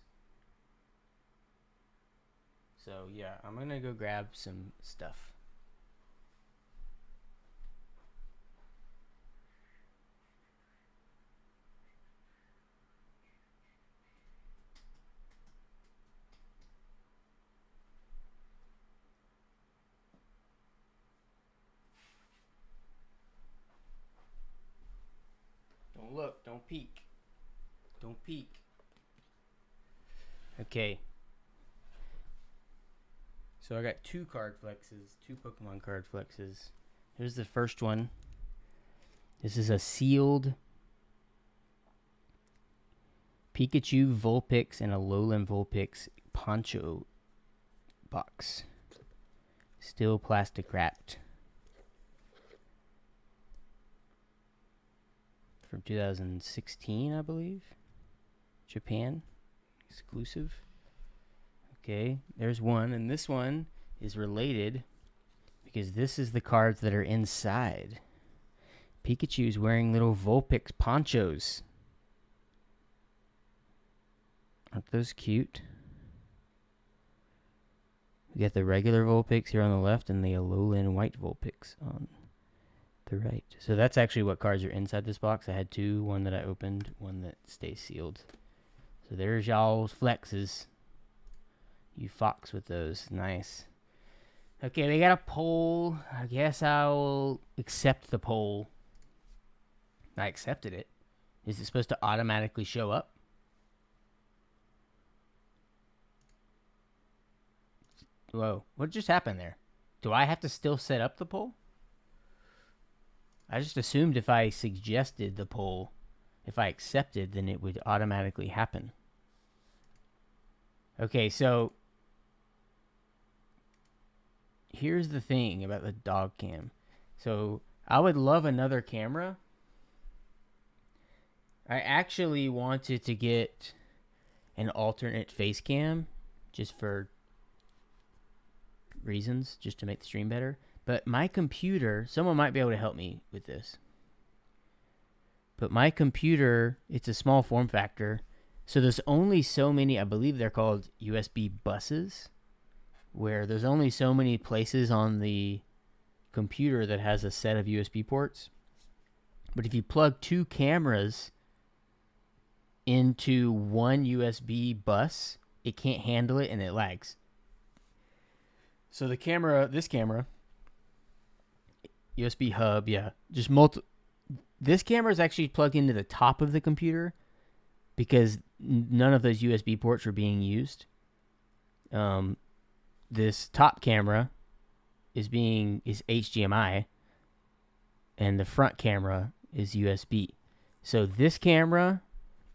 So, yeah, I'm going to go grab some stuff. Don't look. Don't peek. Don't peek. Okay. So I got 2 card flexes, 2 Pokemon card flexes. Here's the first one. This is a sealed Pikachu Vulpix and a Alolan Vulpix poncho box. Still plastic wrapped. From 2016, I believe. Japan. Exclusive. Okay, there's one. And this one is related because this is the cards that are inside. Pikachu's wearing little Vulpix ponchos. Aren't those cute? We got the regular Vulpix here on the left and the Alolan white Vulpix on the right. So that's actually what cards are inside this box. I had 2, one that I opened, one that stays sealed. So there's y'all's flexes. You fox with those. Nice. Okay, we got a poll. I guess I'll accept the poll. I accepted it. Is it supposed to automatically show up? Whoa, what just happened there? Do I have to still set up the poll? I just assumed if I suggested the poll, if I accepted, then it would automatically happen. Okay, so here's the thing about the dog cam. So I would love another camera. I actually wanted to get an alternate face cam just for reasons, just to make the stream better. But my computer, someone might be able to help me with this. But my computer, it's a small form factor. So there's only so many, I believe they're called USB buses, where there's only so many places on the computer that has a set of USB ports. But if you plug 2 cameras into one USB bus, it can't handle it and it lags. So the camera, this camera, USB hub, yeah, just this camera is actually plugged into the top of the computer because none of those USB ports were being used. This top camera is HDMI, and the front camera is USB. So this camera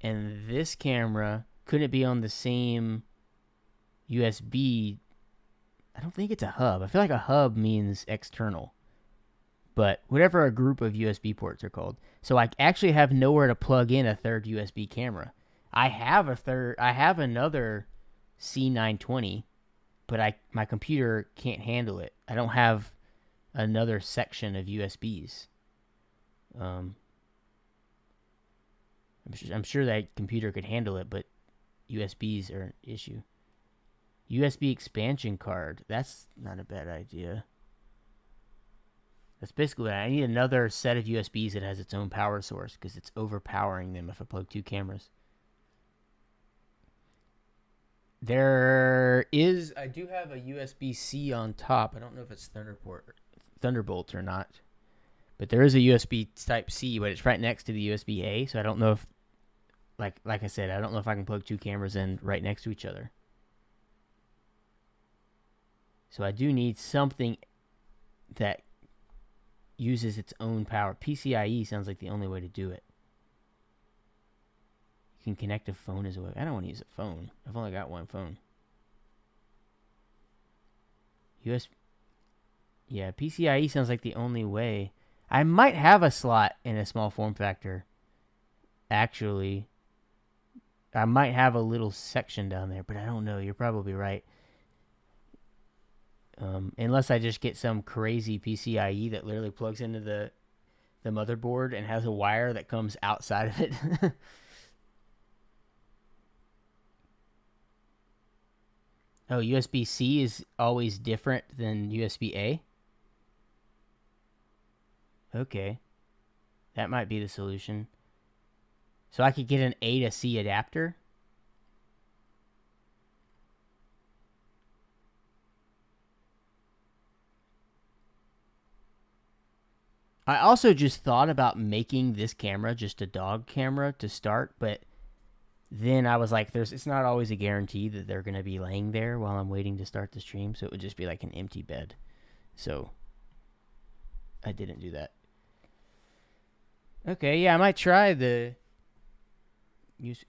and this camera couldn't be on the same USB. I don't think it's a hub. I feel like a hub means external, but whatever a group of USB ports are called. So I actually have nowhere to plug in a third USB camera. I have another C920, but my computer can't handle it. I don't have another section of USBs. I'm sure that computer could handle it, but USBs are an issue. USB expansion card. That's not a bad idea. That's basically what I need. Another set of USBs that has its own power source because it's overpowering them if I plug two cameras. I do have a USB-C on top. I don't know if it's Thunderbolt or not. But there is a USB Type-C, but it's right next to the USB-A, so I don't know if, like I said, I don't know if I can plug two cameras in right next to each other. So I do need something that uses its own power. PCIe sounds like the only way to do it. You can connect a phone as well. I don't want to use a phone. I've only got one phone. Yeah, PCIe sounds like the only way. I might have a slot in a small form factor. Actually, I might have a little section down there, but I don't know. You're probably right. Unless I just get some crazy PCIe that literally plugs into the motherboard and has a wire that comes outside of it. Oh, USB-C is always different than USB-A? Okay. That might be the solution. So I could get an A to C adapter? I also just thought about making this camera just a dog camera to start, but then I was like, it's not always a guarantee that they're going to be laying there while I'm waiting to start the stream, so it would just be like an empty bed. So I didn't do that. Okay, yeah, I might try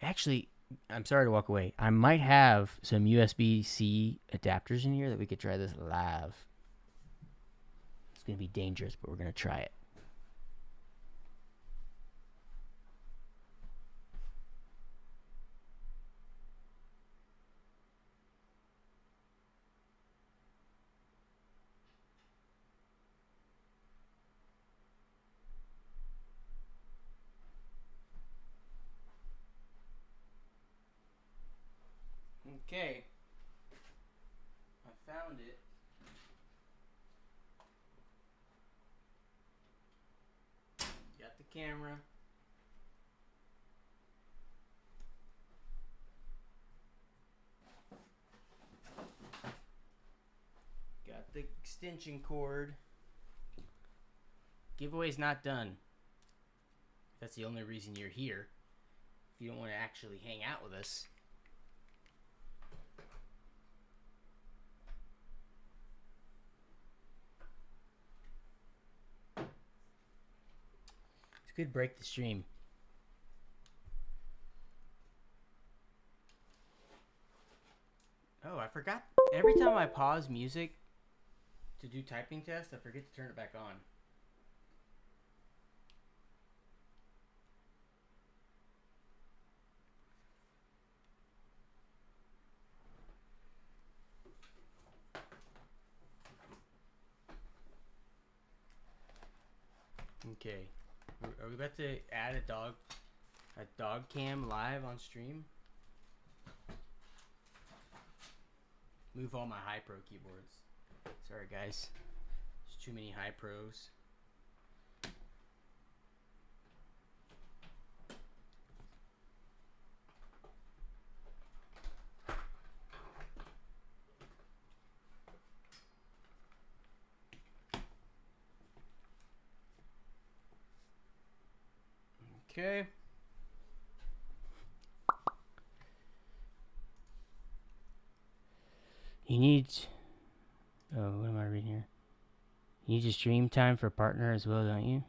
actually, I'm sorry to walk away. I might have some USB-C adapters in here that we could try this live. It's going to be dangerous, but we're going to try it. Okay. I found it. Got the camera. Got the extension cord. Giveaway's not done. That's the only reason you're here. If you don't want to actually hang out with us. Could break the stream. Oh, I forgot. Every time I pause music to do typing tests, I forget to turn it back on. Okay. Are we about to add a dog cam live on stream? Move all my high pro keyboards. Sorry guys. There's too many high pros. Okay. You need... Oh, what am I reading here? You need to stream time for partner as well, don't you?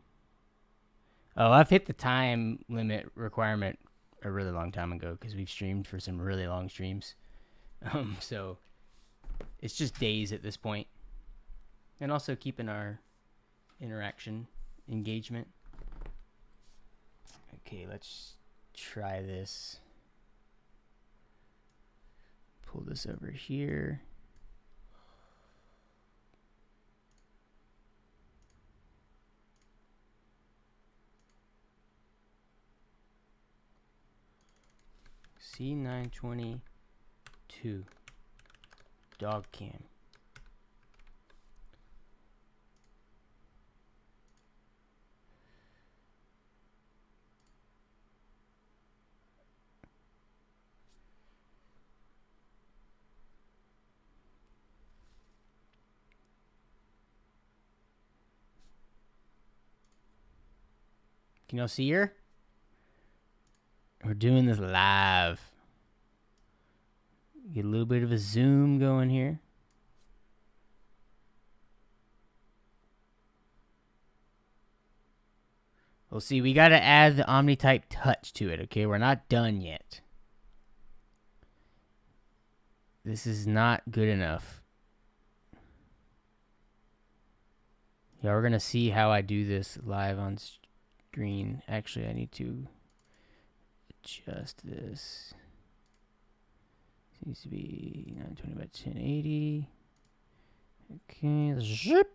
Oh, I've hit the time limit requirement a really long time ago because we've streamed for some really long streams. So it's just days at this point. And also keeping our interaction engagement. Okay, let's try this. Pull this over here. C922 dog cam. Can y'all see her? We're doing this live. Get a little bit of a zoom going here. We'll see. We got to add the OmniType touch to it, okay? We're not done yet. This is not good enough. Yeah, we're going to see how I do this live on screen. Actually, I need to adjust this. It needs to be 920 by 1080. Okay, zip.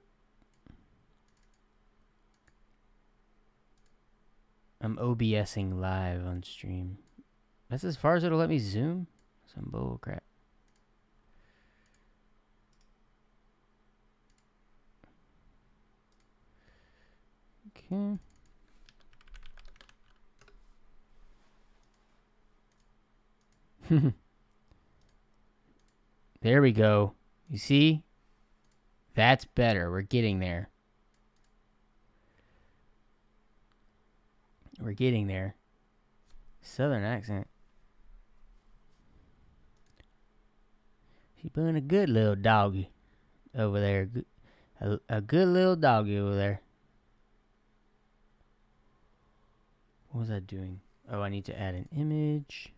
I'm OBSing live on stream. That's as far as it'll let me zoom? Some bull crap. Okay. There we go. You see? That's better. We're getting there. We're getting there. Southern accent. She's being a good little doggy over there. A good little doggy over there. What was I doing? Oh, I need to add an image.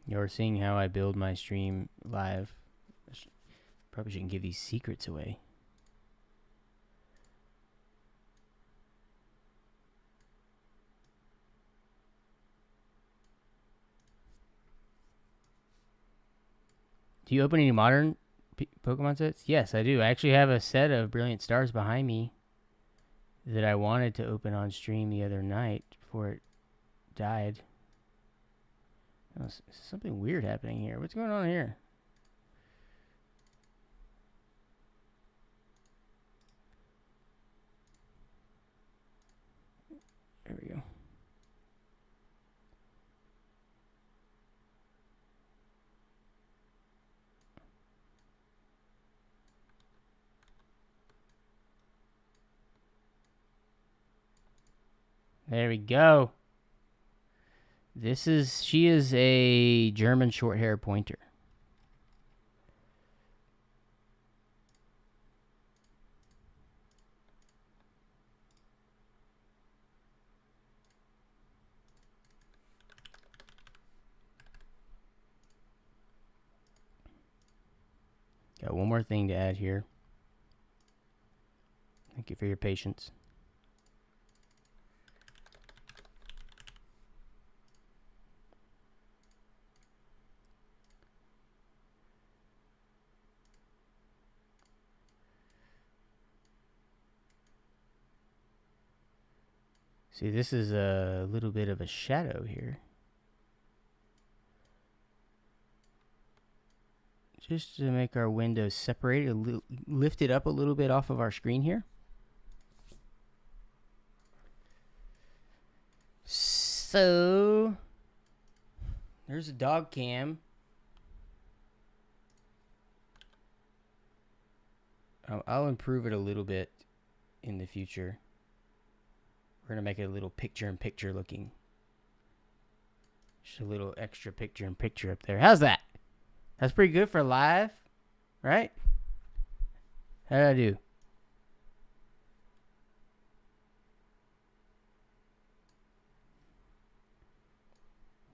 You're seeing how I build my stream live. Probably shouldn't give these secrets away. Do you open any modern Pokemon sets? Yes, I do. I actually have a set of Brilliant Stars behind me that I wanted to open on stream the other night before it died. Oh, something weird happening here. What's going on here? There we go. There we go. She is a German short hair pointer. Got one more thing to add here. Thank you for your patience. See, this is a little bit of a shadow here. Just to make our windows separate, lift it up a little bit off of our screen here. So, There's a dog cam. I'll improve it a little bit in the future. We're going to make it a little picture-in-picture looking. Just a little extra picture-in-picture up there. How's that? That's pretty good for live, right? How did I do?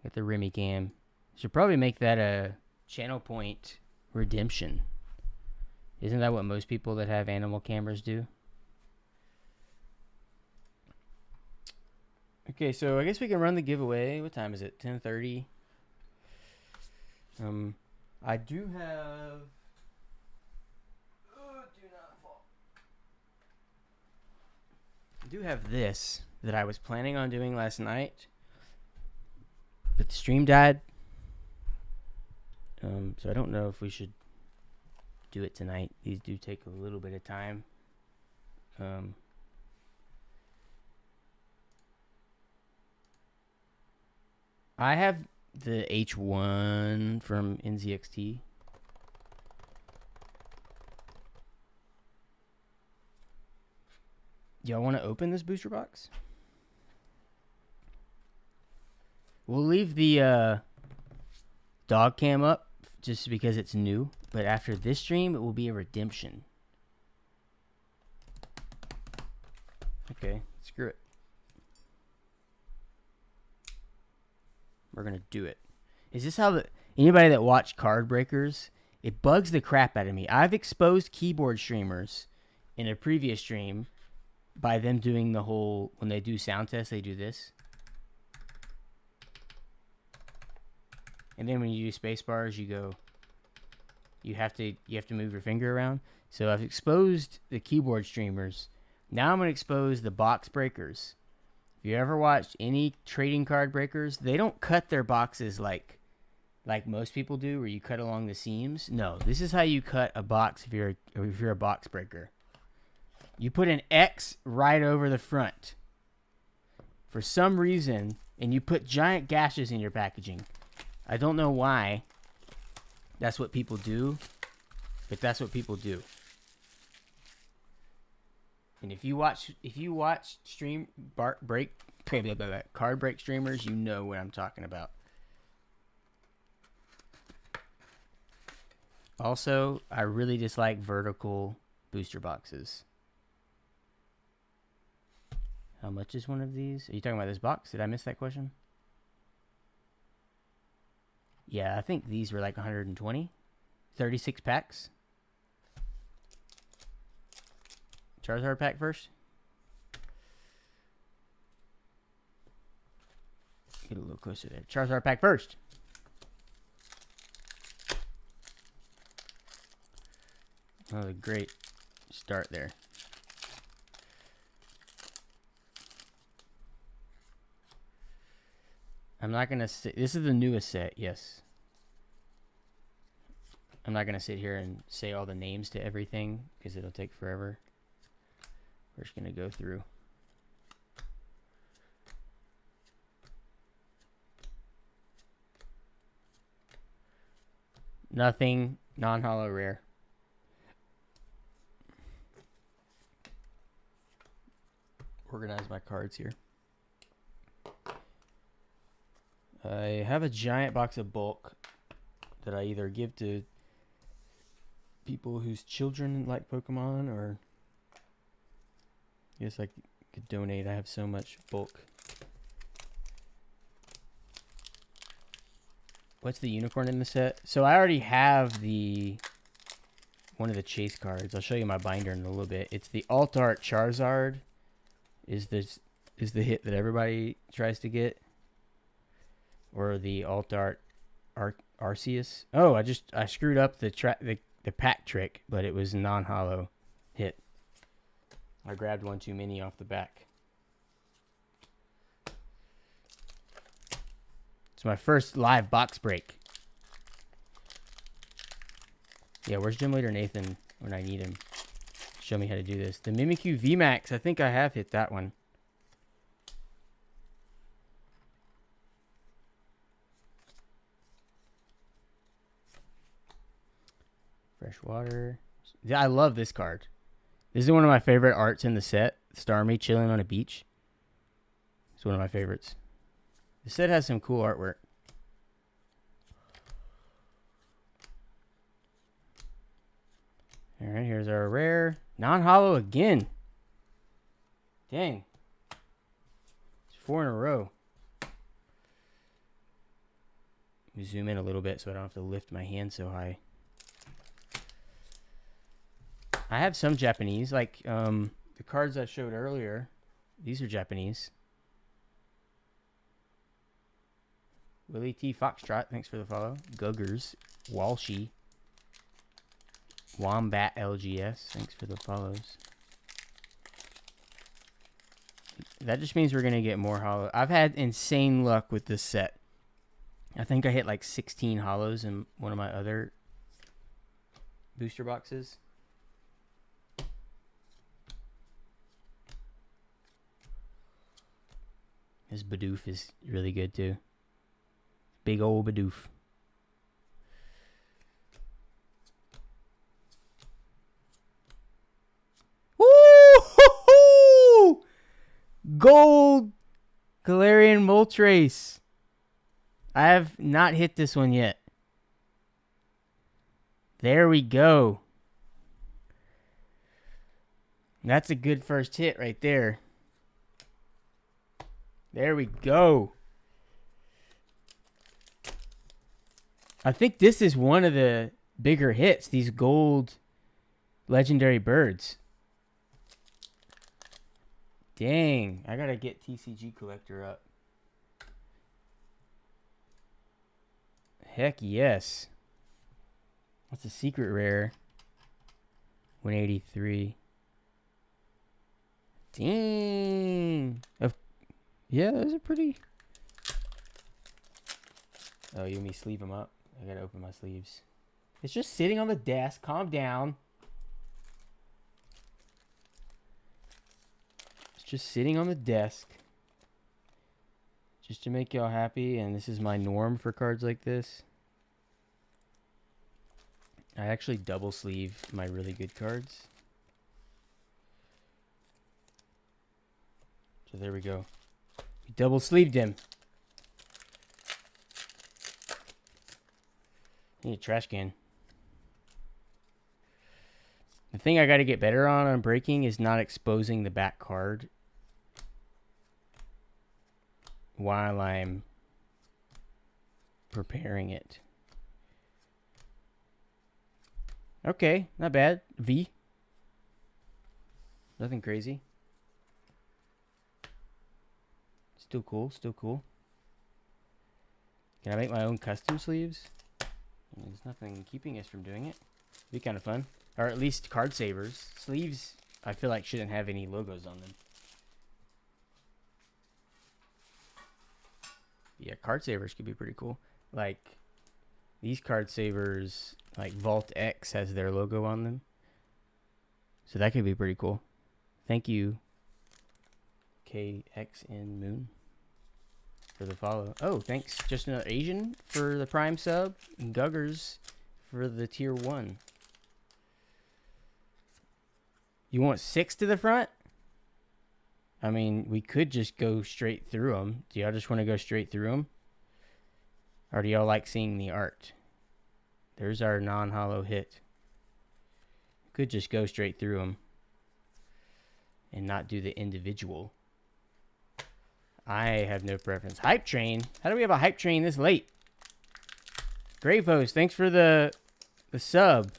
Got the Remy cam. Should probably make that a channel point redemption. Isn't that what most people that have animal cameras do? Okay, so I guess we can run the giveaway. What time is it? 10:30. I do have. Oh, do not fall. I do have this that I was planning on doing last night, but the stream died. So I don't know if we should do it tonight. These do take a little bit of time. I have the H1 from NZXT. Y'all want to open this booster box? We'll leave the dog cam up just because it's new, but after this stream, it will be a redemption. Okay, screw it. We're gonna do it. Is this how anybody that watched Card Breakers? It bugs the crap out of me. I've exposed keyboard streamers in a previous stream by them doing the whole, when they do sound tests, they do this. And then when you do space bars, you go, you have to move your finger around. So I've exposed the keyboard streamers. Now I'm gonna expose the box breakers. If you ever watched any trading card breakers, they don't cut their boxes like most people do, where you cut along the seams. No, this is how you cut a box if you're a box breaker. You put an X right over the front for some reason, and you put giant gashes in your packaging. I don't know why that's what people do, but that's what people do. And if you watch card break streamers, you know what I'm talking about. Also, I really dislike vertical booster boxes. How much is one of these? Are you talking about this box? Did I miss that question? Yeah, I think these were like 120. 36 packs. Charizard pack first. Get a little closer there. Charizard pack first. Oh, a great start there. I'm not going to sit. This is the newest set, yes. I'm not going to sit here and say all the names to everything because it'll take forever. We're just going to go through. Nothing non-holo rare. Organize my cards here. I have a giant box of bulk that I either give to people whose children like Pokemon, or I guess I could donate. I have so much bulk. What's the unicorn in the set? So I already have one of the chase cards. I'll show you my binder in a little bit. It's the Alt Art Charizard. Is the hit that everybody tries to get, or the Alt Art Arceus? Oh, I screwed up the pack trick, but it was non-holo hit. I grabbed one too many off the back. It's my first live box break. Yeah, where's Gym Leader Nathan when I need him? Show me how to do this. The Mimikyu VMAX, I think I have hit that one. Fresh water. Yeah, I love this card. This is one of my favorite arts in the set. Starmie chilling on a beach. It's one of my favorites. The set has some cool artwork. All right, here's our rare. Non-hollow again. Dang. It's 4 in a row. Let me zoom in a little bit so I don't have to lift my hand so high. I have some Japanese, like the cards I showed earlier. These are Japanese. Willie T. Foxtrot, thanks for the follow. Guggers. Walshy. Wombat LGS, thanks for the follows. That just means we're going to get more hollow. I've had insane luck with this set. I think I hit like 16 hollows in one of my other booster boxes. This Bidoof is really good too. Big old Bidoof. Woo! Gold Galarian Moltres. I have not hit this one yet. There we go. That's a good first hit right there. There we go. I think this is one of the bigger hits, these gold legendary birds. Dang, I gotta get TCG Collector up. Heck yes. What's a secret rare? 183. Dang. Yeah, those are pretty. Oh, you want me to sleeve them up? I gotta open my sleeves. It's just sitting on the desk. Calm down. It's just sitting on the desk. Just to make y'all happy, and this is my norm for cards like this. I actually double sleeve my really good cards. So there we go. We double sleeved him. Need a trash can. The thing I got to get better on breaking is not exposing the back card while I'm preparing it. Okay, not bad. V. Nothing crazy. Still cool, still cool. Can I make my own custom sleeves? There's nothing keeping us from doing it. Be kind of fun. Or at least card savers. Sleeves, I feel like, shouldn't have any logos on them. Yeah, card savers could be pretty cool. Like, these card savers, like Vault X has their logo on them. So that could be pretty cool. Thank you, KXN Moon, for the follow. Oh, thanks. Just another Asian for the Prime sub. And Guggers for the tier 1. You want 6 to the front? I mean, we could just go straight through them. Do y'all just want to go straight through them? Or do y'all like seeing the art? There's our non-hollow hit. Could just go straight through them and not do the individual. I have no preference. Hype Train? How do we have a Hype Train this late? Gravos, thanks for the sub.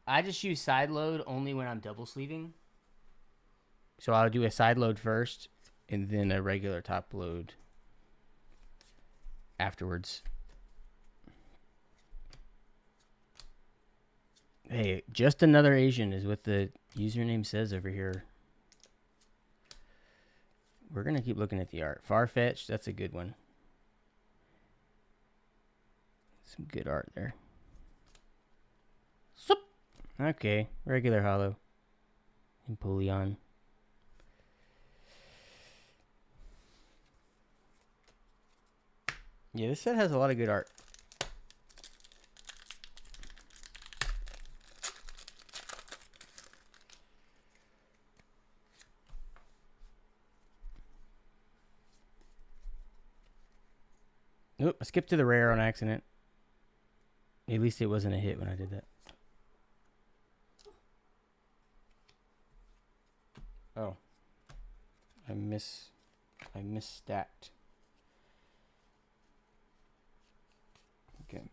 I just use side load only when I'm double sleeving. So I'll do a side load first and then a regular top load afterwards. Hey, just another Asian is what the username says over here. We're going to keep looking at the art. Farfetched, that's a good one. Some good art there. Okay, regular hollow. Empoleon. Yeah, this set has a lot of good art. Oop, I skipped to the rare on accident. At least it wasn't a hit when I did that. Oh. I misstacked. Okay.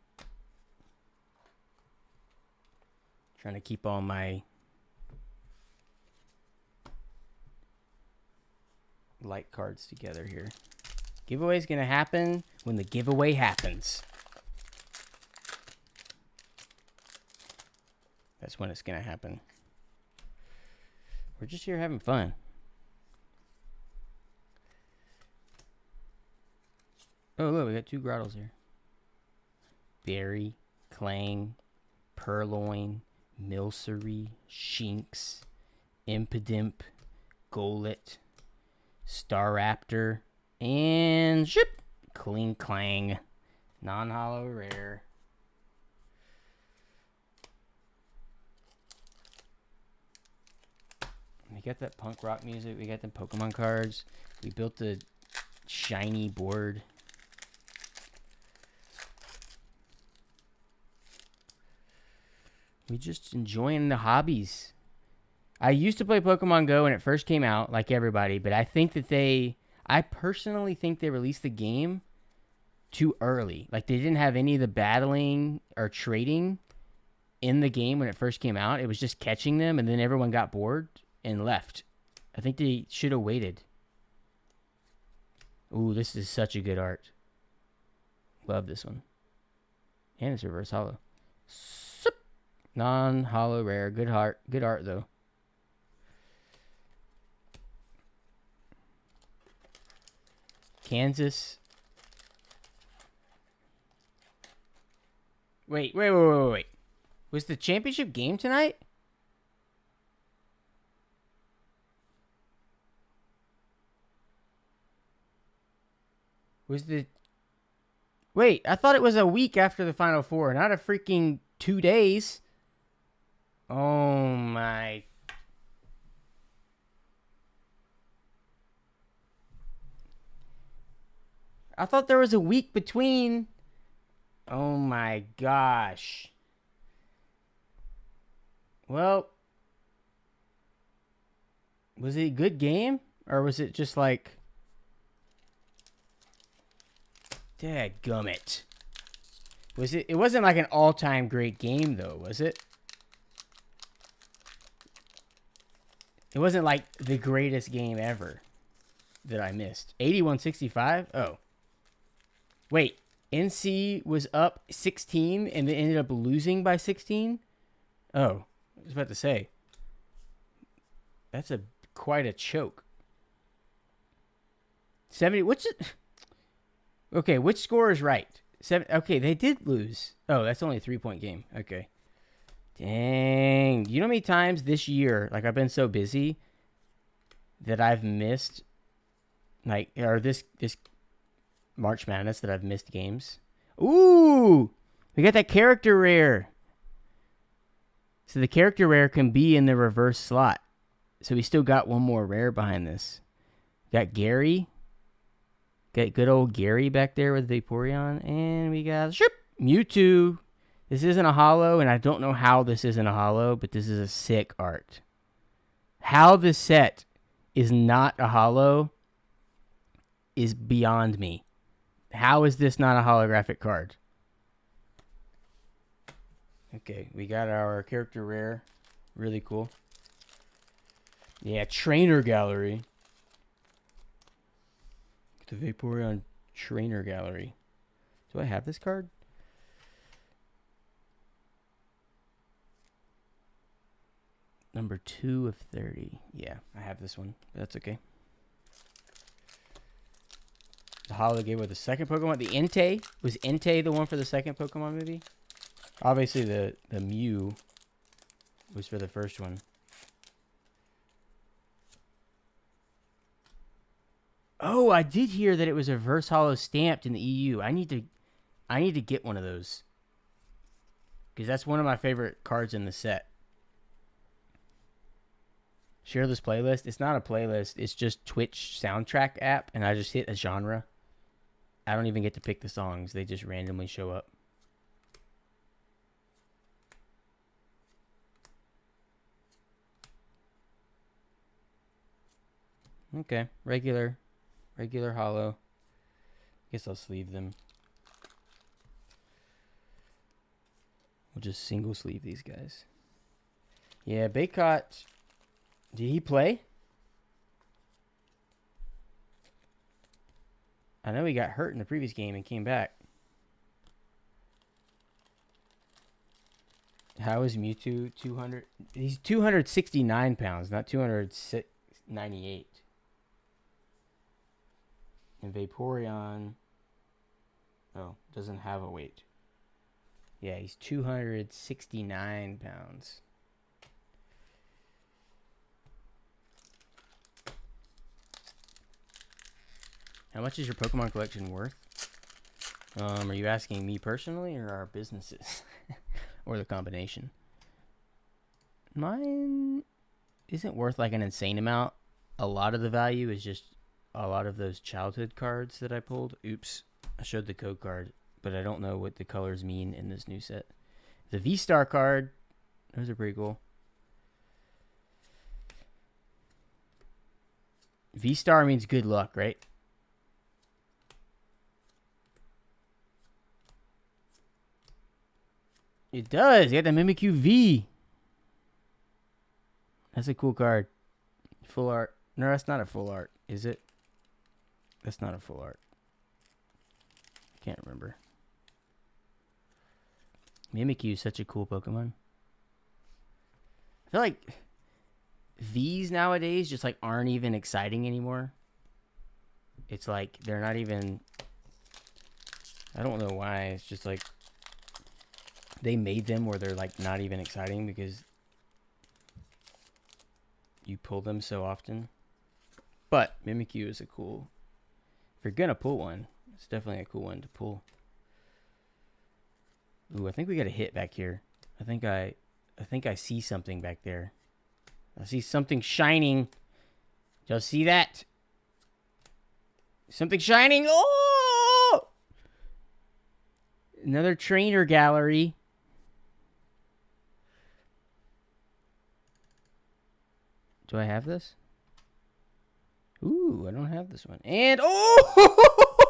Trying to keep all my light cards together here. Giveaway's gonna happen when the giveaway happens. That's when it's gonna happen. We're just here having fun. Oh, look, we got 2 grottos here. Berry, Clang, Purloin, Milcery, Shinx, Impidimp, Golett, Staraptor, and ship. Cling Clang. Non-holo rare. We got that punk rock music. We got the Pokemon cards. We built a shiny board. We just enjoying the hobbies. I used to play Pokemon Go when it first came out, like everybody, but I think that I personally think they released the game too early. Like, they didn't have any of the battling or trading in the game when it first came out. It was just catching them, and then everyone got bored and left. I think they should have waited. Ooh, this is such a good art. Love this one. And it's reverse holo. Non-holo rare. Good art. Good art, though. Kansas. Wait. Was the championship game tonight? Wait, I thought it was a week after the Final Four, not a freaking 2 days. Oh my. I thought there was a week between. Oh my gosh. Well, was it a good game? Or was it just like... Dadgummit. It wasn't like an all-time great game, though, was it? It wasn't like the greatest game ever that I missed. 81-65? Oh. Wait. NC was up 16 and they ended up losing by 16? Oh. I was about to say. That's quite a choke. 70. What's it? Okay, which score is right? 7. Okay, they did lose. Oh, that's only a 3-point game. Okay. Dang. You know how many times this year, like, I've been so busy that I've missed, like, or this March Madness that I've missed games? Ooh! We got that character rare. So the character rare can be in the reverse slot. So we still got one more rare behind this. Got Gary. Got good old Gary back there with Vaporeon. And we got Mewtwo. This isn't a holo, and I don't know how this isn't a holo, but this is a sick art. How this set is not a holo is beyond me. How is this not a holographic card? Okay, we got our character rare. Really cool. Yeah, Trainer Gallery. The Vaporeon Trainer Gallery. Do I have this card? Number 2 of 30. Yeah, I have this one. That's okay. The holo gave with the second Pokemon. The Entei. Was Entei the one for the second Pokemon movie? Obviously, the Mew was for the first one. Oh, I did hear that it was reverse hollow stamped in the EU. I need to get one of those. Because that's one of my favorite cards in the set. Share this playlist. It's not a playlist. It's just Twitch soundtrack app. And I just hit a genre. I don't even get to pick the songs. They just randomly show up. Okay. Regular hollow. Guess I'll sleeve them. We'll just single sleeve these guys. Yeah, Baycott. Did he play? I know he got hurt in the previous game and came back. How is Mewtwo 200? He's 269 pounds, not 298. And Vaporeon, oh, doesn't have a weight. Yeah, he's 269 pounds. How much is your Pokemon collection worth? Are you asking me personally or our businesses? Or the combination? Mine isn't worth like an insane amount. A lot of the value is just a lot of those childhood cards that I pulled. Oops, I showed the code card, but I don't know what the colors mean in this new set. The V-Star card, those are pretty cool. V-Star means good luck, right? It does. You got the Mimikyu V. That's a cool card. Full art. No, that's not a full art, is it? That's not a full art. I can't remember. Mimikyu is such a cool Pokemon. I feel like V's nowadays just like aren't even exciting anymore. It's like they're not even... I don't know why. It's just like they made them where they're like not even exciting because you pull them so often. But Mimikyu is a cool... If you're gonna pull one, it's definitely a cool one to pull. Ooh, I think we got a hit back here. I think I see something back there. I see something shining. Y'all see that? Something shining. Oh! Another trainer gallery. Do I have this? Ooh, I don't have this one. And oh!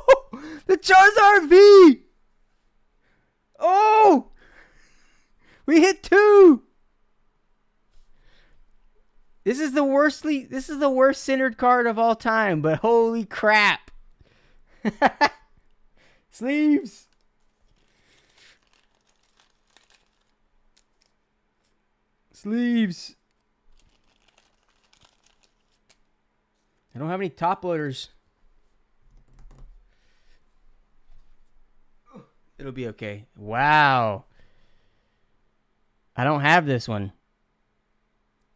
The Charizard V! Oh! We hit 2! This is the worst centered card of all time, but holy crap. Sleeves. Sleeves. I don't have any top loaders. It'll be okay. Wow. I don't have this one.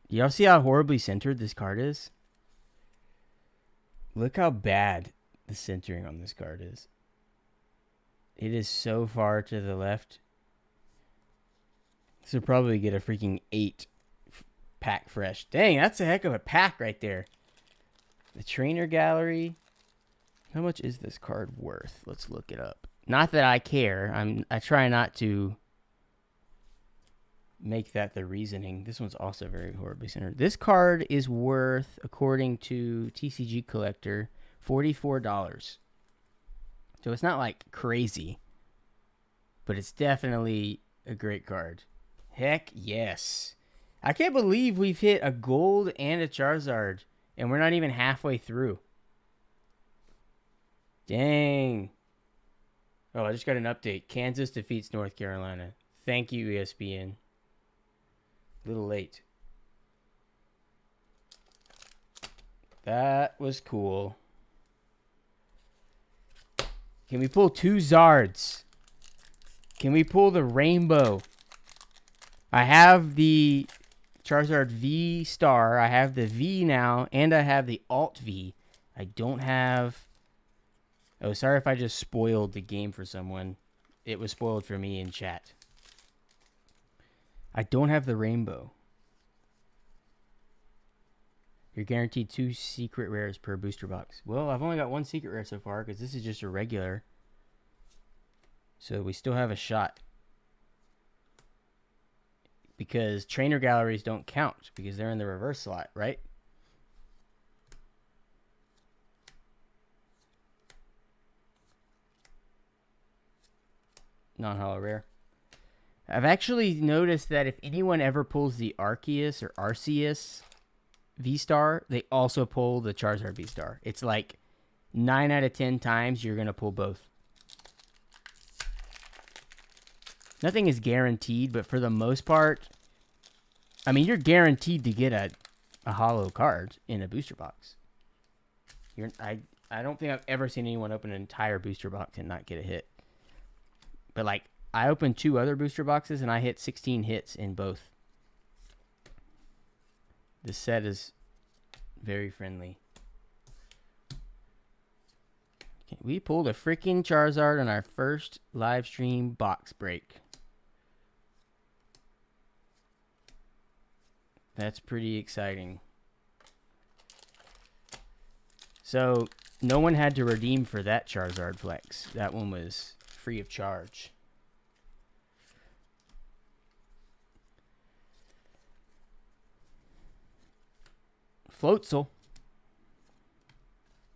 Y'all see how horribly centered this card is? Look how bad the centering on this card is. It is so far to the left. This will probably get a freaking 8 pack fresh. Dang, that's a heck of a pack right there. The trainer gallery. How much is this card worth? Let's look it up. Not that I care. I try not to make that the reasoning. This one's also very horribly centered. This card is worth, according to TCG Collector, $44. So it's not like crazy, but it's definitely a great card. Heck yes. I can't believe we've hit a gold and a Charizard, and we're not even halfway through. Dang. Oh, I just got an update. Kansas defeats North Carolina. Thank you, ESPN. A little late. That was cool. Can we pull 2 Zards? Can we pull the rainbow? I have the Charizard V Star. I have the V now, and I have the Alt V. I don't have... Oh, sorry if I just spoiled the game for someone. It was spoiled for me in chat. I don't have the rainbow. You're guaranteed 2 secret rares per booster box. Well, I've only got 1 secret rare so far because this is just a regular. So we still have a shot. Because trainer galleries don't count because they're in the reverse slot, right? Non-holo rare. I've actually noticed that if anyone ever pulls the Arceus or Arceus V-Star, they also pull the Charizard V-Star. It's like 9 out of 10 times you're going to pull both. Nothing is guaranteed, but for the most part, I mean, you're guaranteed to get a holo card in a booster box. I don't think I've ever seen anyone open an entire booster box and not get a hit. But, like, I opened 2 other booster boxes, and I hit 16 hits in both. This set is very friendly. Okay, we pulled a freaking Charizard on our first live stream box break. That's pretty exciting. So, no one had to redeem for that Charizard flex. That one was free of charge. Floatzel.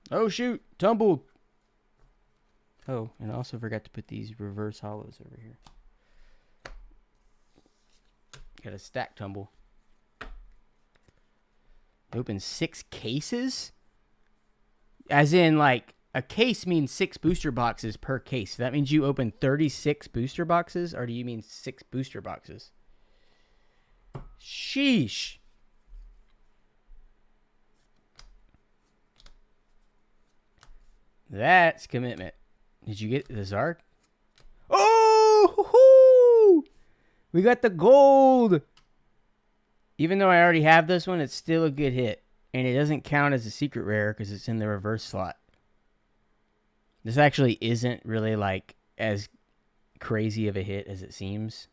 Oh, shoot. Tumbled. Oh, and I also forgot to put these reverse hollows over here. Got a stack tumble. Open 6 cases? As in, like, a case means 6 booster boxes per case. That means you open 36 booster boxes? Or do you mean 6 booster boxes? Sheesh. That's commitment. Did you get the Zard? Oh! We got the gold! Even though I already have this one, it's still a good hit. And it doesn't count as a secret rare because it's in the reverse slot. This actually isn't really like as crazy of a hit as it seems.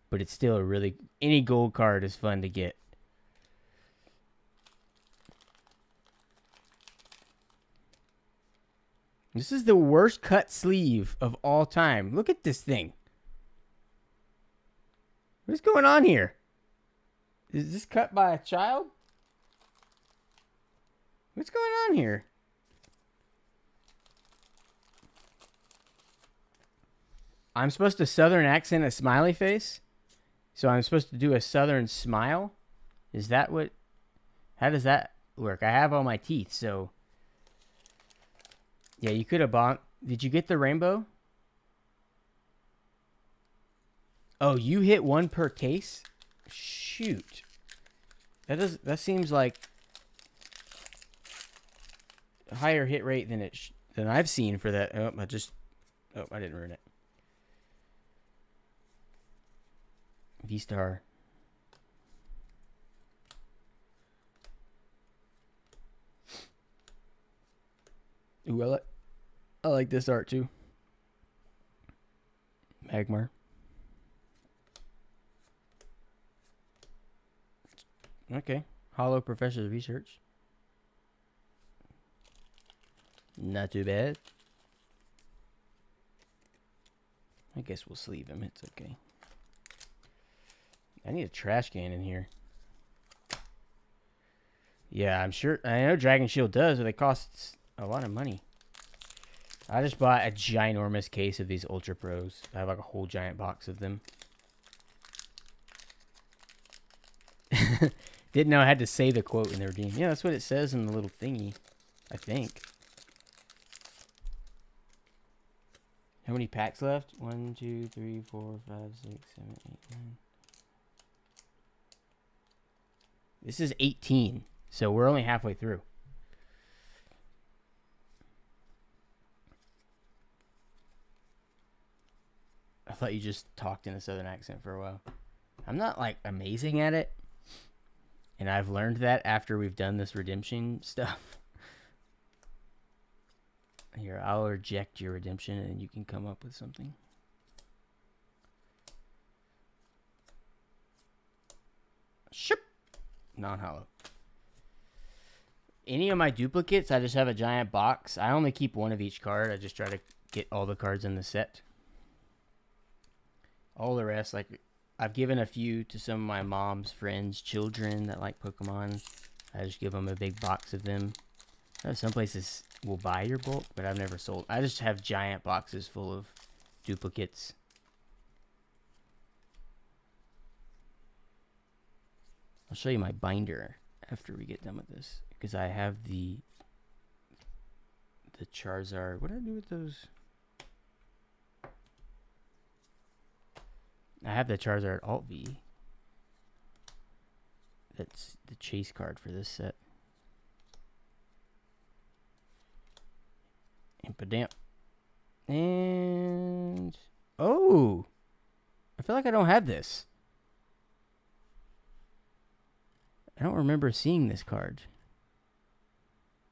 But it's still a really... Any gold card is fun to get. This is the worst cut sleeve of all time. Look at this thing. What's going on here? Is this cut by a child? What's going on here? I'm supposed to southern accent a smiley face? So I'm supposed to do a southern smile? Is that what... How does that work? I have all my teeth, so... Yeah, you could have bought... Did you get the rainbow? Oh, you hit 1 per case? Shoot. That seems like a higher hit rate than I've seen for that. Oh, I didn't ruin it. V-Star. Ooh, I like this art too. Magmar. Okay. Hollow Professor's Research. Not too bad. I guess we'll sleeve him. It's okay. I need a trash can in here. Yeah, I'm sure. I know Dragon Shield does, but they cost a lot of money. I just bought a ginormous case of these Ultra Pros. I have like a whole giant box of them. Didn't know I had to say the quote in the redeem. Yeah, that's what it says in the little thingy, I think. How many packs left? 1, 2, 3, 4, 5, 6, 7, 8, 9. This is 18, so we're only halfway through. I thought you just talked in a southern accent for a while. I'm not, like, amazing at it. And I've learned that after we've done this redemption stuff. Here, I'll reject your redemption and you can come up with something. Ship. Non-hollow. Any of my duplicates, I just have a giant box. I only keep one of each card. I just try to get all the cards in the set. All the rest, like, I've given a few to some of my mom's friends, children that like Pokemon. I just give them a big box of them. Some places will buy your bulk, but I've never sold. I just have giant boxes full of duplicates. I'll show you my binder after we get done with this, because I have the Charizard. What did I do with those? I have the Charizard Alt V. That's the chase card for this set. Impadamp. And oh, I feel like I don't have this. I don't remember seeing this card.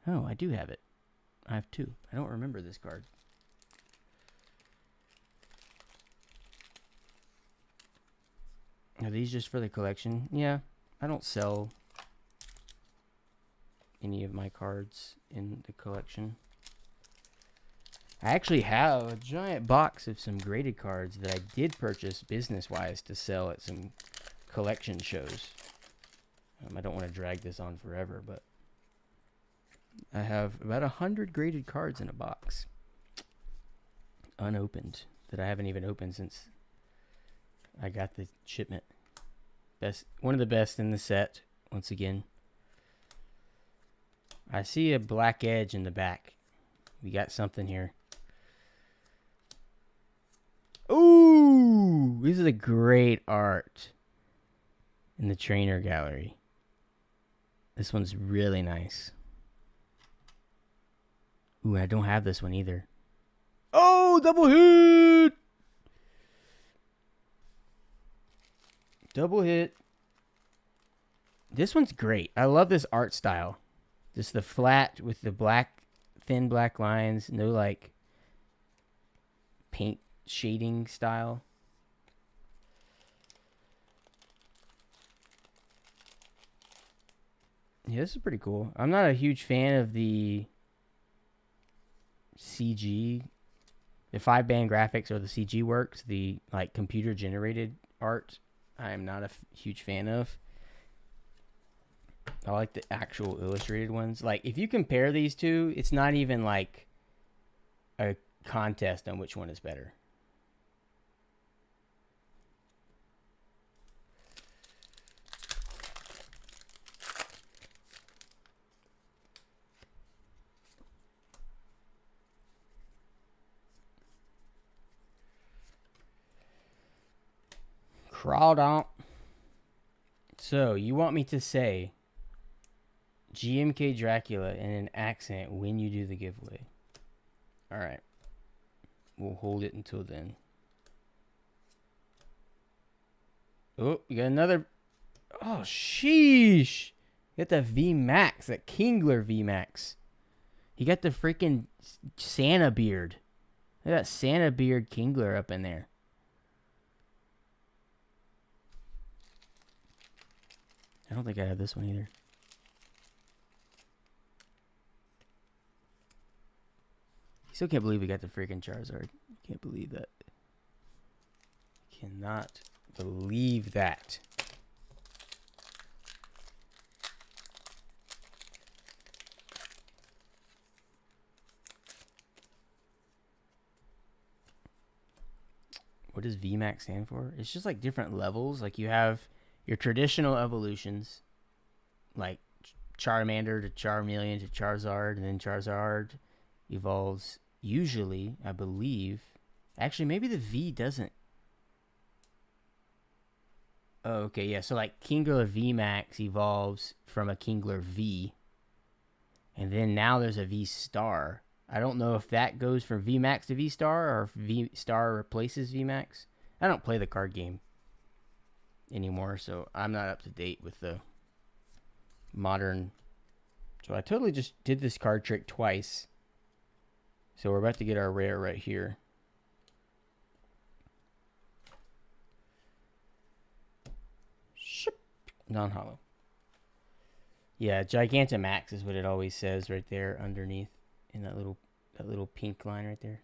Oh, I do have it. I have two. I don't remember this card. Are these just for the collection? Yeah, I don't sell any of my cards in the collection. I actually have a giant box of some graded cards that I did purchase business-wise to sell at some collection shows. I don't want to drag this on forever, but I have about 100 graded cards in a box, unopened, that I haven't even opened since I got the shipment. One of the best in the set, once again. I see a black edge in the back. We got something here. Ooh, this is a great art in the trainer gallery. This one's really nice. Ooh, I don't have this one either. Oh, double hit! Double hit. This one's great. I love this art style. Just the flat with the black, thin black lines. No, like, paint shading style. Yeah, this is pretty cool. I'm not a huge fan of the CG, the 5-band graphics or the CG works, the like computer generated art. I am not a huge fan of. I like the actual illustrated ones. Like, if you compare these two, it's not even like a contest on which one is better. Crawled on. So, you want me to say GMK Dracula in an accent when you do the giveaway. Alright. We'll hold it until then. Oh, you got another. Oh, sheesh. You got the VMAX, that Kingler VMAX. You got the freaking Santa beard. Look at that Santa beard Kingler up in there. I don't think I have this one either. Still can't believe we got the freaking Charizard. Can't believe that. Cannot believe that. What does VMAX stand for? It's just like different levels. Like, you have your traditional evolutions, like Charmander to Charmeleon to Charizard, and then Charizard evolves usually, I believe. Actually, maybe the V doesn't. Oh, okay, yeah. So, like, Kingler VMAX evolves from a Kingler V. And then now there's a V Star. I don't know if that goes from VMAX to V Star or if V Star replaces VMAX. I don't play the card game anymore, so I'm not up to date with the modern. So I totally just did this card trick twice. So we're about to get our rare right here. Non-hollow. Yeah, Gigantamax is what it always says right there underneath in that little pink line right there.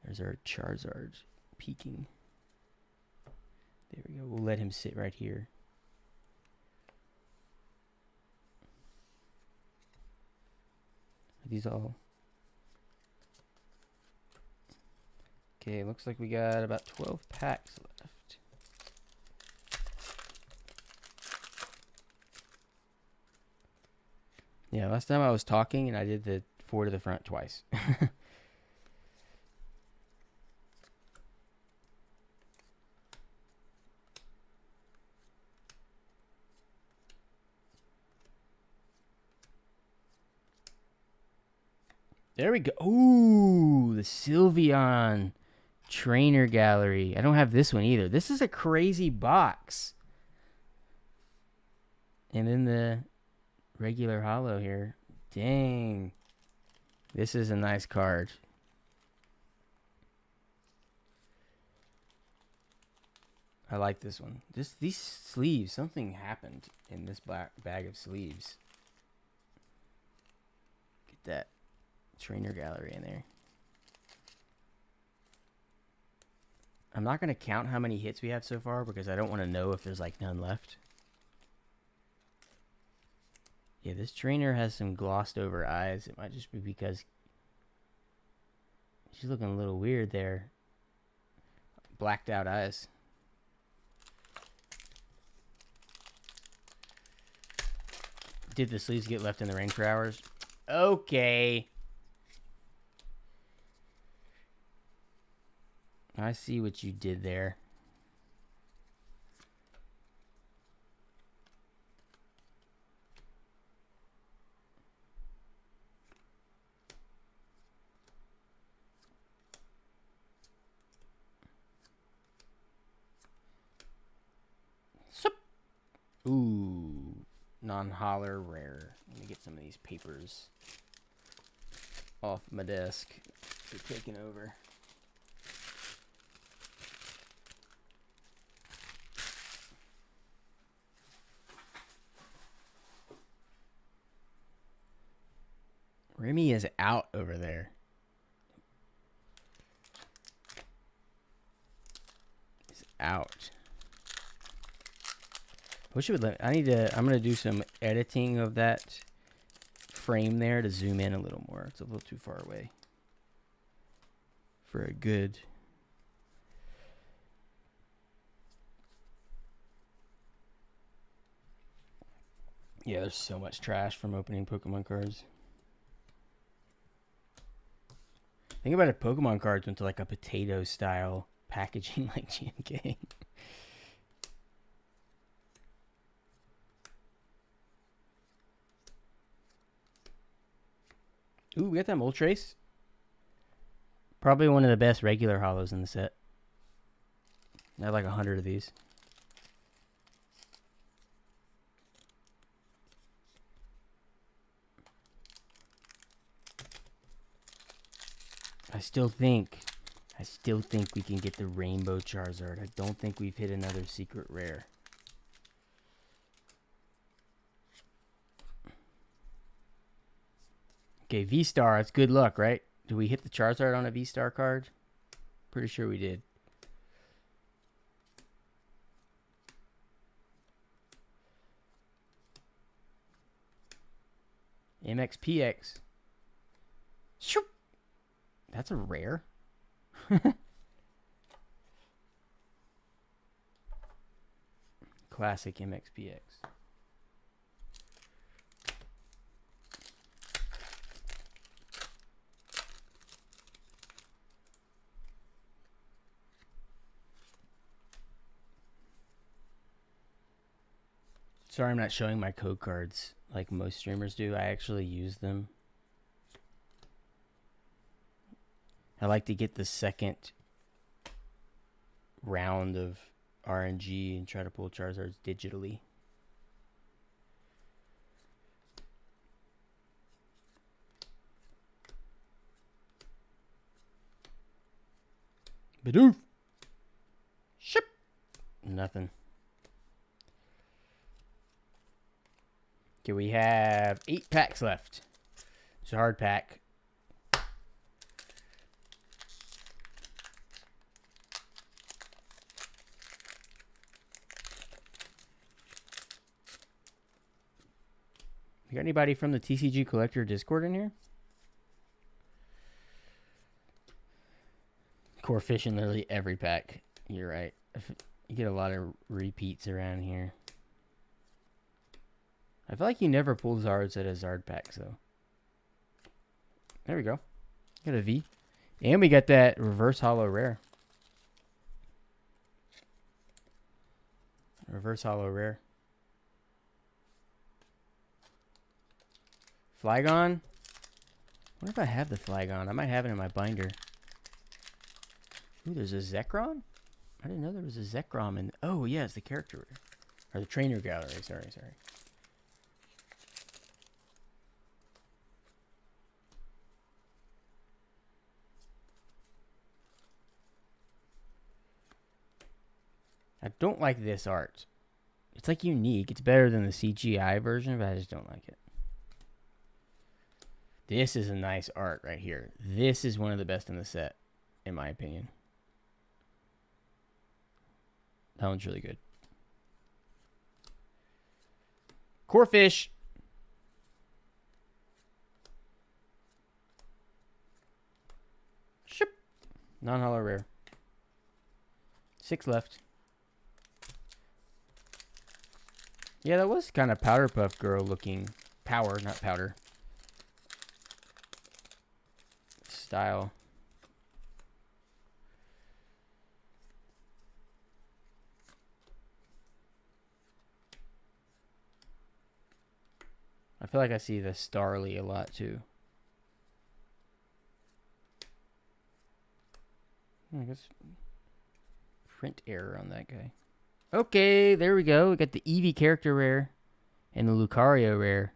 There's our Charizard peeking. There we go. We'll let him sit right here. Are these all? Okay, looks like we got about 12 packs left. Yeah, last time I was talking and I did the 4 to the front twice. There we go. Ooh, the Sylveon Trainer Gallery. I don't have this one either. This is a crazy box. And then the regular hollow here. Dang. This is a nice card. I like this one. These sleeves, something happened in this black bag of sleeves. Get that Trainer Gallery in there. I'm not going to count how many hits we have so far because I don't want to know if there's like none left. Yeah, this trainer has some glossed over eyes. It might just be because she's looking a little weird there. Blacked out eyes. Did the sleeves get left in the rain for hours? Okay. I see what you did there. Ooh, non-holler rare. Let me get some of these papers off my desk. They're taking over. Remy is out over there. He's out. Wish it would let. I'm gonna do some editing of that frame there to zoom in a little more. It's a little too far away for a good. Yeah, there's so much trash from opening Pokemon cards. Think about if Pokemon cards went to like a potato style packaging like GMK. Ooh, we got that Moltres. Probably one of the best regular hollows in the set. I have like 100 of these. I still think we can get the Rainbow Charizard. I don't think we've hit another secret rare. Okay, V-Star, it's good luck, right? Do we hit the Charizard on a V-Star card? Pretty sure we did. MXPX. Shoop! That's a rare. Classic MXPX. Sorry I'm not showing my code cards like most streamers do. I actually use them. I like to get the second round of RNG and try to pull Charizards digitally. Bidoof. Ship. Nothing. Okay, we have 8 packs left. It's a hard pack. You got anybody from the TCG Collector Discord in here? Core fish in literally every pack. You're right. You get a lot of repeats around here. I feel like you never pull Zards at a Zard pack, so. There we go. Got a V. And we got that reverse hollow rare. Reverse hollow rare. Flygon. What if I have the Flygon? I might have it in my binder. Ooh, there's a Zekrom? I didn't know there was a Zekrom in... Oh, yeah, it's the character rare. Or the trainer gallery. Sorry. I don't like this art. It's like unique. It's better than the CGI version, but I just don't like it. This is a nice art right here. This is one of the best in the set, in my opinion. That one's really good. Core fish. Ship. Non-hollow rare. 6 left. Yeah, that was kind of Powderpuff Girl looking. Power, not powder. Style. I feel like I see the Starly a lot too. I guess print error on that guy. Okay, there we go. We got the Eevee character rare and the Lucario rare.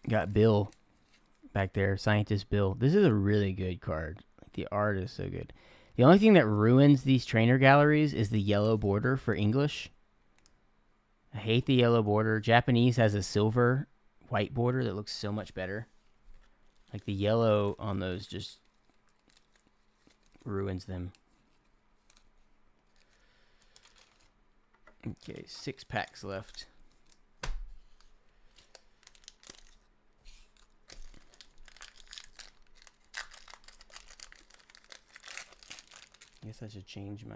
Got Bill back there, Scientist Bill. This is a really good card. Like, the art is so good. The only thing that ruins these trainer galleries is the yellow border for English. I hate the yellow border. Japanese has a silver white border that looks so much better. Like the yellow on those just ruins them. Okay, 6 packs left. I guess I should change my...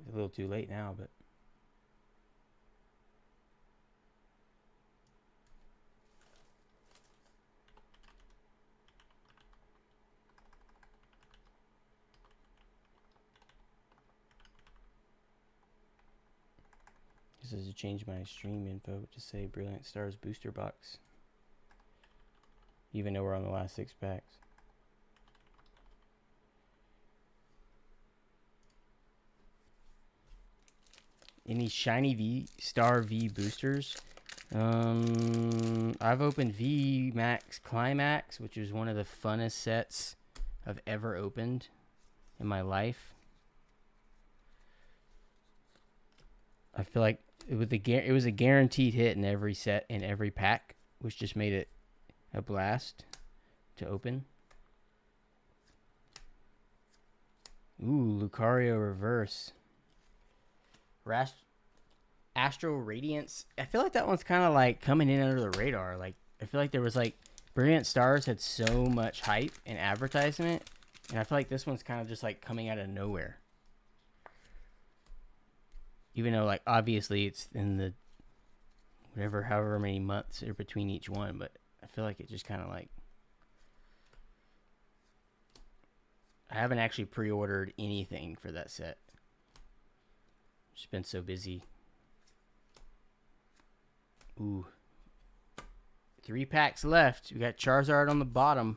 It's a little too late now, but... This is to change my stream info to say Brilliant Stars booster box. Even though we're on the last 6 packs. Any shiny V Star V boosters? I've opened V Max Climax, which is one of the funnest sets I've ever opened in my life. I feel like it was a guaranteed hit in every set, in every pack, which just made it a blast to open. Ooh, Lucario reverse. Astral Radiance. I feel like that one's kind of like coming in under the radar. Like, I feel like there was like Brilliant Stars had so much hype and advertisement, and I feel like this one's kind of just like coming out of nowhere. Even though, like, obviously it's in the however many months are between each one, but I feel like it just kind of like... I haven't actually pre-ordered anything for that set. Just been so busy. Ooh. 3 packs left. We got Charizard on the bottom.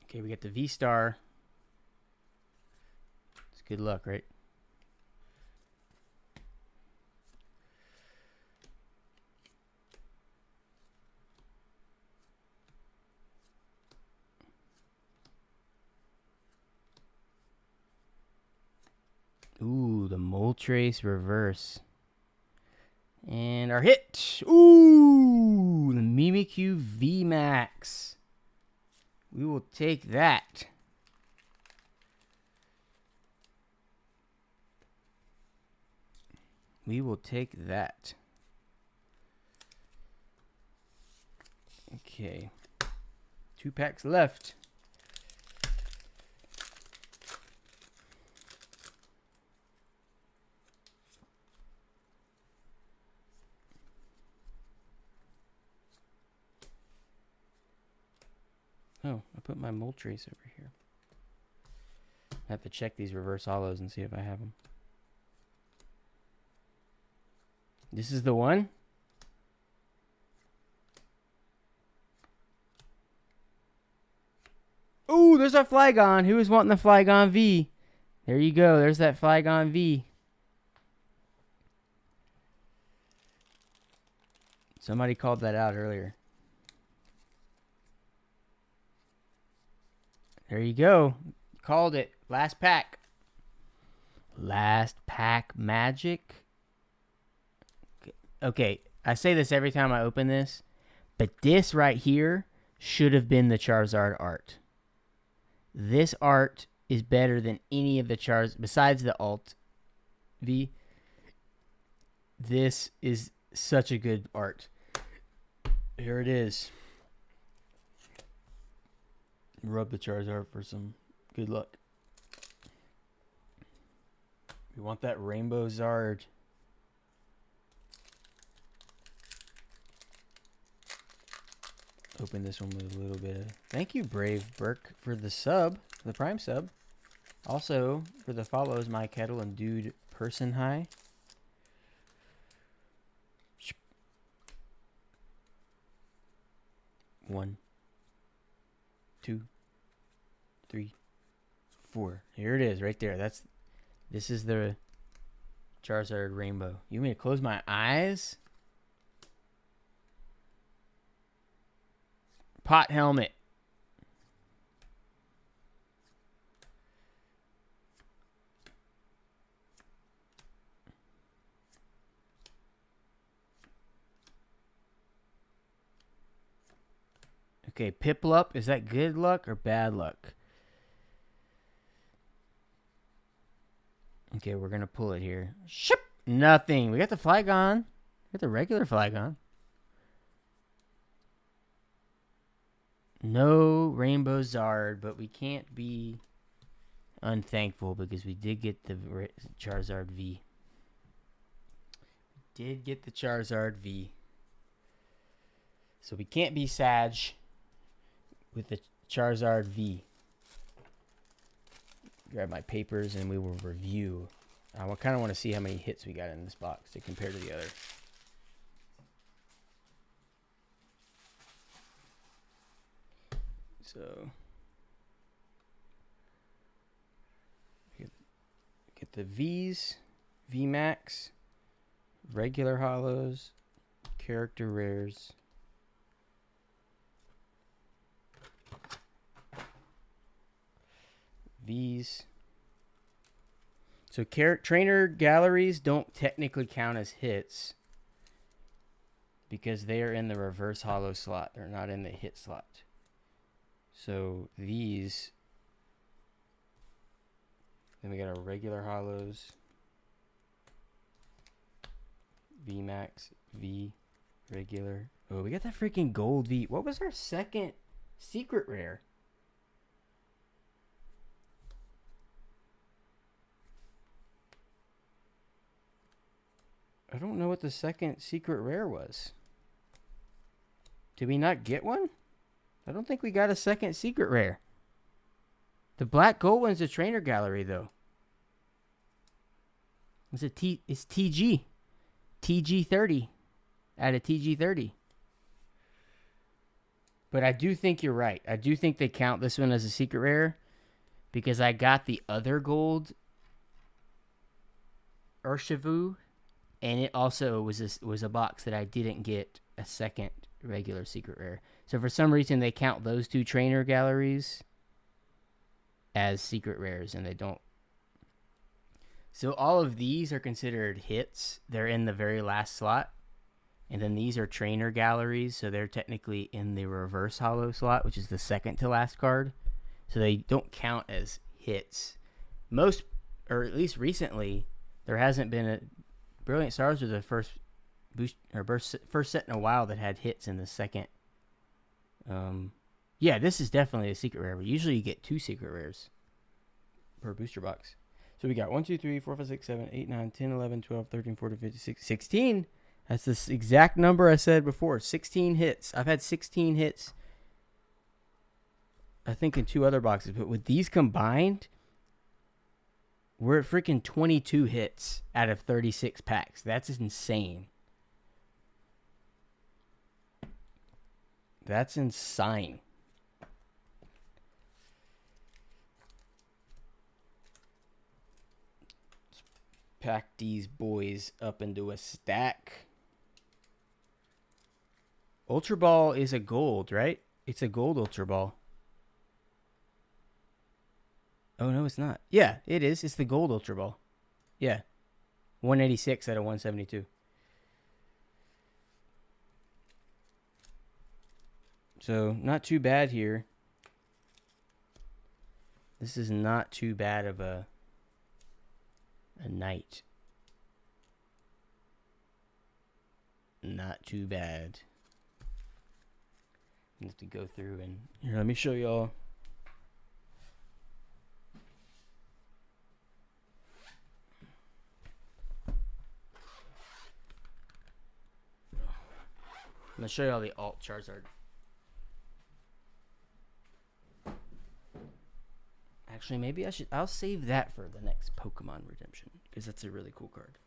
Okay, we got the V-Star. It's good luck, right? the Moltres reverse. And our hit. Ooh, the Mimikyu VMAX. We will take that. We will take that. Okay. 2 packs left. Oh, I put my Moltres over here. I have to check these reverse hollows and see if I have them. This is the one? Ooh, there's our Flygon. Who was wanting the Flygon V? There you go. There's that Flygon V. Somebody called that out earlier. There you go. Called it. Last pack. Last pack magic. Okay, I say this every time I open this, but this right here should have been the Charizard art. This art is better than any of the Charizard, besides the Alt V. This is such a good art. Here it is. Rub the Charizard for some good luck. We want that Rainbow Zard. Open this one with a little bit of... Thank you, Brave Burke, for the sub, the Prime sub. Also, for the follows, My Kettle and Dude Person High. One, 2, 3, 4. Here it is, right there. This is the Charizard Rainbow. You want me to close my eyes? Pot helmet. Okay, Piplup. Is that good luck or bad luck? Okay, we're going to pull it here. Ship! Nothing. We got the Flygon. We got the regular Flygon. No Rainbow Zard, but we can't be unthankful because we did get the Charizard V. Did get the Charizard V. So we can't be sad with the Charizard V. Grab my papers and we will review. I kind of want to see how many hits we got in this box to compare to the other. So get the V's, VMAX, regular hollows, character rares. V's. So trainer galleries don't technically count as hits because they are in the reverse hollow slot. They're not in the hit slot. So these, then we got our regular hollows, VMAX, V, regular. Oh, we got that freaking gold V. What was our second secret rare? I don't know what the second secret rare was. Did we not get one? I don't think we got a second secret rare. The black gold one's a trainer gallery though. It's TG. TG30. At a TG30. But I do think you're right. I do think they count this one as a secret rare because I got the other gold Urshifu, and it also was a box that I didn't get a second regular secret rare. So for some reason they count those two trainer galleries as secret rares and they don't. So all of these are considered hits. They're in the very last slot. And then these are trainer galleries, so they're technically in the reverse hollow slot, which is the second to last card. So they don't count as hits. Most, or at least recently, there hasn't been a Brilliant Stars was the first boost or first set in a while that had hits in the second. Yeah, this is definitely a secret rare. But usually you get 2 secret rares per booster box. So we got 1, 2, 3, 4, 5, 6, 7, 8, 9, 10, 11, 12, 13, 14, 15, 16, 16. That's the exact number I said before. 16 hits. I've had 16 hits, I think, in 2 other boxes. But with these combined, we're at freaking 22 hits out of 36 packs. That's insane. That's insane. Let's pack these boys up into a stack. Ultra Ball is a gold, right? It's a gold Ultra Ball. Oh, no, it's not. Yeah, it is. It's the gold Ultra Ball. Yeah. 186 out of 172. So, not too bad here. This is not too bad of a night. Not too bad. I have to go through and here, let me show y'all. I'm gonna show y'all the alt Charizard. Actually, maybe I'll save that for the next Pokemon Redemption because that's a really cool card.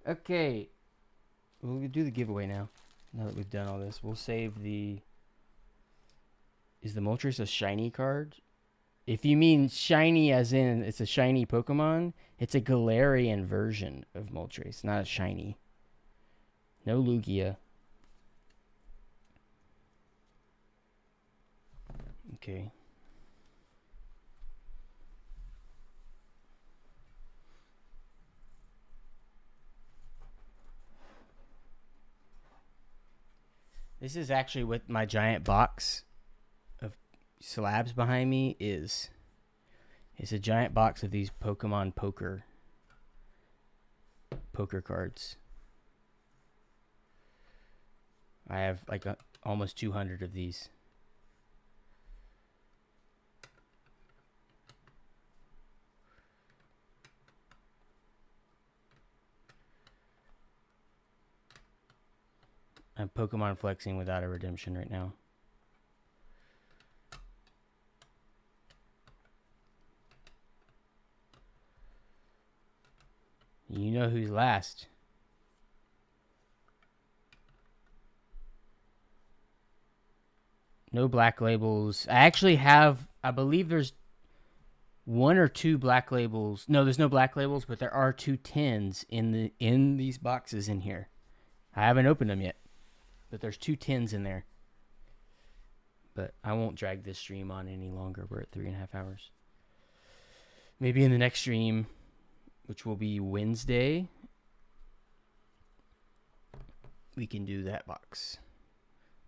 Okay, we'll do the giveaway now. Now that we've done all this, we'll save the... Is the Moltres a shiny card? If you mean shiny as in it's a shiny Pokemon, it's a Galarian version of Moltres, not a shiny. No Lugia. Okay. This is actually what my giant box of slabs behind me is. It's a giant box of these Pokemon poker cards. I have like almost 200 of these. I'm Pokemon flexing without a redemption right now. You know who's last. No black labels. I actually have, I believe there's 1 or 2 black labels. No, there's no black labels, but there are 2 tins in these boxes in here. I haven't opened them yet, but there's 2 tins in there. But I won't drag this stream on any longer. We're at 3.5 hours. Maybe in the next stream, which will be Wednesday, we can do that box.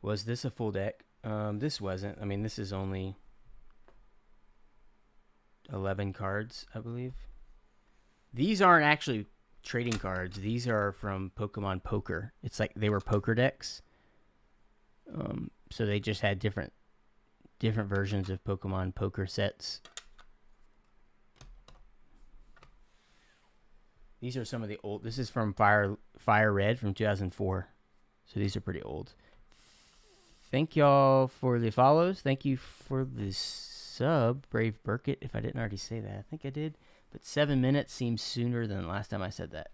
Was this a full deck? This wasn't. I mean, this is only 11 cards, I believe. These aren't actually trading cards. These are from Pokemon Poker. It's like they were poker decks. So they just had different versions of Pokemon Poker sets. These are some of the old. This is from Fire Red from 2004. So these are pretty old. Thank y'all for the follows. Thank you for the sub, Brave Burkett, if I didn't already say that. I think I did. But 7 minutes seems sooner than the last time I said that.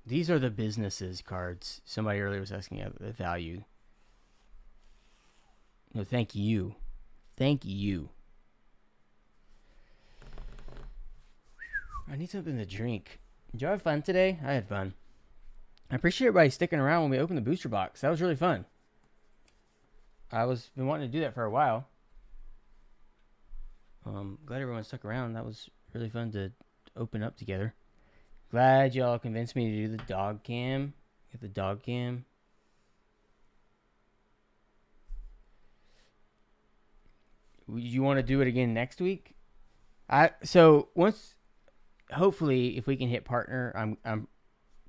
These are the businesses cards. Somebody earlier was asking about the value. No, thank you. Thank you. I need something to drink. Did y'all have fun today? I had fun. I appreciate everybody sticking around when we opened the booster box. That was really fun. Been wanting to do that for a while. Glad everyone stuck around. That was really fun to open up together. Glad y'all convinced me to do the dog cam. Get the dog cam. You want to do it again next week? So once, hopefully, if we can hit partner, I'm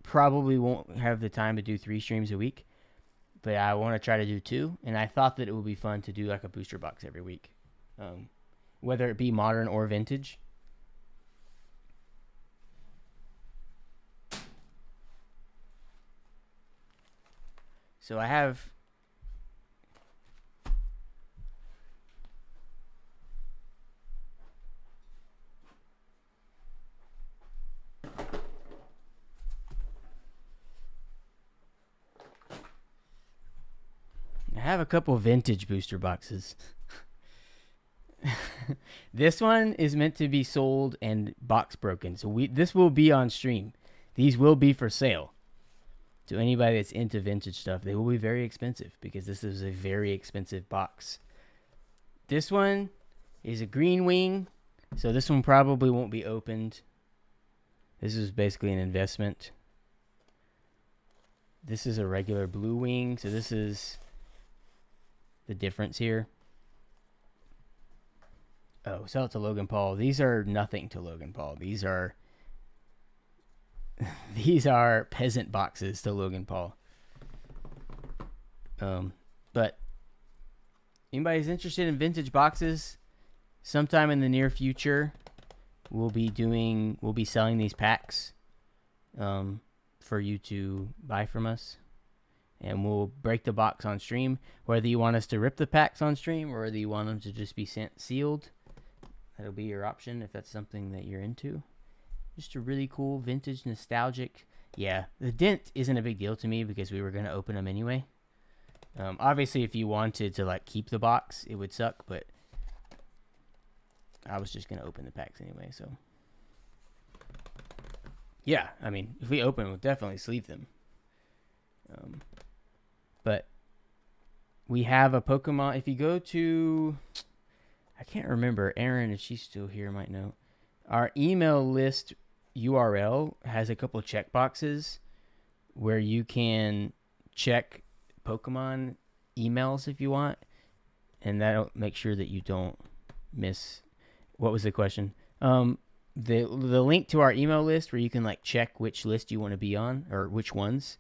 probably won't have the time to do 3 streams a week, but I want to try to do 2. And I thought that it would be fun to do like a booster box every week, whether it be modern or vintage. So I have a couple vintage booster boxes. This one is meant to be sold and box broken. So this will be on stream. These will be for sale. To anybody that's into vintage stuff, they will be very expensive because this is a very expensive box. This one is a green wing, so this one probably won't be opened. This is basically an investment. This is a regular blue wing, so this is the difference here. Oh, sell it to Logan Paul. These are nothing to Logan Paul. These are peasant boxes to Logan Paul. But anybody's interested in vintage boxes, sometime in the near future, we'll be selling these packs for you to buy from us. And we'll break the box on stream. Whether you want us to rip the packs on stream or whether you want them to just be sent sealed, that'll be your option if that's something that you're into. Just a really cool, vintage, nostalgic. Yeah, the dent isn't a big deal to me because we were going to open them anyway. Obviously, if you wanted to like keep the box, it would suck, but I was just going to open the packs anyway, so. Yeah, I mean, if we open, we'll definitely sleeve them. But we have a Pokemon. If you go to, I can't remember, Erin, if she's still here, might know. Our email list URL has a couple check boxes where you can check Pokemon emails if you want, and that'll make sure that you don't miss. What was the question? The link to our email list where you can like check which list you want to be on or which ones.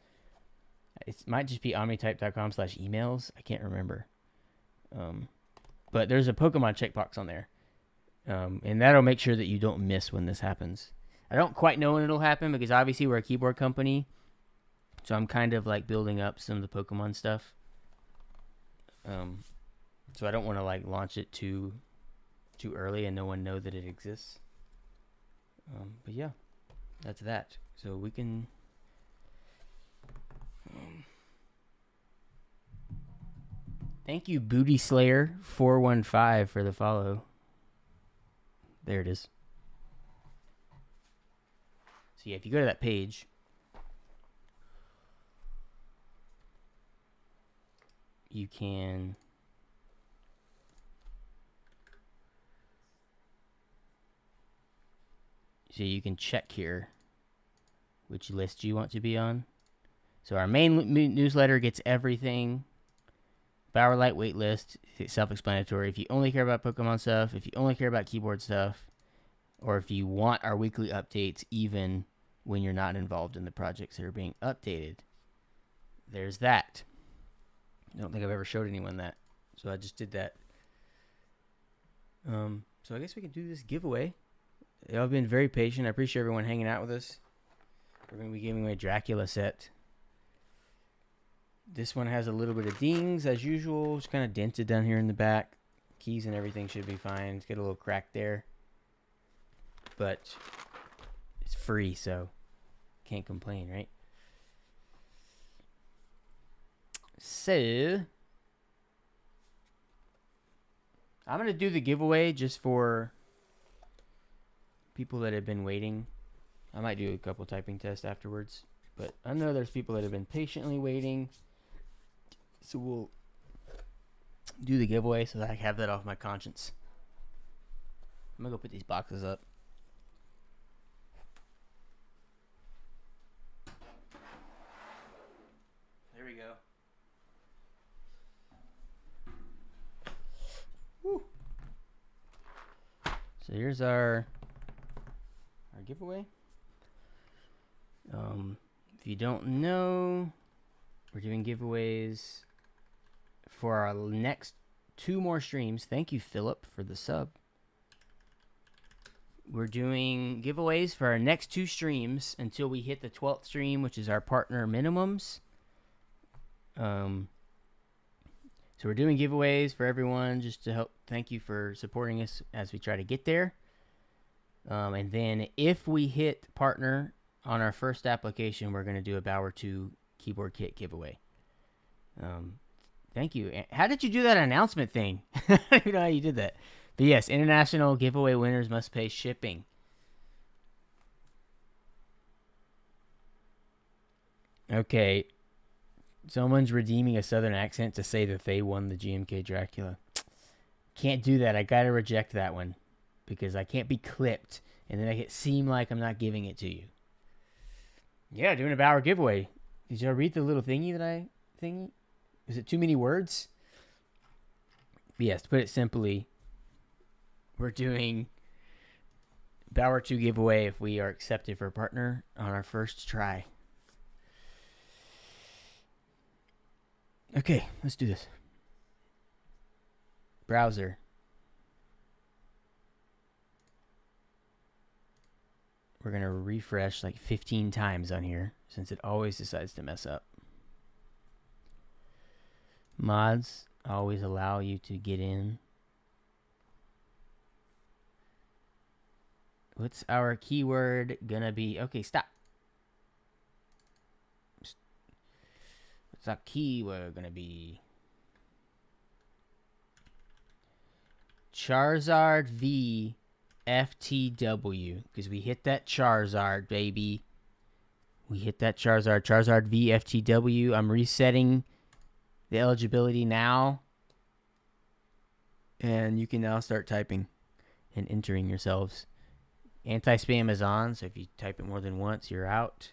It might just be omnitype.com/emails. I can't remember. But there's a Pokemon checkbox on there. And that'll make sure that you don't miss when this happens. I don't quite know when it'll happen because obviously we're a keyboard company. So I'm kind of like building up some of the Pokemon stuff. So I don't want to like launch it too early and no one know that it exists. But yeah, that's that. So we can... Thank you, Booty Slayer 415 for the follow. There it is. So yeah, if you go to that page, you can check here which list you want to be on. So our main newsletter gets everything. Our lightweight list, self-explanatory. If you only care about Pokemon stuff, if you only care about keyboard stuff, or if you want our weekly updates even when you're not involved in the projects that are being updated, there's that. I don't think I've ever showed anyone that, so I just did that. So I guess we can do this giveaway. Y'all have been very patient. I appreciate everyone hanging out with us. We're going to be giving away a Dracula set. This one has a little bit of dings as usual. It's kind of dented down here in the back. Keys and everything should be fine. It's got a little crack there. But it's free, so can't complain, right? So I'm going to do the giveaway just for people that have been waiting. I might do a couple typing tests afterwards. But I know there's people that have been patiently waiting. So we'll do the giveaway so that I have that off my conscience. I'm gonna go put these boxes up. There we go. Woo. So here's our giveaway. If you don't know, we're doing giveaways for our next 2 more streams. Thank you, Philip, for the sub. We're doing giveaways for our next 2 streams until we hit the 12th stream, which is our partner minimums. So we're doing giveaways for everyone just to help. Thank you for supporting us as we try to get there. And then if we hit partner on our first application, we're going to do a Bauer 2 keyboard kit giveaway. Thank you. How did you do that announcement thing? I don't even know how you did that. But yes, international giveaway winners must pay shipping. Okay. Someone's redeeming a southern accent to say that they won the GMK Dracula. Can't do that. I got to reject that one because I can't be clipped and then make it seem like I'm not giving it to you. Yeah, doing a Bauer giveaway. Did y'all read the little thingy that I thingy? Is it too many words? But yes, to put it simply, we're doing Bauer 2 giveaway if we are accepted for a partner on our first try. Okay, let's do this. Browser. We're going to refresh like 15 times on here since it always decides to mess up. Mods always allow you to get in. What's our keyword gonna be? Okay, stop. What's our keyword gonna be? Charizard V FTW. Because we hit that Charizard, baby. We hit that Charizard. Charizard V FTW. I'm resetting the eligibility now. And you can now start typing and entering yourselves. Anti-spam is on, so if you type it more than once, you're out.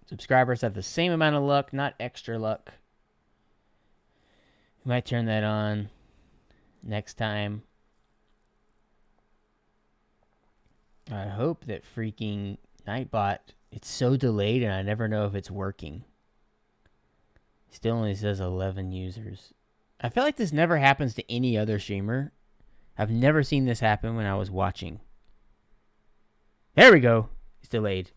Subscribers have the same amount of luck, not extra luck. We might turn that on next time. I hope that freaking Nightbot, it's so delayed and I never know if it's working. Still only says 11 users. I feel like this never happens to any other streamer. I've never seen this happen when I was watching. There we go. It's delayed.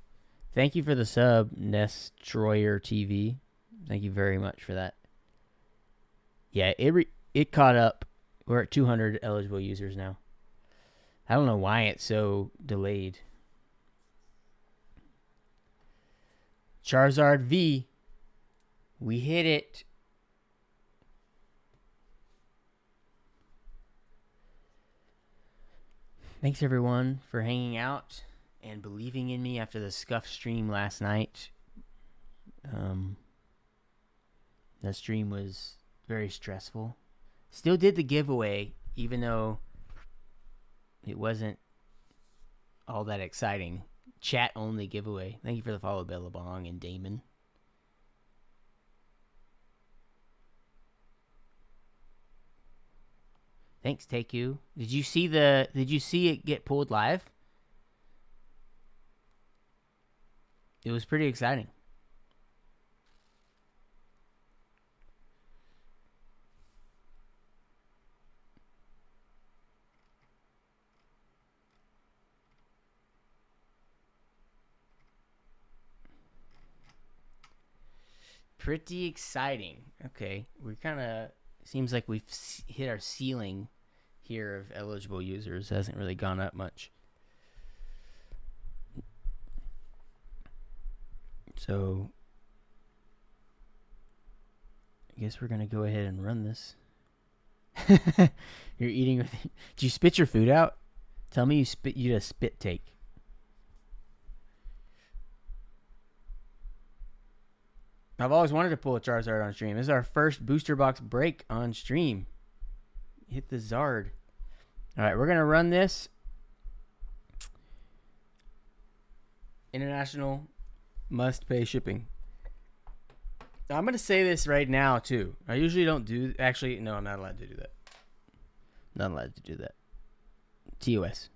Thank you for the sub, Nestroyer TV. Thank you very much for that. Yeah, it caught up. We're at 200 eligible users now. I don't know why it's so delayed. Charizard V. We hit it. Thanks everyone for hanging out and believing in me after the scuff stream last night. That stream was very stressful. Still did the giveaway, even though it wasn't all that exciting. Chat only giveaway. Thank you for the follow, Bellabong and Damon. Thanks, Take You. Did you see it get pulled live? It was pretty exciting. Pretty exciting. Okay, we're kind of seems like we've hit our ceiling here of eligible users. It hasn't really gone up much. So I guess we're gonna go ahead and run this. You're eating with. Did you spit your food out? Tell me you did a spit take. I've always wanted to pull a Charizard on stream. This is our first booster box break on stream. Hit the Zard. All right, we're going to run this. International must pay shipping. Now, I'm going to say this right now, too. I usually don't do... Actually, no, I'm not allowed to do that. Not allowed to do that. TOS.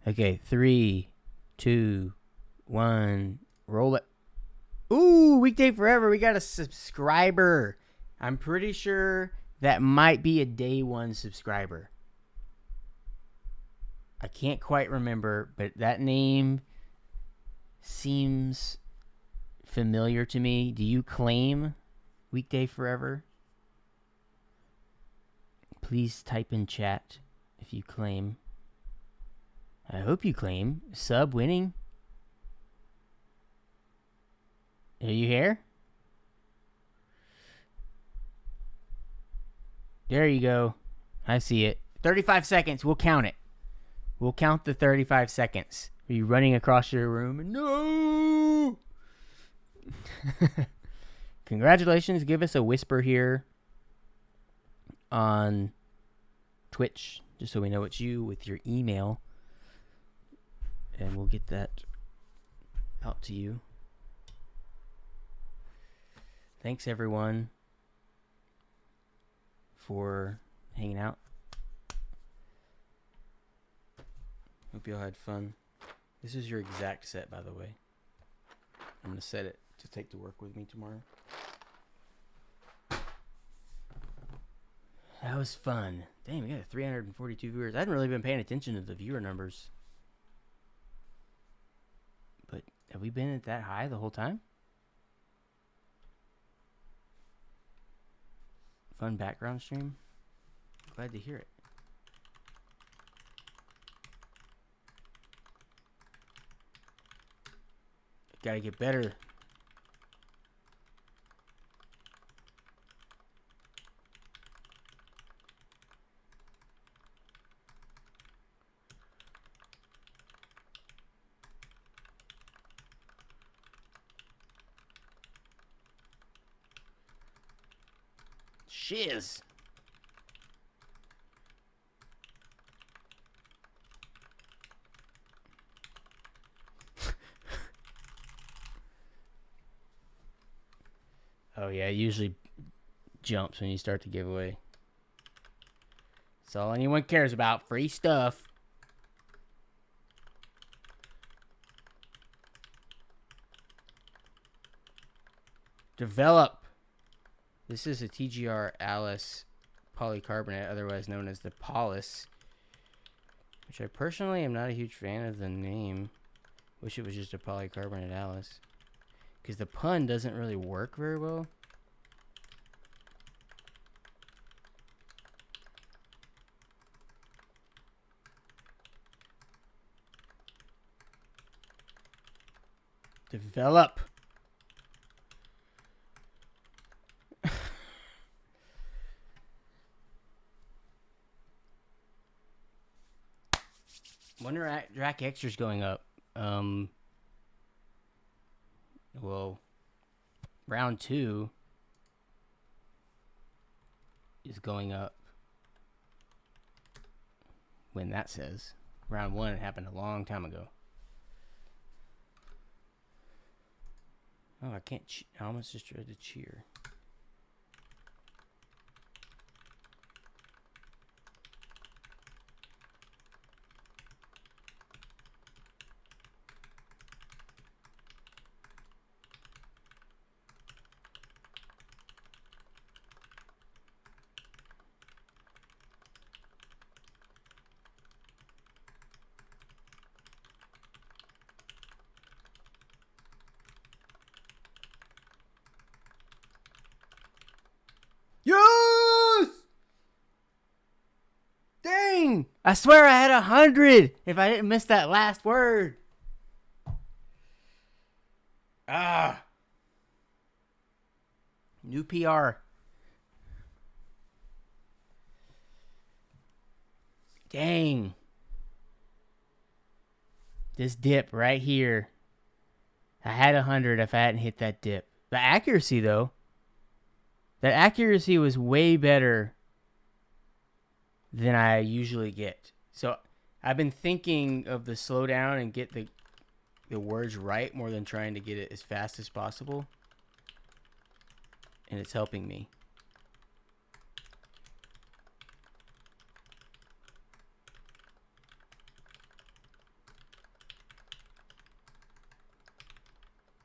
Okay, 3, 2, 1. Roll it. Ooh, Weekday Forever. We got a subscriber. I'm pretty sure that might be a day one subscriber. I can't quite remember, but that name seems familiar to me. Do you claim Weekday Forever? Please type in chat if you claim. I hope you claim. Sub winning. Are you here? There you go. I see it. 35 seconds. We'll count it. We'll count the 35 seconds. Are you running across your room? No! Congratulations. Give us a whisper here on Twitch, just so we know it's you with your email. And we'll get that out to you. Thanks, everyone, for hanging out. Hope you all had fun. This is your exact set, by the way. I'm going to set it to take to work with me tomorrow. That was fun. Damn, we got 342 viewers. I hadn't really been paying attention to the viewer numbers. But have we been at that high the whole time? Fun background stream. Glad to hear it. Gotta get better. Shiz. Oh yeah, it usually jumps when you start the giveaway. That's all anyone cares about. Free stuff. Develop. This is a TGR Alice polycarbonate, otherwise known as the Polis, which I personally am not a huge fan of the name. Wish it was just a polycarbonate Alice, because the pun doesn't really work very well. Develop. Wonder Drac Extra's going up. Well, round 2 is going up. When that says. Round 1 happened a long time ago. Oh, I can't. I almost just tried to cheer. Yes! Dang! I swear I had 100 if I didn't miss that last word. Ah. New PR. Dang. This dip right here. I had 100 if I hadn't hit that dip. The accuracy, though. That accuracy was way better than I usually get. So I've been thinking of the slow down and get the words right more than trying to get it as fast as possible. And it's helping me.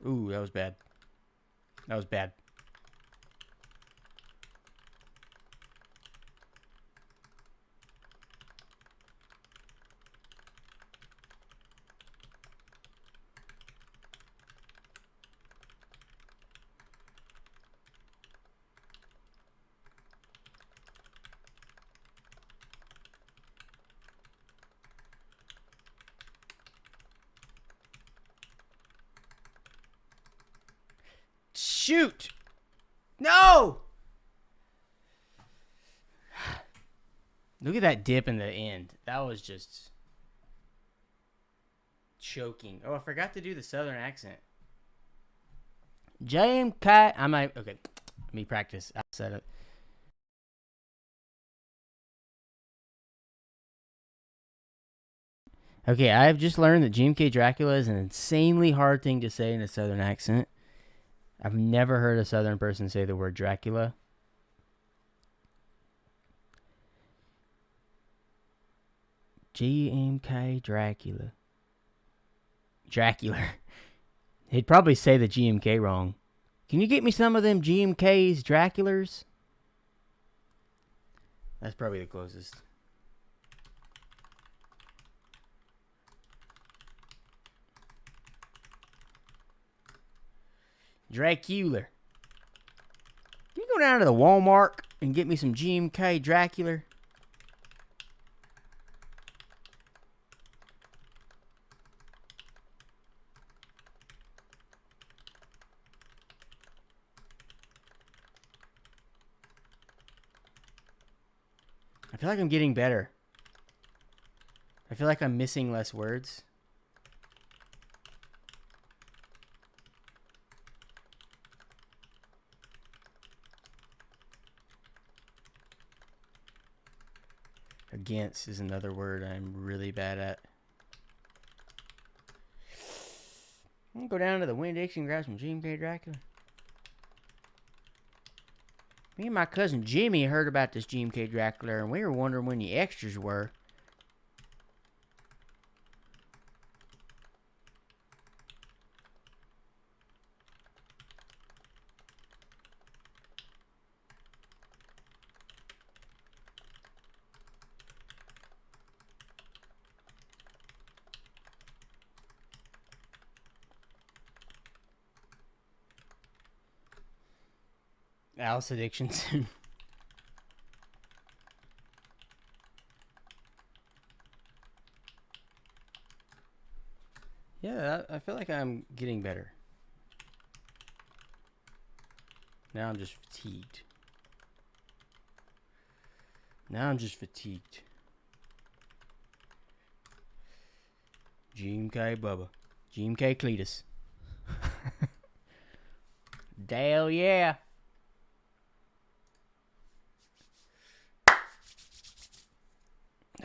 Ooh, that was bad. That was bad. Shoot! No! Look at that dip in the end. That was just choking. Oh, I forgot to do the southern accent. JMK. I might. Okay. Let me practice. I said it. Okay, I've just learned that GMK Dracula is an insanely hard thing to say in a southern accent. I've never heard a southern person say the word Dracula. GMK Dracula. Dracula. He'd probably say the GMK wrong. Can you get me some of them GMK's Draculars? That's probably the closest. Dracula. Can you go down to the Walmart and get me some GMK Dracula? I feel like I'm getting better. I feel like I'm missing less words. Against is another word I'm really bad at. I'm gonna go down to the Winn Dixie and grab some GMK Dracula. Me and my cousin Jimmy heard about this GMK Dracula, and we were wondering when the extras were. Alice Addictions. Yeah, I feel like I'm getting better. Now I'm just fatigued. GMK Bubba. GMK Cletus. Dale, yeah.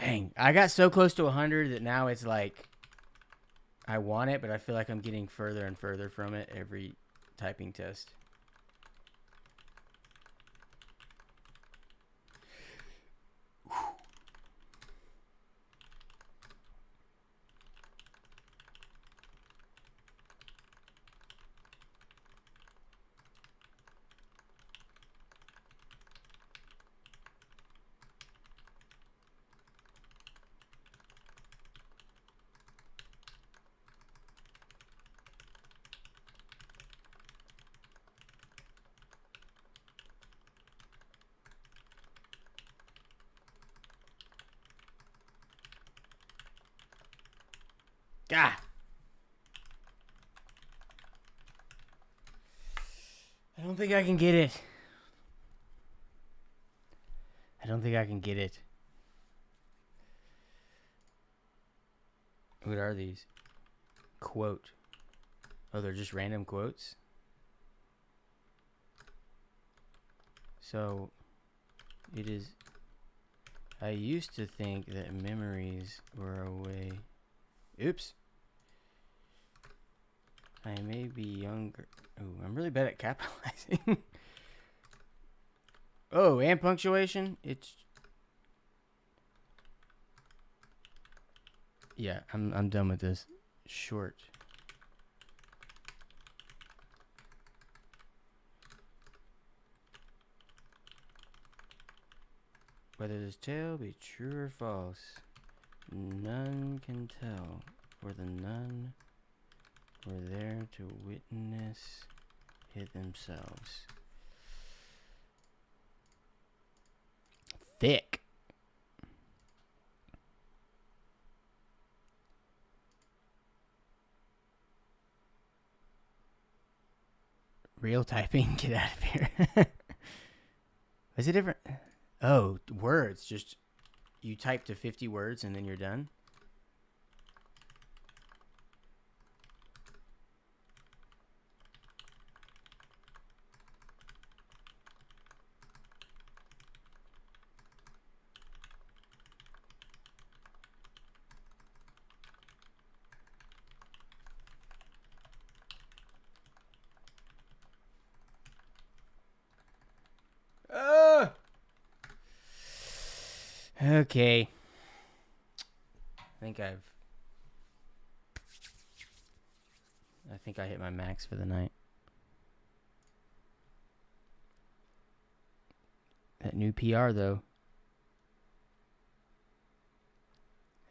Dang, I got so close to 100 that now it's like I want it, but I feel like I'm getting further and further from it every typing test. God. I don't think I can get it. What are these? Quote. Oh, they're just random quotes? So, it is I used to think that memories were a way. Oops. I may be younger. Oh, I'm really bad at capitalizing. Oh, and punctuation? It's... Yeah, I'm done with this. Short. Whether this tale be true or false, none can tell, for the none were there to witness it themselves. Thick. Real typing, get out of here. Is it different? Oh, words. Just you type to 50 words and then you're done. Okay. I think I hit my max for the night. That new PR though.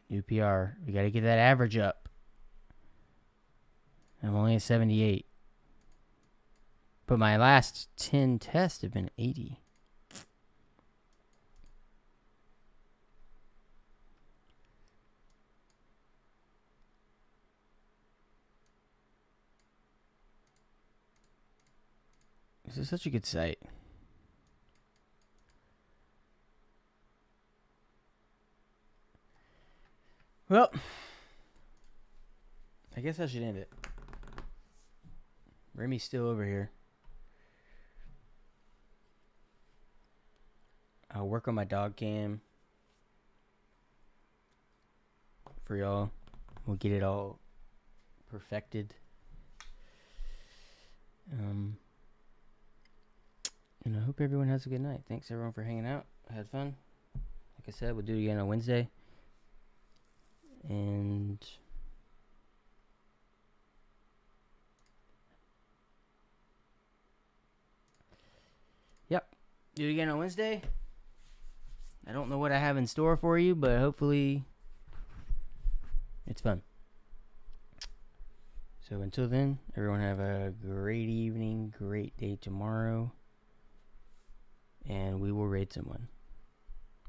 New PR. We got to get that average up. I'm only at 78. But my last 10 tests have been 80. This is such a good site. Well, I guess I should end it. Remy's still over here. I'll work on my dog cam for y'all. We'll get it all perfected. And I hope everyone has a good night. Thanks everyone for hanging out. I had fun. Like I said, we'll do it again on Wednesday. And yep, do it again on Wednesday. I don't know what I have in store for you, but hopefully it's fun. So until then, everyone have a great evening, great day tomorrow. And we will raid someone.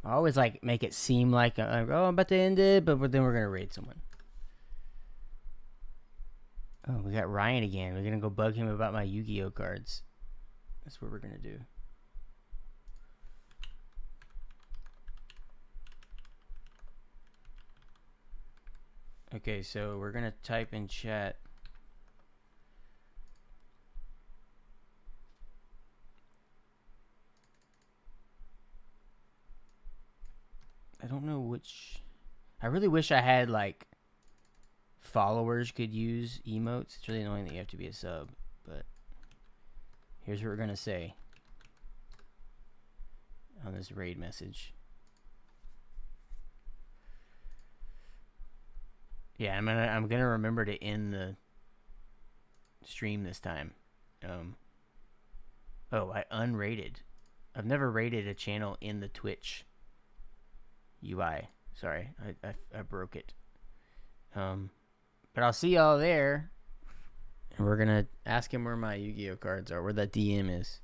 I always like make it seem like I'm about to end it, but then we're gonna raid someone. Oh, we got Ryan again. We're gonna go bug him about my Yu-Gi-Oh cards. That's what we're gonna do. Okay, so we're gonna type in chat. I don't know which. I really wish I had like followers could use emotes. It's really annoying that you have to be a sub, but here's what we're gonna say on this raid message. Yeah, I'm gonna remember to end the stream this time. Oh, I unrated. I've never rated a channel in the Twitch UI. Sorry, I broke it. But I'll see y'all there. And we're gonna ask him where my Yu-Gi-Oh cards are, where that DM is.